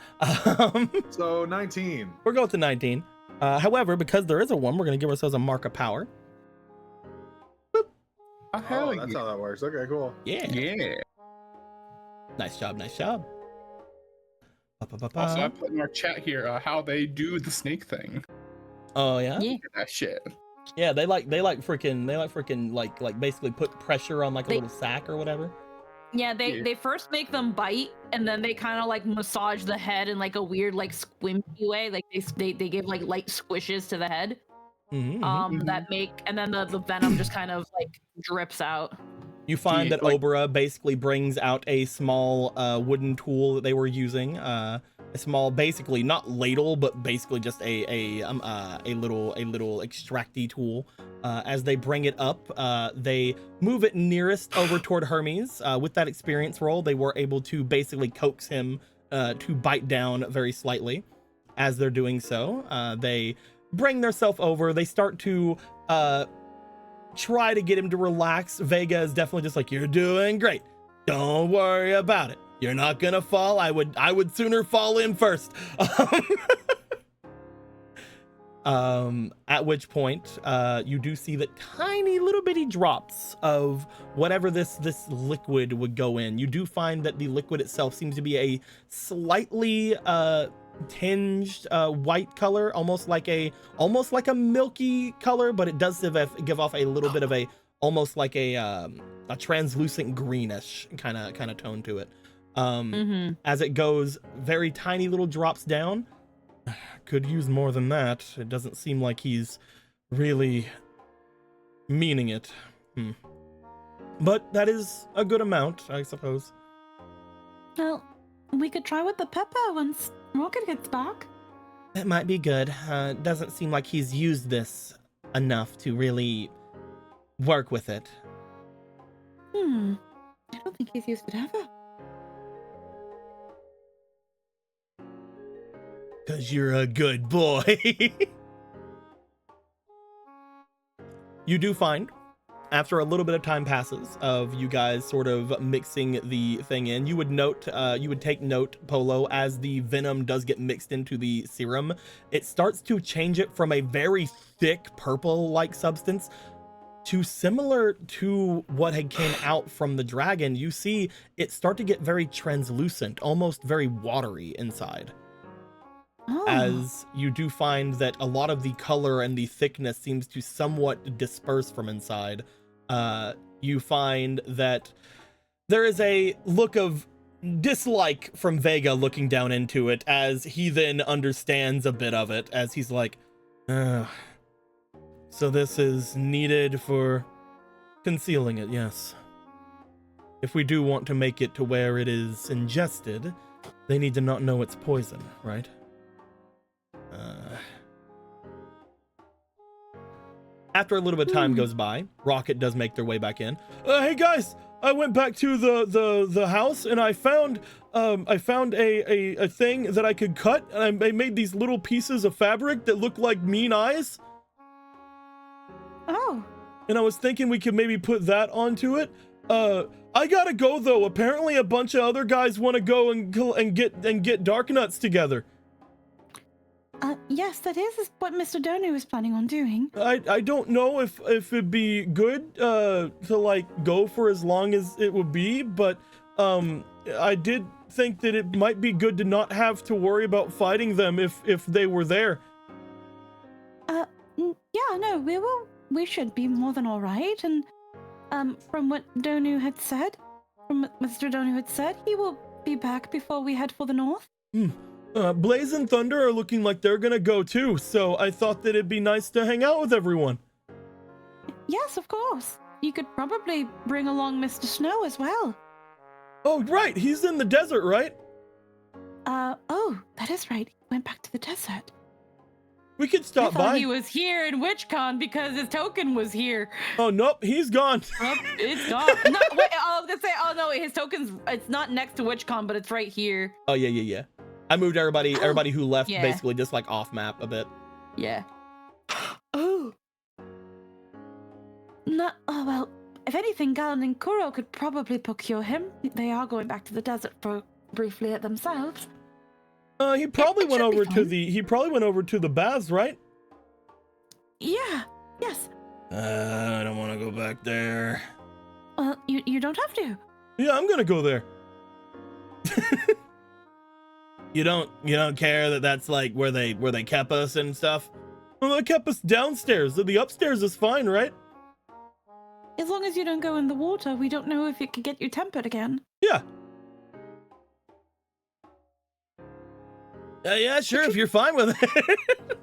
so 19. We're going to 19. However, because there is a 1, we're going to give ourselves a mark of power. Oh, that's how that works. Okay, cool. Yeah. Yeah. Nice job. Nice job. Also, I put in our chat here how they do the snake thing. Oh yeah. Yeah. That shit. Yeah, they freaking basically put pressure on like a little sack or whatever. Yeah, they first make them bite, and then they kind of like massage the head in like a weird like squimpy way. Like they give like light squishes to the head. That make, and then the venom just kind of like drips out. You find that Obera basically brings out a small wooden tool that they were using, a small, basically not ladle, but basically just a little extracty tool. As they bring it up, they move it nearest over toward Hermes. With that experience roll, they were able to basically coax him to bite down very slightly. As they're doing so, they bring themselves over. They start to try to get him to relax. Vega is definitely just like, you're doing great. Don't worry about it. You're not gonna fall. I would sooner fall in first. At which point, you do see that tiny little bitty drops of whatever this liquid would go in. You do find that the liquid itself seems to be a slightly tinged white color, almost like a milky color, but it does give off a little bit of a almost like a translucent greenish kind of tone to it. As it goes very tiny little drops down. Could use more than that. It doesn't seem like he's really meaning it. But that is a good amount, I suppose. Well, we could try with the pepper once Rocket gets back. That might be good. It doesn't seem like he's used this enough to really work with it. I don't think he's used it ever. 'Cause you're a good boy. You do find, after a little bit of time passes of you guys sort of mixing the thing in, you would take note, Polo, as the venom does get mixed into the serum, it starts to change it from a very thick purple-like substance to similar to what had came out from the dragon. You see it start to get very translucent, almost very watery inside. As you do find that a lot of the color and the thickness seems to somewhat disperse from inside. You find that there is a look of dislike from Vega looking down into it, as he then understands a bit of it, as he's like, so this is needed for concealing it, yes. If we do want to make it to where it is ingested, they need to not know it's poison, right? After a little bit of time goes by, Rocket does make their way back in. Hey guys, I went back to the house and I found a thing that I could cut, and I made these little pieces of fabric that look like mean eyes. Oh. And I was thinking we could maybe put that onto it. I gotta go though. Apparently a bunch of other guys want to go and get dark nuts together. Yes, that is what Mr. Donu is planning on doing. I don't know if it'd be good to like go for as long as it would be, but I did think that it might be good to not have to worry about fighting them if they were there. Yeah, no, we should be more than all right. And from what Mr. Donu had said, he will be back before we head for the north. Blaze and Thunder are looking like they're gonna go too, so I thought that it'd be nice to hang out with everyone. Yes, of course. You could probably bring along Mr. Snow as well. Oh, right, he's in the desert, right? Oh, that is right. He went back to the desert. We could stop I thought by. he was here in WitchCon because his token was here. Oh, nope, he's gone. Oh, it's gone. No, wait, I was gonna say, oh no, his token's, it's not next to WitchCon, but it's right here. Oh, yeah. I moved everybody who left Yeah. basically just like off map a bit. Yeah. Oh. No, oh, well, if anything, Galen and Kuro could probably procure him. They are going back to the desert for briefly at themselves. He probably It went should be over to fine. he probably went over to the baths, right? Yeah, yes. I don't want to go back there. Well, you don't have to. Yeah, I'm gonna go there. You don't care that that's like where they kept us and stuff? Well, they kept us downstairs. The upstairs is fine, right? As long as you don't go in the water, we don't know if it could get you tempered again. Yeah. Yeah, sure, if you're fine with it.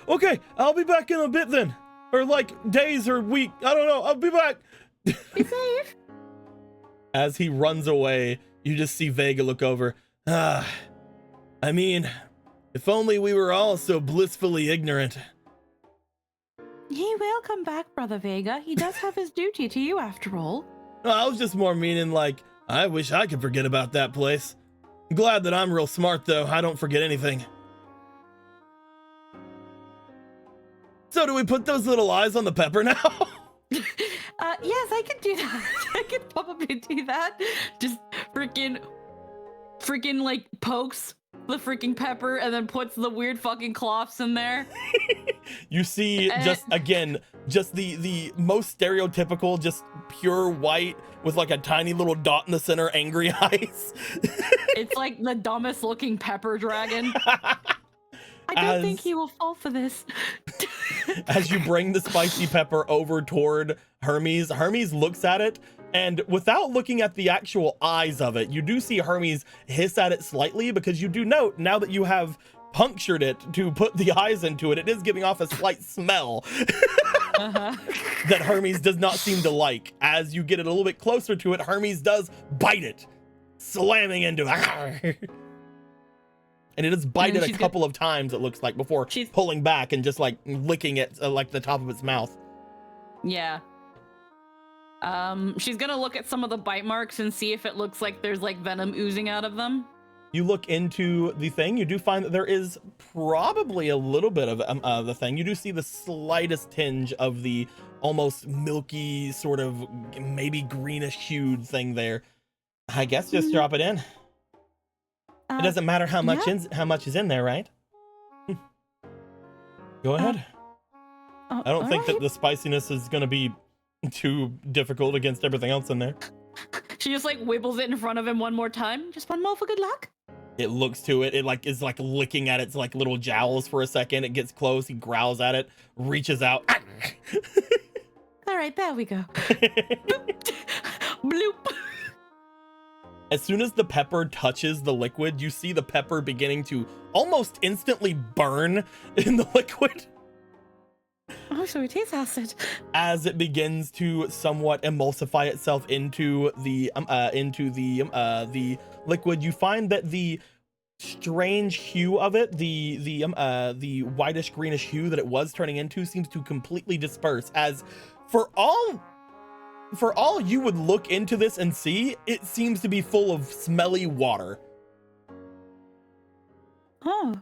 Okay, I'll be back in a bit then. Or like days or week. I don't know. I'll be back. Be safe. As he runs away, you just see Vega look over. I mean, if only we were all so blissfully ignorant. He will come back, Brother Vega. He does have his duty to you after all. I was just more meaning like, I wish I could forget about that place. Glad that I'm real smart though. I don't forget anything. So do we put those little eyes on the pepper now? Yes, I could do that. I could probably do that. Just freaking like pokes the freaking pepper and then puts the weird fucking cloths in there. You see just the most stereotypical, just pure white with like a tiny little dot in the center, angry eyes. It's like the dumbest looking pepper dragon. I don't think he will fall for this. As you bring the spicy pepper over toward Hermes, Hermes looks at it, and without looking at the actual eyes of it, you do see Hermes hiss at it slightly, because you do note, now that you have punctured it to put the eyes into it, it is giving off a slight smell that Hermes does not seem to like. As you get it a little bit closer to it, Hermes does bite it, slamming into it. And it has bited a couple of times, it looks like, before pulling back and just like licking it like the top of its mouth. Yeah. She's gonna look at some of the bite marks and see if it looks like there's like venom oozing out of them. You look into the thing, you do find that there is probably a little bit of the thing. You do see the slightest tinge of the almost milky, sort of maybe greenish hued thing there. I guess just drop it in. It doesn't matter how much how much is in there, right? Go ahead. I don't think that the spiciness is gonna be too difficult against everything else in there. She just like wibbles it in front of him one more time. Just one more for good luck. It looks to it. It like is like licking at its like little jowls for a second. It gets close. He growls at it, reaches out. All right, there we go. Bloop. As soon as the pepper touches the liquid, you see the pepper beginning to almost instantly burn in the liquid. Oh, so it is acid. As it begins to somewhat emulsify itself into the liquid, you find that the strange hue of it, the whitish greenish hue that it was turning into, seems to completely disperse. As for all you would look into this and see, it seems to be full of smelly water. Oh.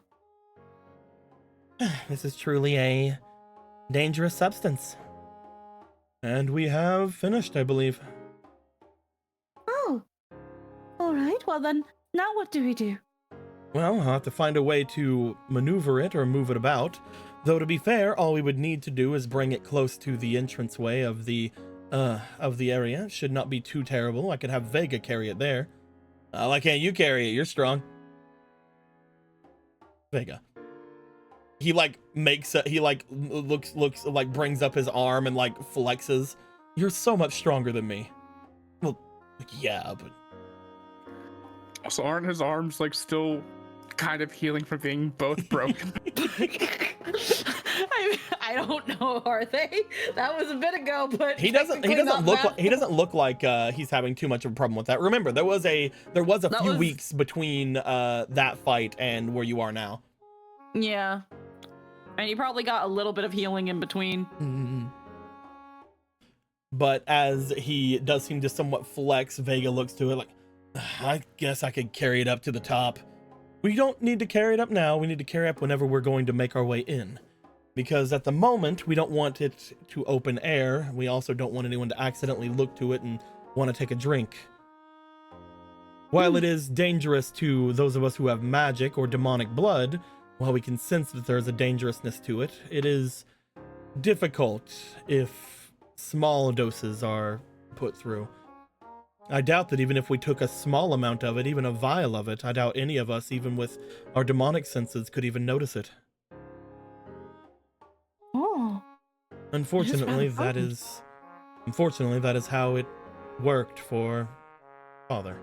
This is truly a dangerous substance. And we have finished, I believe. Oh. All right, well then, now what do we do? Well, I'll have to find a way to maneuver it or move it about. Though to be fair, all we would need to do is bring it close to the entranceway of the area. It should not be too terrible. I could have Vega carry it there. Why can't you carry it? You're strong. Vega. He like makes a, he like looks like brings up his arm and like flexes. You're so much stronger than me. Well, yeah, but Also, aren't his arms like still kind of healing from being both broken? I don't know, are they? That was a bit ago, but he doesn't look like he's having too much of a problem with that. Remember, there was a few weeks between that fight and where you are now. Yeah. And he probably got a little bit of healing in between. Mm-hmm. But as he does seem to somewhat flex, Vega looks to it like, I guess I could carry it up to the top. We don't need to carry it up now. We need to carry up whenever we're going to make our way in. Because at the moment, we don't want it to open air. We also don't want anyone to accidentally look to it and want to take a drink. While it is dangerous to those of us who have magic or demonic blood, while we can sense that there's a dangerousness to it, it is difficult if small doses are put through. I doubt that even if we took a small amount of it, even a vial of it, I doubt any of us, even with our demonic senses, could even notice it. Oh. Unfortunately, that is how it worked for Father.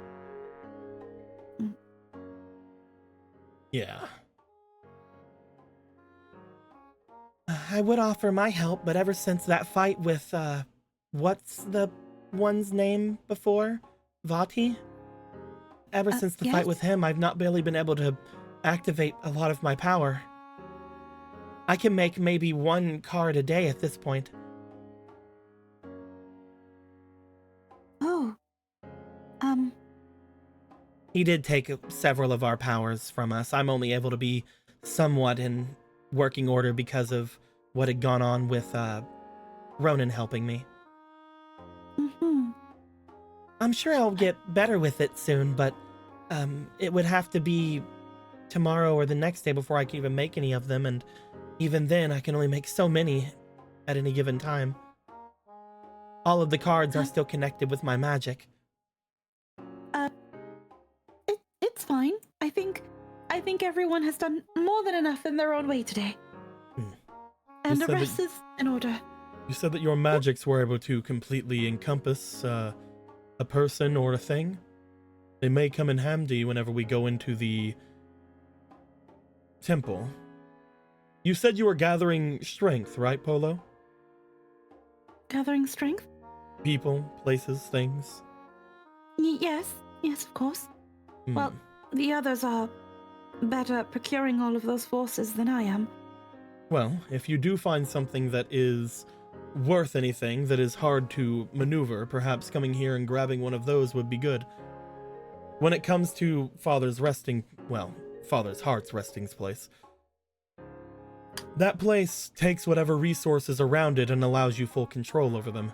Yeah. I would offer my help, but ever since that fight with, what's the one's name before? Vati? Ever since the fight with him, I've not barely been able to activate a lot of my power. I can make maybe 1 card a day at this point. Oh. He did take several of our powers from us. I'm only able to be somewhat in working order because of what had gone on with Ronan helping me. Mm-hmm. I'm sure I'll get better with it soon, but it would have to be tomorrow or the next day before I can even make any of them, and even then I can only make so many at any given time. All of the cards are still connected with my magic. It's fine. I think everyone has done more than enough in their own way today. And the rest is in order. You said that your magics were able to completely encompass a person or a thing. They may come in handy whenever we go into the temple. You said you were gathering strength, right, Polo? Gathering strength? People, places, things. Yes, of course. Well, the others are better at procuring all of those forces than I am. Well, if you do find something that is worth anything, that is hard to maneuver, perhaps coming here and grabbing one of those would be good. When it comes to Father's Heart's resting place, that place takes whatever resources around it and allows you full control over them.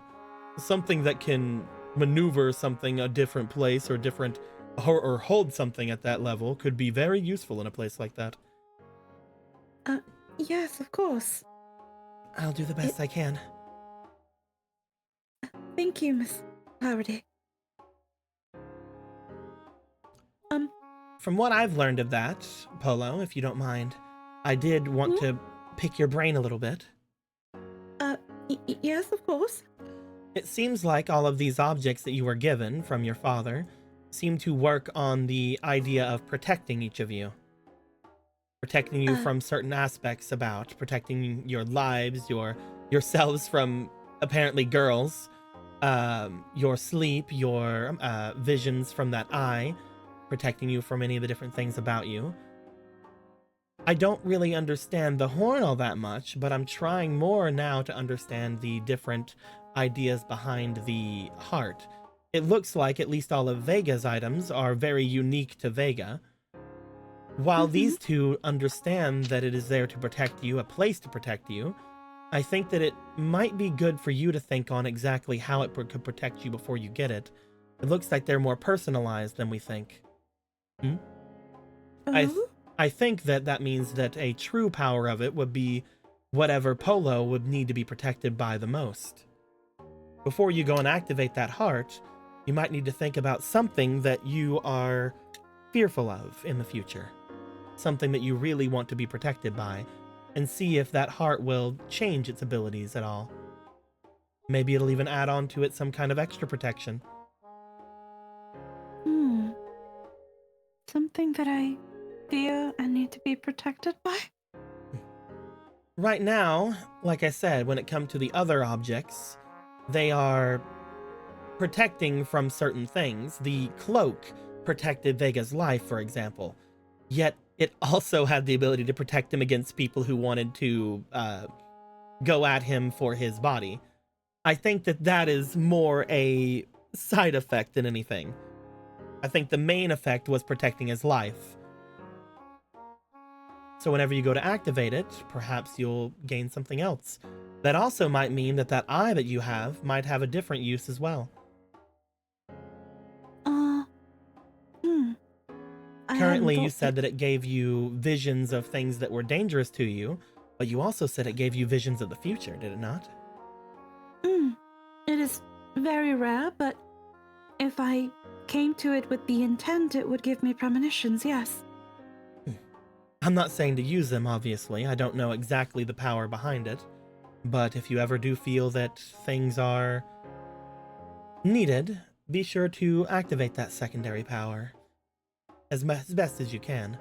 Something that can maneuver something a different place or or hold something at that level could be very useful in a place like that. Yes, of course. I'll do the best I can. Thank you, Miss Clarity. From what I've learned of that, Polo, if you don't mind, I did want to pick your brain a little bit. Yes, of course. It seems like all of these objects that you were given from your father seem to work on the idea of protecting each of you. Protecting you from certain aspects about protecting your lives, yourselves from apparently girls, your sleep, your visions from that eye, protecting you from any of the different things about you. I don't really understand the horn all that much, but I'm trying more now to understand the different ideas behind the heart. It looks like at least all of Vega's items are very unique to Vega. While these two understand that it is there to protect you, a place to protect you, I think that it might be good for you to think on exactly how it could protect you before you get it. It looks like they're more personalized than we think. I think that means that a true power of it would be whatever Polo would need to be protected by the most. Before you go and activate that heart, you might need to think about something that you are fearful of in the future. Something that you really want to be protected by, and see if that heart will change its abilities at all. Maybe it'll even add on to it some kind of extra protection. Something that I fear and need to be protected by? Right now, like I said, when it comes to the other objects, they are protecting from certain things. The cloak protected Vega's life, for example. Yet it also had the ability to protect him against people who wanted to go at him for his body. I think that is more a side effect than anything. I think the main effect was protecting his life. So whenever you go to activate it, perhaps you'll gain something else. That also might mean that eye that you have might have a different use as well. Currently, you said that it gave you visions of things that were dangerous to you, but you also said it gave you visions of the future, did it not? It is very rare, but if I came to it with the intent, it would give me premonitions, yes. I'm not saying to use them, obviously. I don't know exactly the power behind it. But if you ever do feel that things are needed, be sure to activate that secondary power as best as you can.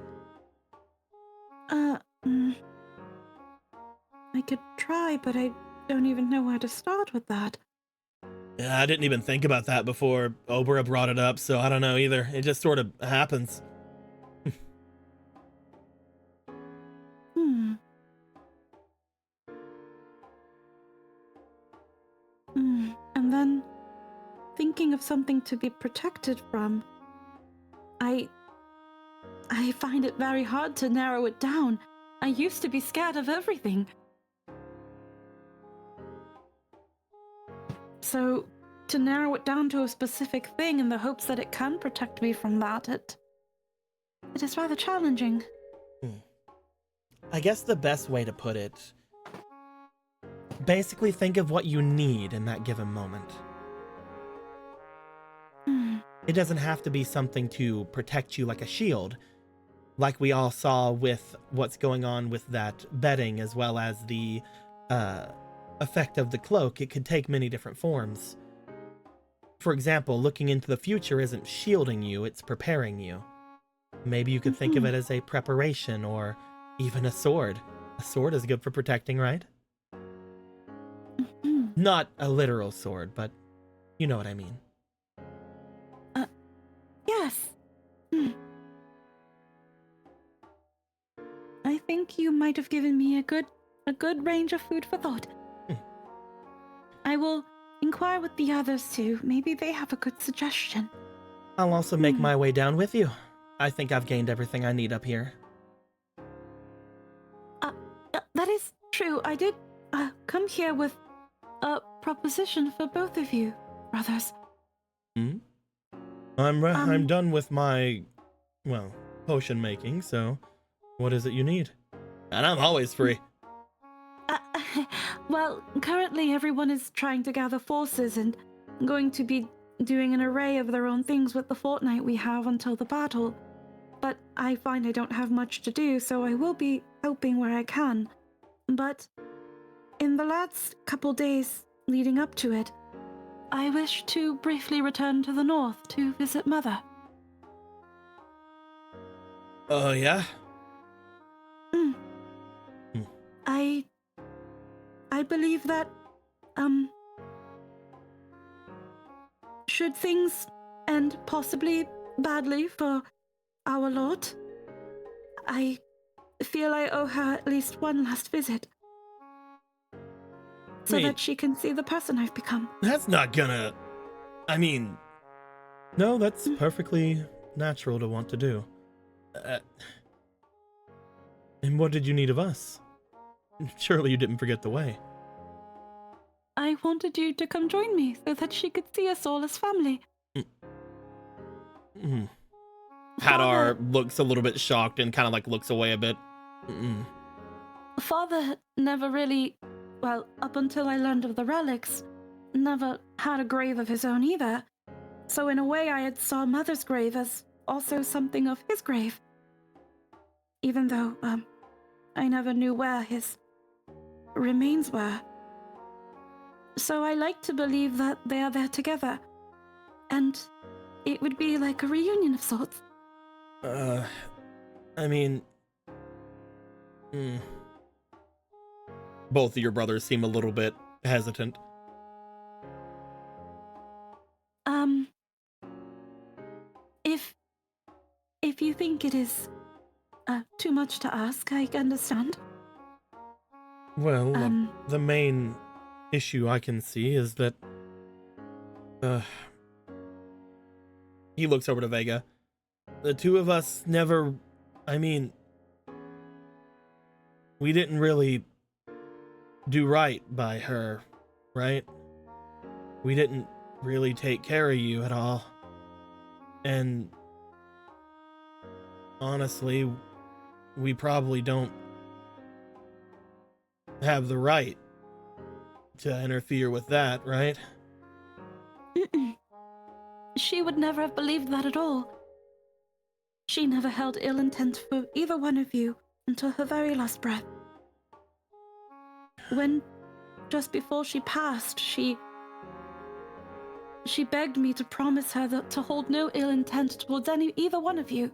I could try, but I don't even know where to start with that. Yeah, I didn't even think about that before Obra brought it up, so I don't know either. It just sort of happens. And then, thinking of something to be protected from, I find it very hard to narrow it down. I used to be scared of everything. So, to narrow it down to a specific thing in the hopes that it can protect me from that, it is rather challenging. I guess the best way to put it, basically think of what you need in that given moment. It doesn't have to be something to protect you like a shield, like we all saw with what's going on with that bedding as well as the effect of the cloak. It could take many different forms. For example, looking into the future isn't shielding you, it's preparing you. Maybe you could think of it as a preparation or even a sword. A sword is good for protecting, right? Not a literal sword, but you know what I mean. Yes. I think you might have given me a good range of food for thought. I will inquire with the others too. Maybe they have a good suggestion. I'll also make my way down with you. I think I've gained everything I need up here. That is true. I did come here with a proposition for both of you, brothers. I'm done with my, well, potion making, so what is it you need? And I'm always free. Well, currently everyone is trying to gather forces and going to be doing an array of their own things with the fortnight we have until the battle. But I find I don't have much to do, so I will be helping where I can. But in the last couple days leading up to it, I wish to briefly return to the north to visit Mother. Oh, yeah? I believe that, should things end possibly badly for our Lord, I feel I owe her at least one last visit. So that she can see the person I've become. That's not gonna... I mean... No, that's perfectly natural to want to do. And what did you need of us? Surely you didn't forget the way. I wanted you to come join me so that she could see us all as family. Hadar looks a little bit shocked and kind of like looks away a bit. Father never really, well, up until I learned of the relics, never had a grave of his own either. So in a way I had saw Mother's grave as also something of his grave. Even though, I never knew where his remains were. So I like to believe that they are there together. And it would be like a reunion of sorts. I mean... Both of your brothers seem a little bit hesitant. If you think it is too much to ask, I understand. Well, the main issue I can see is that he looks over to Vega. The two of us never, I mean, we didn't really do right by her, right? We didn't really take care of you at all. And honestly, we probably don't have the right to interfere with that, right? She would never have believed that at all. She never held ill intent for either one of you until her very last breath. When, just before she passed, she begged me to promise her that to hold no ill intent towards either one of you.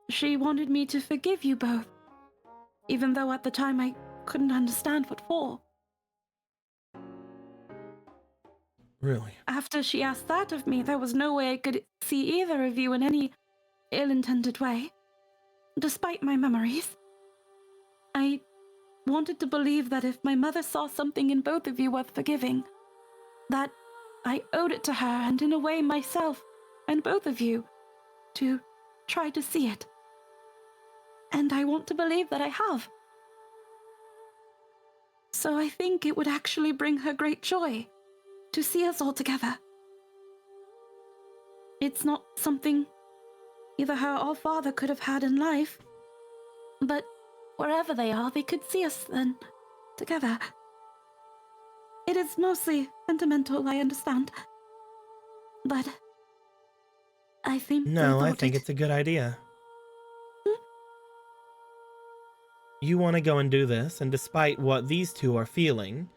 She wanted me to forgive you both, even though at the time I couldn't understand what for. Really? After she asked that of me, there was no way I could see either of you in any ill-intended way. Despite my memories, I wanted to believe that if my mother saw something in both of you worth forgiving, that I owed it to her and in a way myself and both of you to try to see it. And I want to believe that I have. So I think it would actually bring her great joy to see us all together. It's not something either her or father could have had in life, but wherever they are, they could see us then together. It is mostly sentimental, I understand, but I think No, I think it's a good idea. You want to go and do this, and despite what these two are feeling,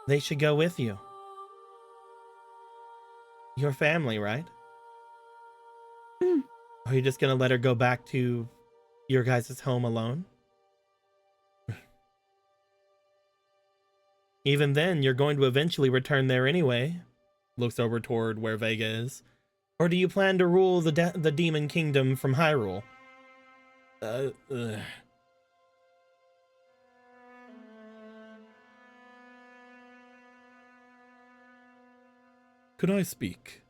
they should go with you. Your family, right? Are you just gonna let her go back to your guys' home alone? Even then, you're going to eventually return there anyway. Looks over toward where Vega is. Or do you plan to rule the Demon Kingdom from Hyrule? Could I speak?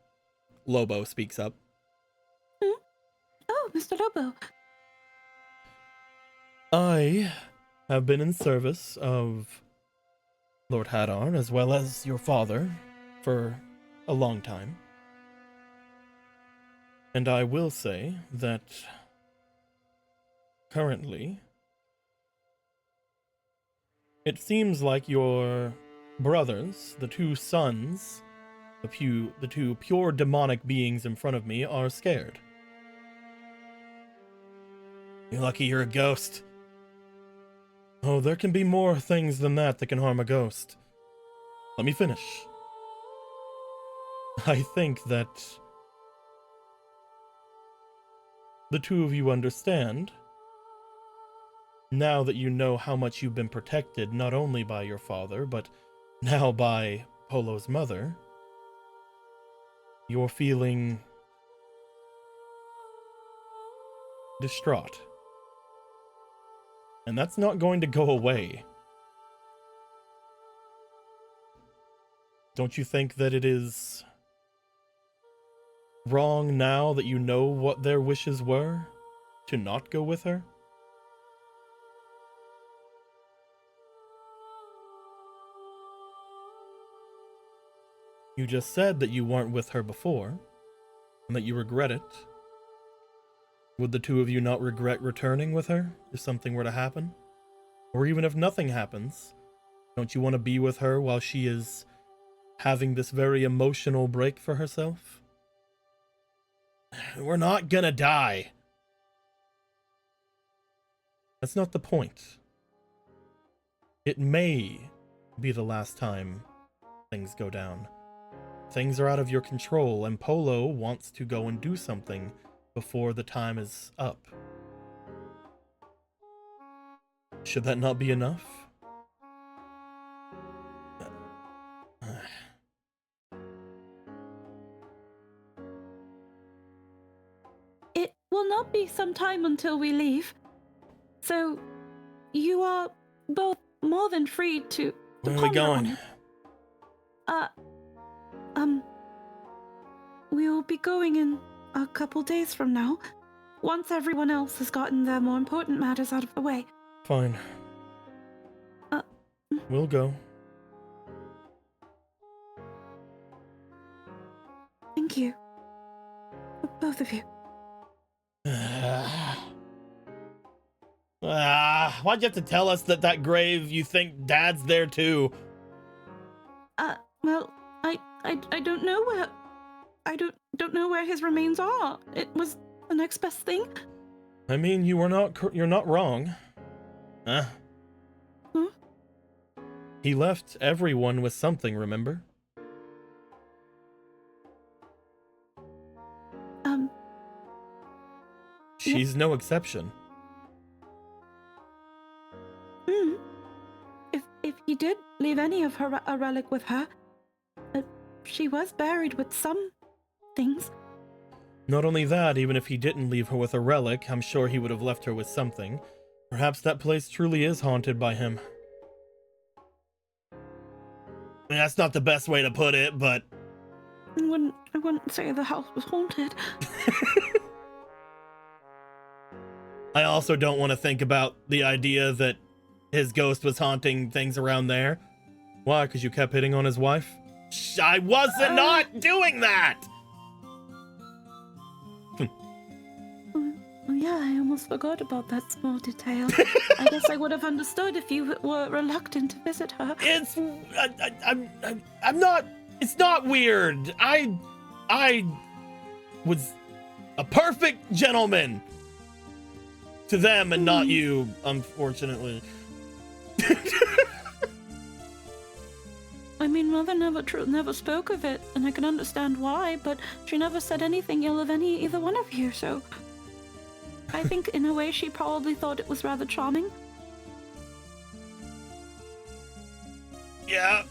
Lobo speaks up. Oh, Mr. Lobo. I have been in service of Lord Hadar as well as your father for a long time. And I will say that currently it seems like your brothers, the two sons, the two pure demonic beings in front of me, are scared. You're lucky you're a ghost. Oh, there can be more things than that can harm a ghost. Let me finish. I think that the two of you understand, now that you know how much you've been protected not only by your father, but now by Polo's mother, you're feeling distraught. And that's not going to go away. Don't you think that it is wrong now that you know what their wishes were to not go with her? You just said that you weren't with her before. and that you regret it. Would the two of you not regret returning with her if something were to happen? Or even if nothing happens, don't you want to be with her while she is having this very emotional break for herself? We're not gonna die. That's not the point. It may be the last time things go down. Things are out of your control, and Polo wants to go and do something before the time is up. Should that not be enough? It will not be some time until we leave. So, you are both more than free to Where are we ponder on going? it. We will be going in a couple days from now, once everyone else has gotten their more important matters out of the way. Fine. We'll go. Thank you. Both of you. Why'd you have to tell us that grave you think Dad's there too? Well, I don't know where... I don't know where his remains are. It was the next best thing. I mean, you're not wrong. Huh? Huh? He left everyone with something, remember? She's no exception. If he did leave any of a relic with her, she was buried with some things. Not only that, even if he didn't leave her with a relic, I'm sure he would have left her with something. Perhaps that place truly is haunted by him. I mean, that's not the best way to put it, but... I wouldn't say the house was haunted. I also don't want to think about the idea that his ghost was haunting things around there. Why? Because you kept hitting on his wife? I wasn't not doing that! Oh yeah, I almost forgot about that small detail. I guess I would have understood if you were reluctant to visit her. I'm not, it's not weird. I was a perfect gentleman to them and not you, unfortunately. I mean, Mother never spoke of it, and I can understand why, but she never said anything ill of either one of you, so... I think, in a way, she probably thought it was rather charming. Yeah.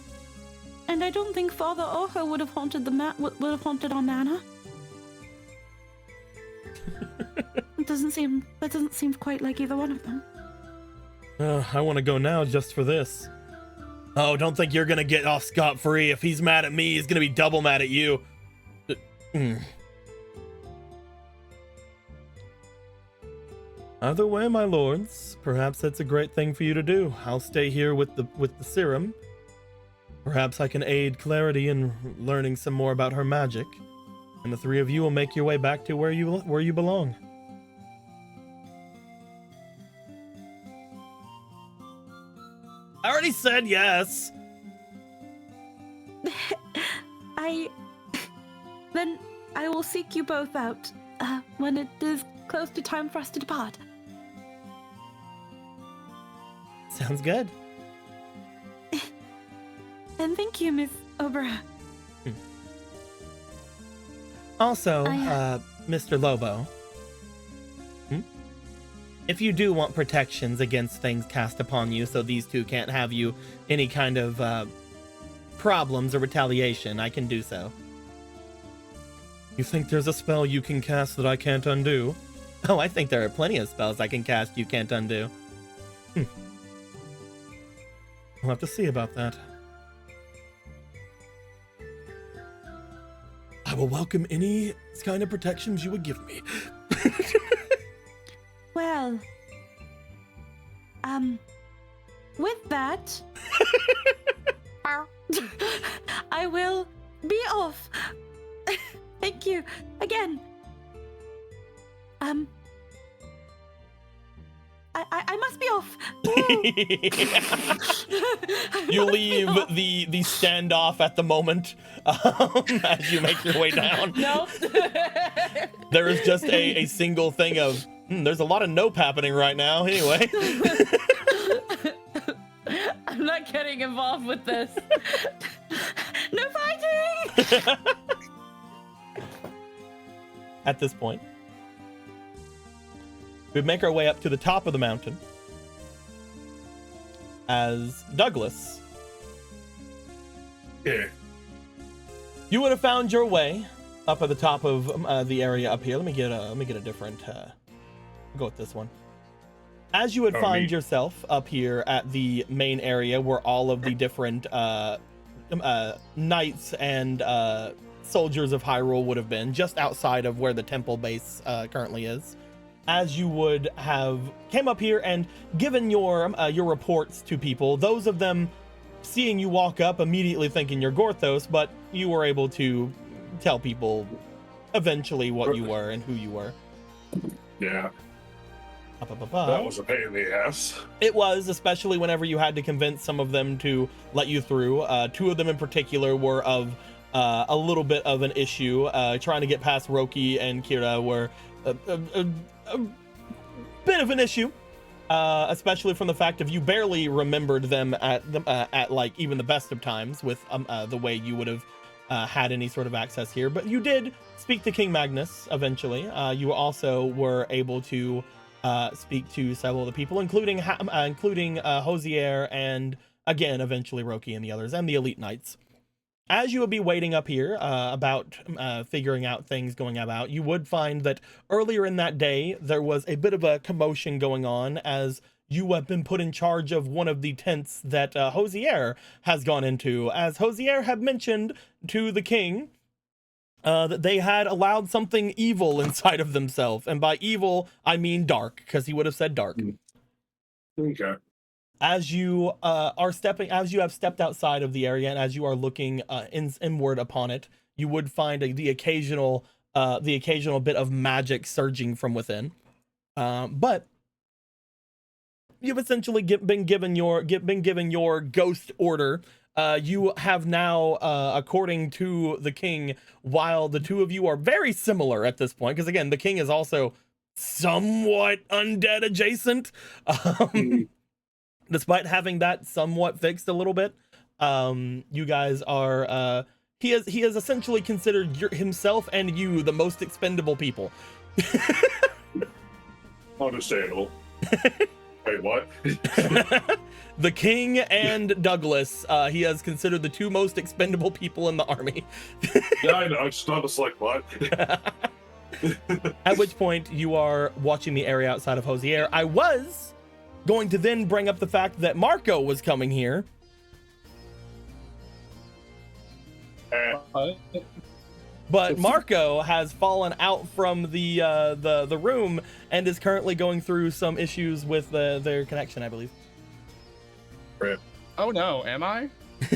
And I don't think Father or her would have haunted our manor. That doesn't seem quite like either one of them. I want to go now just for this. Oh, don't think you're gonna get off scot-free. If he's mad at me, he's gonna be double mad at you. Either way, my lords, perhaps that's a great thing for you to do. I'll stay here with the serum. Perhaps I can aid Clarity in learning some more about her magic, and the three of you will make your way back to where you belong. I already said yes. Then I will seek you both out when it is close to time for us to depart. Sounds good. And thank you, Miss Obera. Also, Mr. Lobo, if you do want protections against things cast upon you so these two can't have you any kind of problems or retaliation, I can do so. You think there's a spell you can cast that I can't undo? Oh, I think there are plenty of spells I can cast you can't undo. We'll have to see about that. I will welcome any kind of protections you would give me. Well, with that, I will be off. Thank you. Again. I must be off. You leave the standoff at the moment as you make your way down. Nope. There is just a single thing of, there's a lot of nope happening right now. Anyway. I'm not getting involved with this. No fighting! At this point, we make our way up to the top of the mountain as Douglas. Yeah. You would have found your way up at the top of the area up here. Let me get a different. I'll go with this one. As you would find yourself up here at the main area where all of the different knights and soldiers of Hyrule would have been, just outside of where the temple base currently is. As you would have came up here and given your reports to people, those of them seeing you walk up immediately thinking you're Gorthos, but you were able to tell people eventually what you were and who you were. Yeah. That was a pain in the ass. It was, especially whenever you had to convince some of them to let you through. Two of them in particular were of a little bit of an issue. Trying to get past Roki and Kira were a bit of an issue, especially from the fact of you barely remembered them at like even the best of times with the way you would have had any sort of access here. But you did speak to King Magnus eventually. You also were able to speak to several of the people, including Hosier and again eventually Roki and the others and the elite knights. As you would be waiting up here about figuring out things going about, you would find that earlier in that day there was a bit of a commotion going on as you have been put in charge of one of the tents that Hosier has gone into, as Hosier had mentioned to the king that they had allowed something evil inside of themselves, and by evil I mean dark, because he would have said dark. Okay. As you as you have stepped outside of the area and as you are looking inward upon it, you would find the occasional bit of magic surging from within. But you've essentially been given your ghost order. You have now, according to the king, while the two of you are very similar at this point, because again, the king is also somewhat undead adjacent. Despite having that somewhat fixed a little bit, you guys are, he has essentially considered himself and you the most expendable people. Understandable. Wait, what? The king and Douglas, he has considered the two most expendable people in the army. Yeah, I know, I just noticed like, what? At which point you are watching the area outside of Hosier. I was going to then bring up the fact that Marco was coming here. But Marco has fallen out from the room and is currently going through some issues with their connection, I believe. Right. Oh no, am I?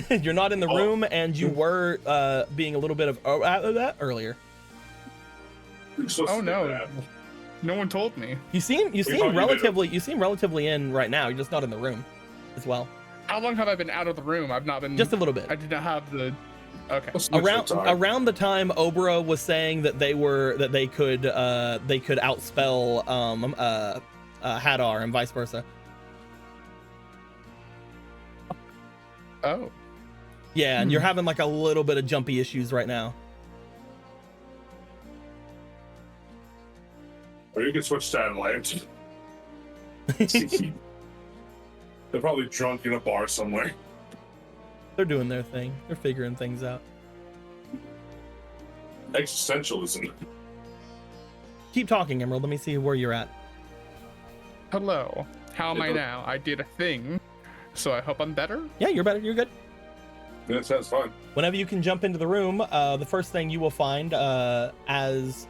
You're not in the room, and you were being a little bit of that earlier. Oh no. No one told me. You seem relatively in right now. You're just not in the room as well. How long have I been out of the room? I've not been. Just a little bit. I did not have the. Okay. Around the time Obra was saying that they could outspell Hadar and vice versa. Oh. Yeah, and you're having like a little bit of jumpy issues right now. Or you can switch to lamps. They're probably drunk in a bar somewhere. They're doing their thing. They're figuring things out. Existentialism. Keep talking, Emerald. Let me see where you're at. Hello. How am I now? I did a thing, so I hope I'm better. Yeah, you're better. You're good. That sounds fine. Whenever you can jump into the room, the first thing you will find, as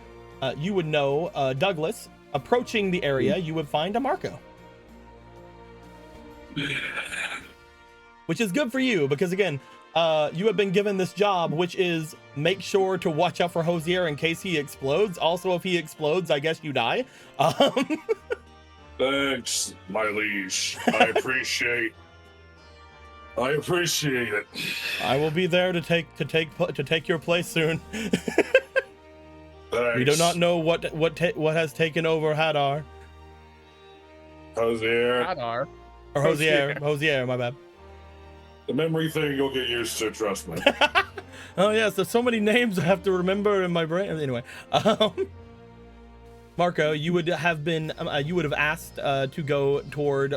you would know, Douglas, approaching the area, you would find a Marco. which is good for you because again, you have been given this job, which is make sure to watch out for Hosier in case he explodes. Also, if he explodes, I guess you die. Thanks, my liege. I appreciate it. I will be there to take your place soon. Thanks. We do not know what has taken over Hadar. Hosier. Hadar. Or Hosier, my bad. The memory thing you'll get used to, trust me. Oh yes, there's so many names I have to remember in my brain. Anyway, Marco, you would have asked to go toward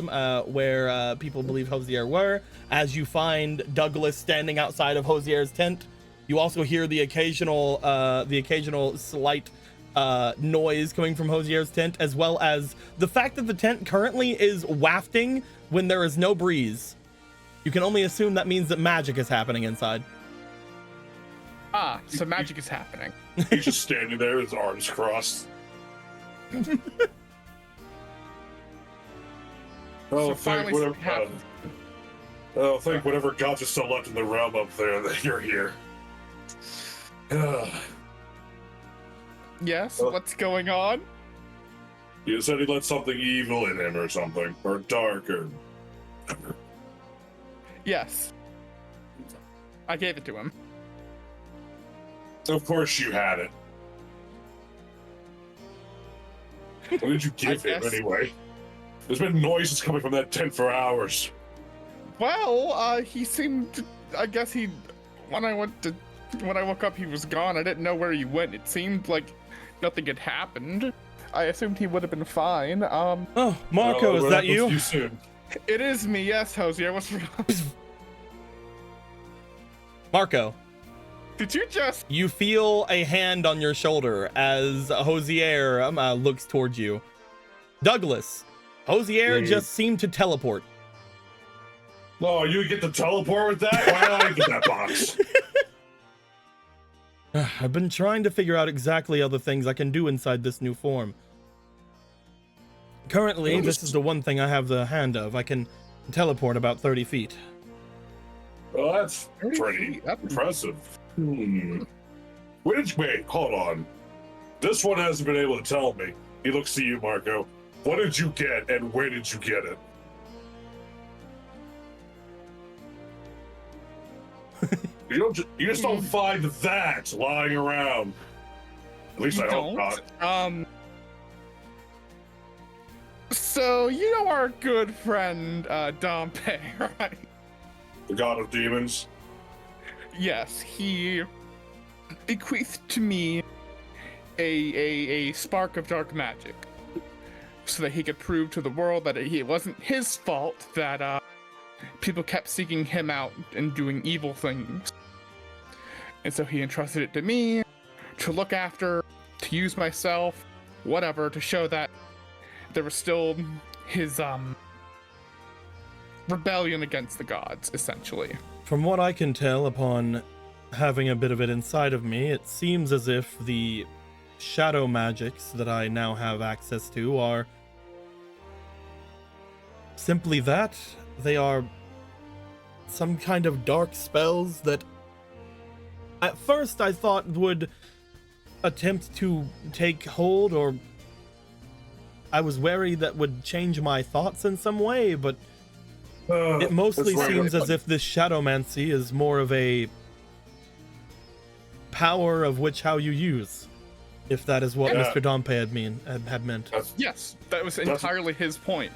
where people believe Hosier were. As you find Douglas standing outside of Hosier's tent, you also hear the occasional slight noise coming from Hosier's tent, as well as the fact that the tent currently is wafting when there is no breeze. You can only assume that means that magic is happening inside. So magic is happening. He's just standing there, his arms crossed. So finally something happened. Thank whatever gods are still left in the realm up there that you're here. Yes, what's going on? You said he let something evil in him or something, or dark, or... Yes. I gave it to him. Of course you had it. What did you give him anyway? There's been noises coming from that tent for hours. Well, he seemed to, I guess when I woke up he was gone. I didn't know where he went. It seemed like nothing had happened. I assumed he would have been fine. Oh, Marco, is that you? Soon. It is me, yes, Hosier. What's wrong? Marco. Did you just... You feel a hand on your shoulder as Hosier looks towards you. Douglas, Hosier just seemed to teleport. Oh, you get to teleport with that? Why don't I get that box? I've been trying to figure out exactly other things I can do inside this new form. Currently, this is the one thing I have the hand of. I can teleport about 30 feet. Well, that's pretty impressive. Wait, hold on. This one hasn't been able to tell me. He looks to you, Marco. What did you get, and where did you get it? You just don't find that lying around. At least I hope not. So you know our good friend Dompe, right? The god of demons? Yes, he bequeathed to me a spark of dark magic so that he could prove to the world that it wasn't his fault that people kept seeking him out and doing evil things. And so he entrusted it to me to look after, to use myself, whatever, to show that there was still his rebellion against the gods, essentially. From what I can tell upon having a bit of it inside of me, it seems as if the shadow magics that I now have access to are simply that. They are some kind of dark spells that at first I thought would attempt to take hold, or I was wary that would change my thoughts in some way, but it mostly seems as if this shadowmancy is more of a power of which how you use, if that is what Mr. Dompe had meant. Yes, that was entirely his point.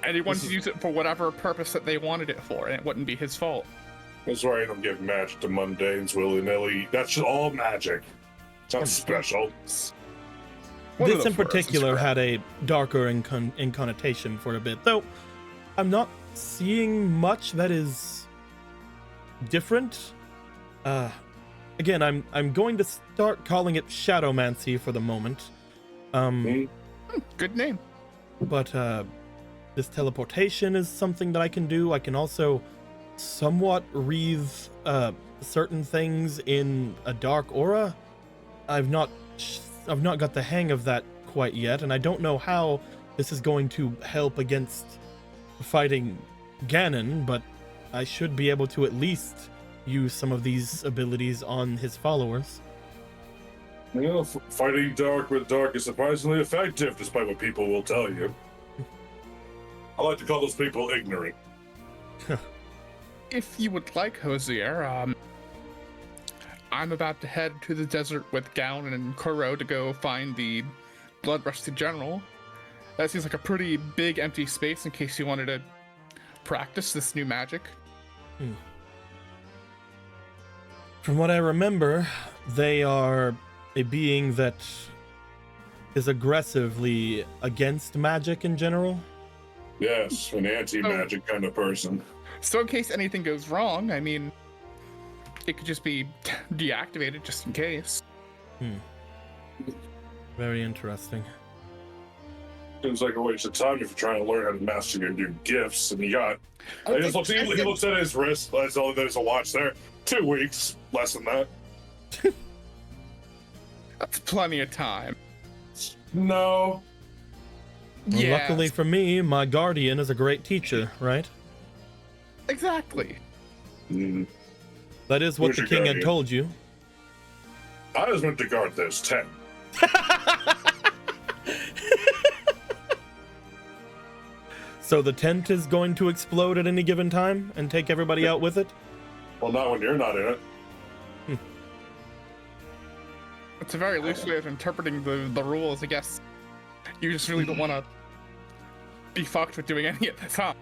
And he wanted to use it for whatever purpose that they wanted it for, and it wouldn't be his fault. That's why I don't give magic to mundanes willy-nilly. That's just all magic. It's not special. This in particular had a darker inconnotation for a bit, though I'm not seeing much that is different. Again, I'm going to start calling it shadowmancy for the moment. Good name. But this teleportation is something that I can do. I can also somewhat wreathe certain things in a dark aura. I've not got the hang of that quite yet, and I don't know how this is going to help against fighting Ganon, but I should be able to at least use some of these abilities on his followers. You know, fighting dark with dark is surprisingly effective, despite what people will tell you. I like to call those people ignorant. If you would like, Hosier, I'm about to head to the desert with Gown and Kuro to go find the Bloodrusty General. That seems like a pretty big empty space in case you wanted to practice this new magic. From what I remember, they are a being that is aggressively against magic in general. Yes, an anti-magic kind of person. So in case anything goes wrong, I mean, it could just be deactivated just in case. Very interesting. Seems like a waste of time if you're trying to learn how to master your new gifts. And he looks at his wrist. There's a watch there. 2 weeks, less than that. That's plenty of time. No. Well, Yeah. luckily for me, my guardian is a great teacher, right? Exactly. That is what Who's the your king had guardian? told you. I was meant to guard this 10. So the tent is going to explode at any given time and take everybody out with it? Well, not when you're not in it. It's a very loose way of interpreting the rules, I guess. You just really don't want to be fucked with doing any of this, huh?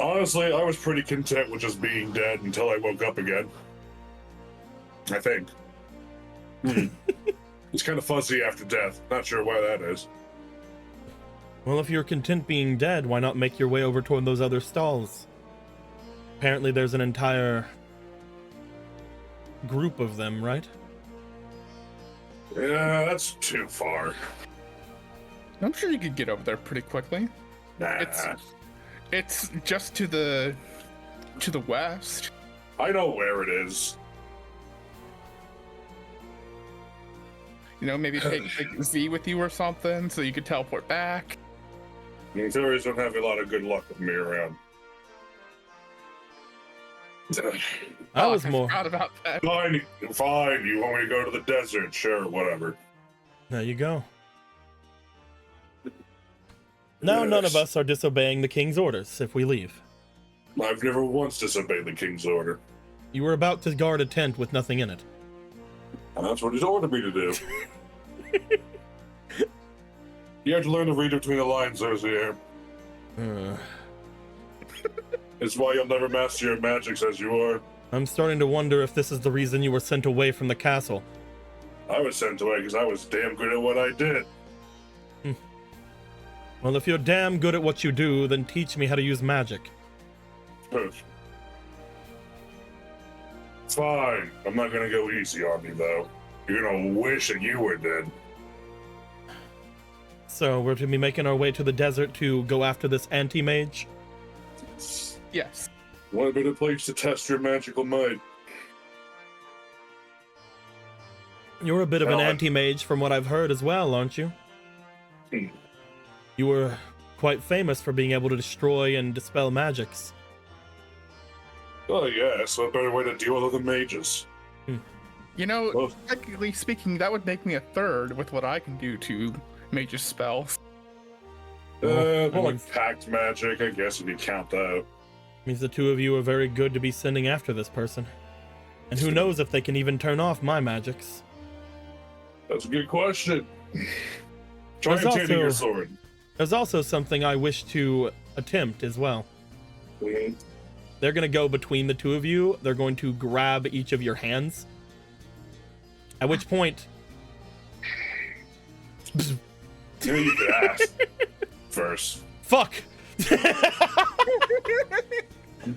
Honestly, I was pretty content with just being dead until I woke up again. I think. It's kind of fuzzy after death. Not sure why that is. Well, if you're content being dead, why not make your way over toward those other stalls? Apparently there's an entire group of them, right? Yeah, that's too far. I'm sure you could get over there pretty quickly. Nah. It's just to the west. I know where it is. You know, maybe take like, Z with you or something so you could teleport back. Fairies don't have a lot of good luck with me around. I was more. forgot about that. Fine. You want me to go to the desert? Sure, whatever. There you go. Now none of Yes. us are disobeying the king's orders if we leave. I've never once disobeyed the king's order. You were about to guard a tent with nothing in it. And that's what he's ordered me to do. You have to learn to read between the lines, Osier. It's why you'll never master your magics as you are. I'm starting to wonder if this is the reason you were sent away from the castle. I was sent away because I was damn good at what I did. Well, if you're damn good at what you do, then teach me how to use magic. Fine. I'm not gonna go easy on you, though. You're gonna wish that you were dead. So we're to be making our way to the desert to go after this anti-mage? Yes. What a better place to test your magical might. You're a bit of an Well, anti-mage from what I've heard as well, aren't you? Hmm. You were quite famous for being able to destroy and dispel magics. Oh, yes. What better way to deal with other mages? You know, Well- technically speaking, that would make me a third with what I can do to mage's spells. Well, More I like pact magic, I guess, if you count that. Means the two of you are very good to be sending after this person. And who knows if they can even turn off my magics. That's a good question. Try There's obtaining your also- sword. There's also something I wish to attempt as well. Mhm. They're going to go between the two of you. They're going to grab each of your hands. At which point... You know, you could ask first. Fuck! I'm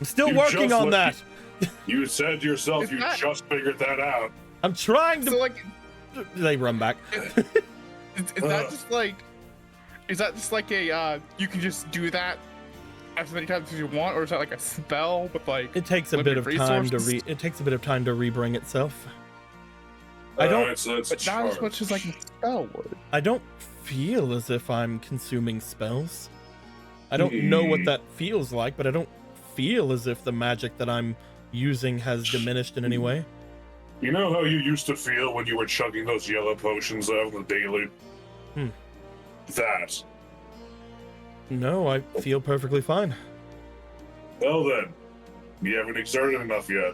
still You working just on let- that. You said yourself Is you that- just figured that out. I'm trying to... So, like, They run back. is that just like... Is that just like a, you can just do that as many times as you want, or is that like a spell with like... It takes a bit of limited time to resources? it takes a bit of time to rebring itself. I don't It's a But not charge. as much as like a spell would. I don't feel as if I'm consuming spells. I don't know what that feels like, but I don't feel as if the magic that I'm using has diminished in any way. You know how you used to feel when you were chugging those yellow potions out on the daily? That. No, I feel perfectly fine. Well then, you haven't exerted enough yet.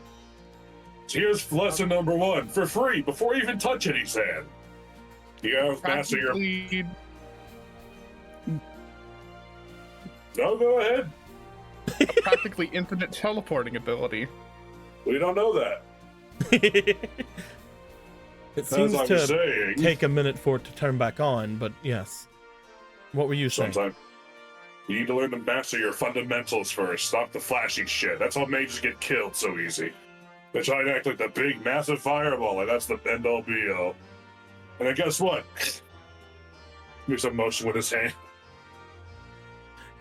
So here's lesson number 1, for free, before you even touch any sand. You have master your... Practically, No, go ahead. a practically infinite teleporting ability. We don't know that. It seems As I'm to saying, take a minute for it to turn back on, but yes. What were you saying? sometimes you need to learn to master your fundamentals first. Stop the flashy shit. That's how mages get killed so easy. They try to act like the big, massive fireball, like that's the end-all be-all. And then guess what? Makes a motion with his hand.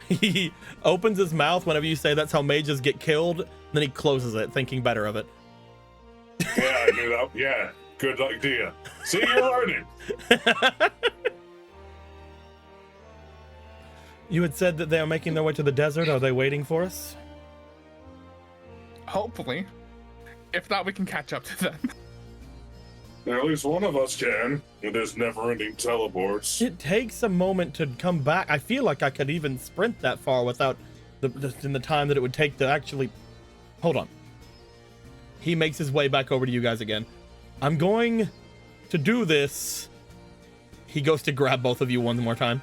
He opens his mouth whenever you say that's how mages get killed, then he closes it, thinking better of it. Yeah, I knew that. Yeah, good idea. See, you're learning. You had said that they are making their way to the desert. Are they waiting for us? Hopefully. If not, we can catch up to them. At least one of us can, with his never-ending teleports. It takes a moment to come back. I feel like I could even sprint that far without in the time that it would take to actually... Hold on. He makes his way back over to you guys again. I'm going to do this. He goes to grab both of you one more time.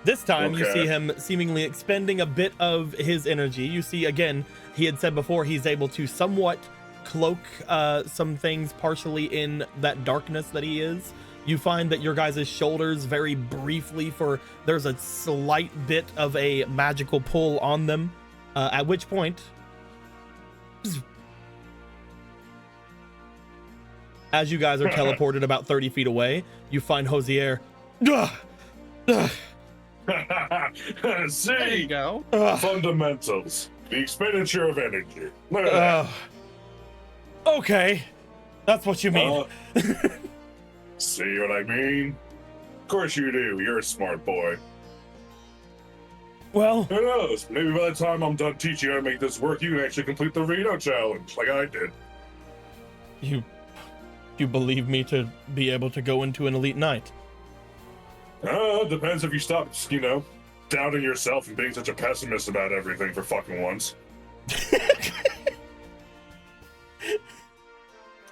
This time, you see him seemingly expending a bit of his energy. You see, again, he had said before, he's able to somewhat cloak some things partially in that darkness that he is. You find that your guys' shoulders very briefly there's a slight bit of a magical pull on them, at which point, as you guys are teleported about 30 feet away, you find Hosier. See? There you go. Fundamentals. The expenditure of energy. Look at that. Okay, that's what you mean. See what I mean? Of course you do. You're a smart boy. Well, Who knows? Maybe by the time I'm done teaching you how to make this work, you can actually complete the Reno challenge, like I did. you believe me to be able to go into an elite knight? Depends if you stop, doubting yourself and being such a pessimist about everything for fucking once.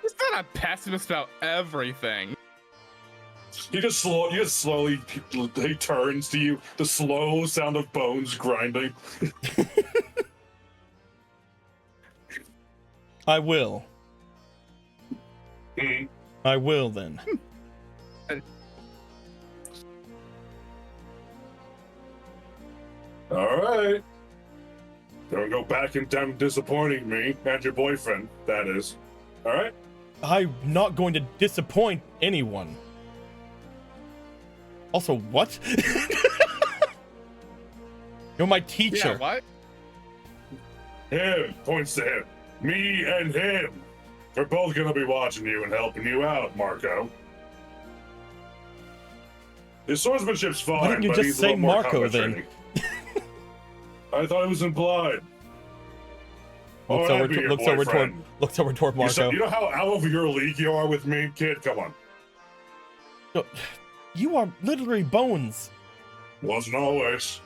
He's not a pessimist about everything. He just slowly, he turns to you, the slow sound of bones grinding. I will. Mhm. I will then. All right. Don't go back and down disappointing me and your boyfriend, that is. All right? I'm not going to disappoint anyone. Also, what? You're my teacher. Yeah, what? Him, points to him. Me and him. We're both gonna be watching you and helping you out, Marco. His swordsmanship's fine, Why didn't you but just he's a say little more Marco, combat then? training. I thought it was implied. Looks Oh, over, that'd be your looks over toward boyfriend. Marco. You know how out of your league you are with me, kid? Come on. You are literally bones. Wasn't always.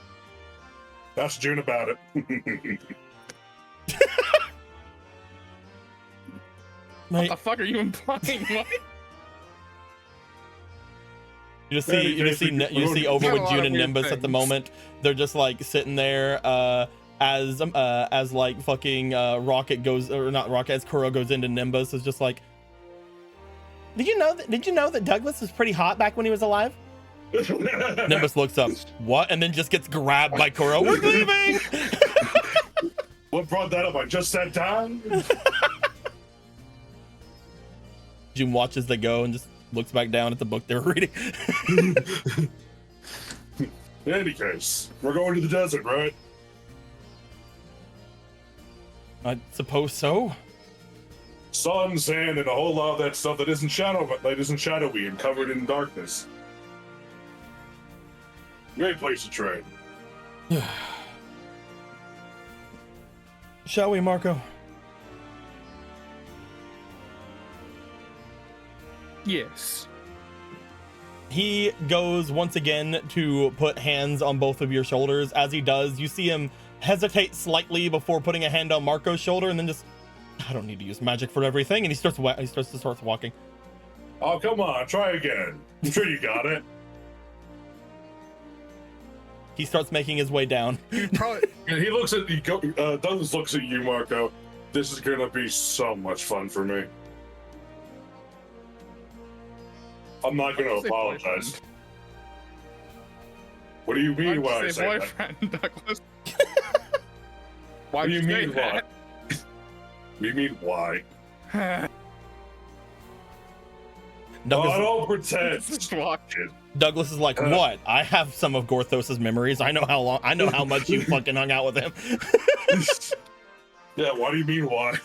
That's June about it. What Mate, the fuck are you implying? What? you just see over Got a with lot June of and weird Nimbus at the things. moment. They're just like sitting there as like fucking Rocket goes, or not Rocket, as Kuro goes into Nimbus. Is just like, did you know that Douglas was pretty hot back when he was alive? Nimbus looks up, what, and then just gets grabbed by Kuro. We're leaving. What brought that up? I just sat down. June watches they go and just looks back down at the book they're reading. In any case, we're going to the desert, right? I suppose so. Sun, sand, and a whole lot of that stuff that isn't shadowy and covered in darkness. Great place to train. Shall we, Marco? Yes. He goes once again to put hands on both of your shoulders. As he does, you see him hesitate slightly before putting a hand on Marco's shoulder, and then just, I don't need to use magic for everything. And he starts walking. Oh, come on, try again. I'm sure you got it. He starts making his way down. And he looks at you. Douglas looks at you, Marco. This is gonna be so much fun for me. I'm not gonna apologize. Boyfriend. What do you mean when I Why'd you say that? boyfriend, Douglas? What Why do you mean say why? that? What do you mean why? Douglas, I don't pretend. Just watch it. Douglas is like, what? I have some of Gorthos's memories. I know how much you fucking hung out with him. Yeah, what do you mean why?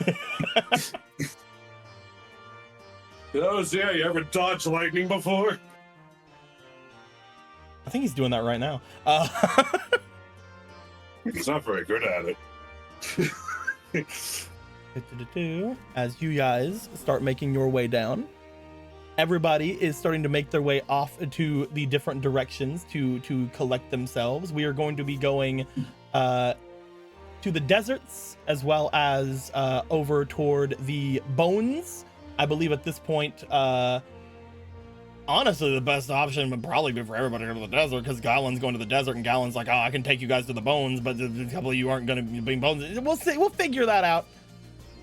Yeah, you ever dodged lightning before? I think he's doing that right now. He's not very good at it. As you guys start making your way down, everybody is starting to make their way off to the different directions to collect themselves. We are going to be going to the deserts as well as over toward the bones. I believe at this point, honestly, the best option would probably be for everybody to go to the desert, because Galen's going to the desert, and Galen's like, oh, I can take you guys to the bones, but a couple of you aren't going to be bones. We'll see. We'll figure that out.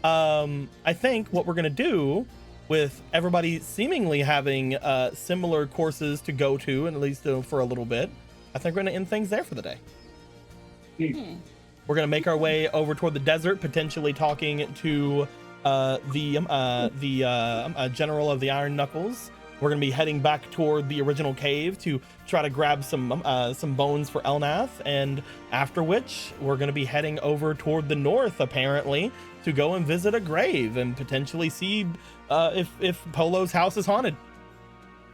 I think what we're going to do, with everybody seemingly having similar courses to go to, and at least for a little bit, I think we're going to end things there for the day. We're going to make our way over toward the desert, potentially talking to the general of the Iron Knuckles. We're going to be heading back toward the original cave to try to grab some bones for Elnath, and after which we're going to be heading over toward the north, apparently, to go and visit a grave and potentially see if Polo's house is haunted.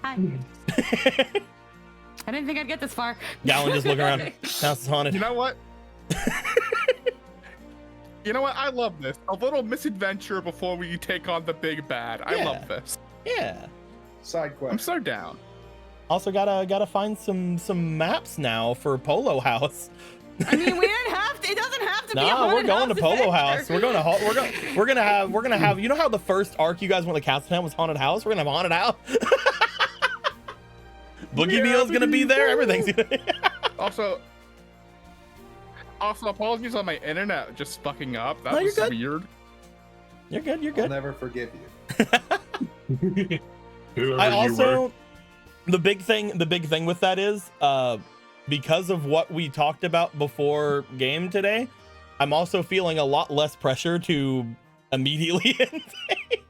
Hi. I didn't think I'd get this far. Galen just looking around. House is haunted. You know what? You know what? I love this. A little misadventure before we take on the big bad. I love this. Yeah. Side quest. I'm so down. Also gotta find some maps now for Polo House. I mean, we didn't have to. It doesn't have to be a No, haunted we're going to house Polo adventure. House. We're gonna have. You know how the first arc you guys went to Castle Town was haunted house? We're gonna have haunted house. Boogie Meal's gonna be there. Everything's gonna. Also, apologies on my internet just fucking up. That No, you're was good. weird. You're good. You're I'll good. never forgive you. Whoever I you also were. the big thing with that is because of what we talked about before game today, I'm also feeling a lot less pressure to immediately end things.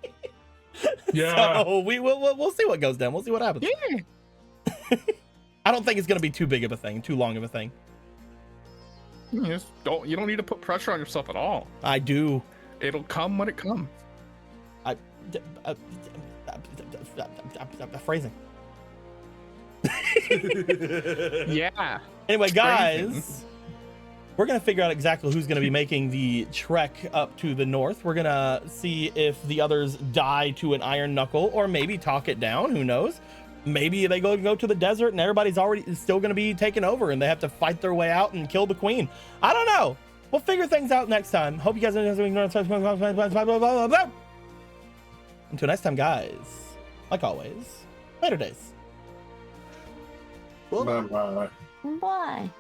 Yeah. So we'll see what goes down. We'll see what happens. Yeah. I don't think it's gonna be too big of a thing, too long of a thing. You don't need to put pressure on yourself at all. I do. It'll come when it comes. Phrasing. Yeah. Anyway, guys, Phrasing. we're gonna figure out exactly who's gonna be making the trek up to the north. We're gonna see if the others die to an iron knuckle, or maybe talk it down. Who knows? Maybe they go to the desert and everybody's already still gonna be taken over, and they have to fight their way out and kill the queen. I don't know. We'll figure things out next time. Hope you guys are enjoying. Until next time, guys. Like always, later days. Bye-bye. Bye.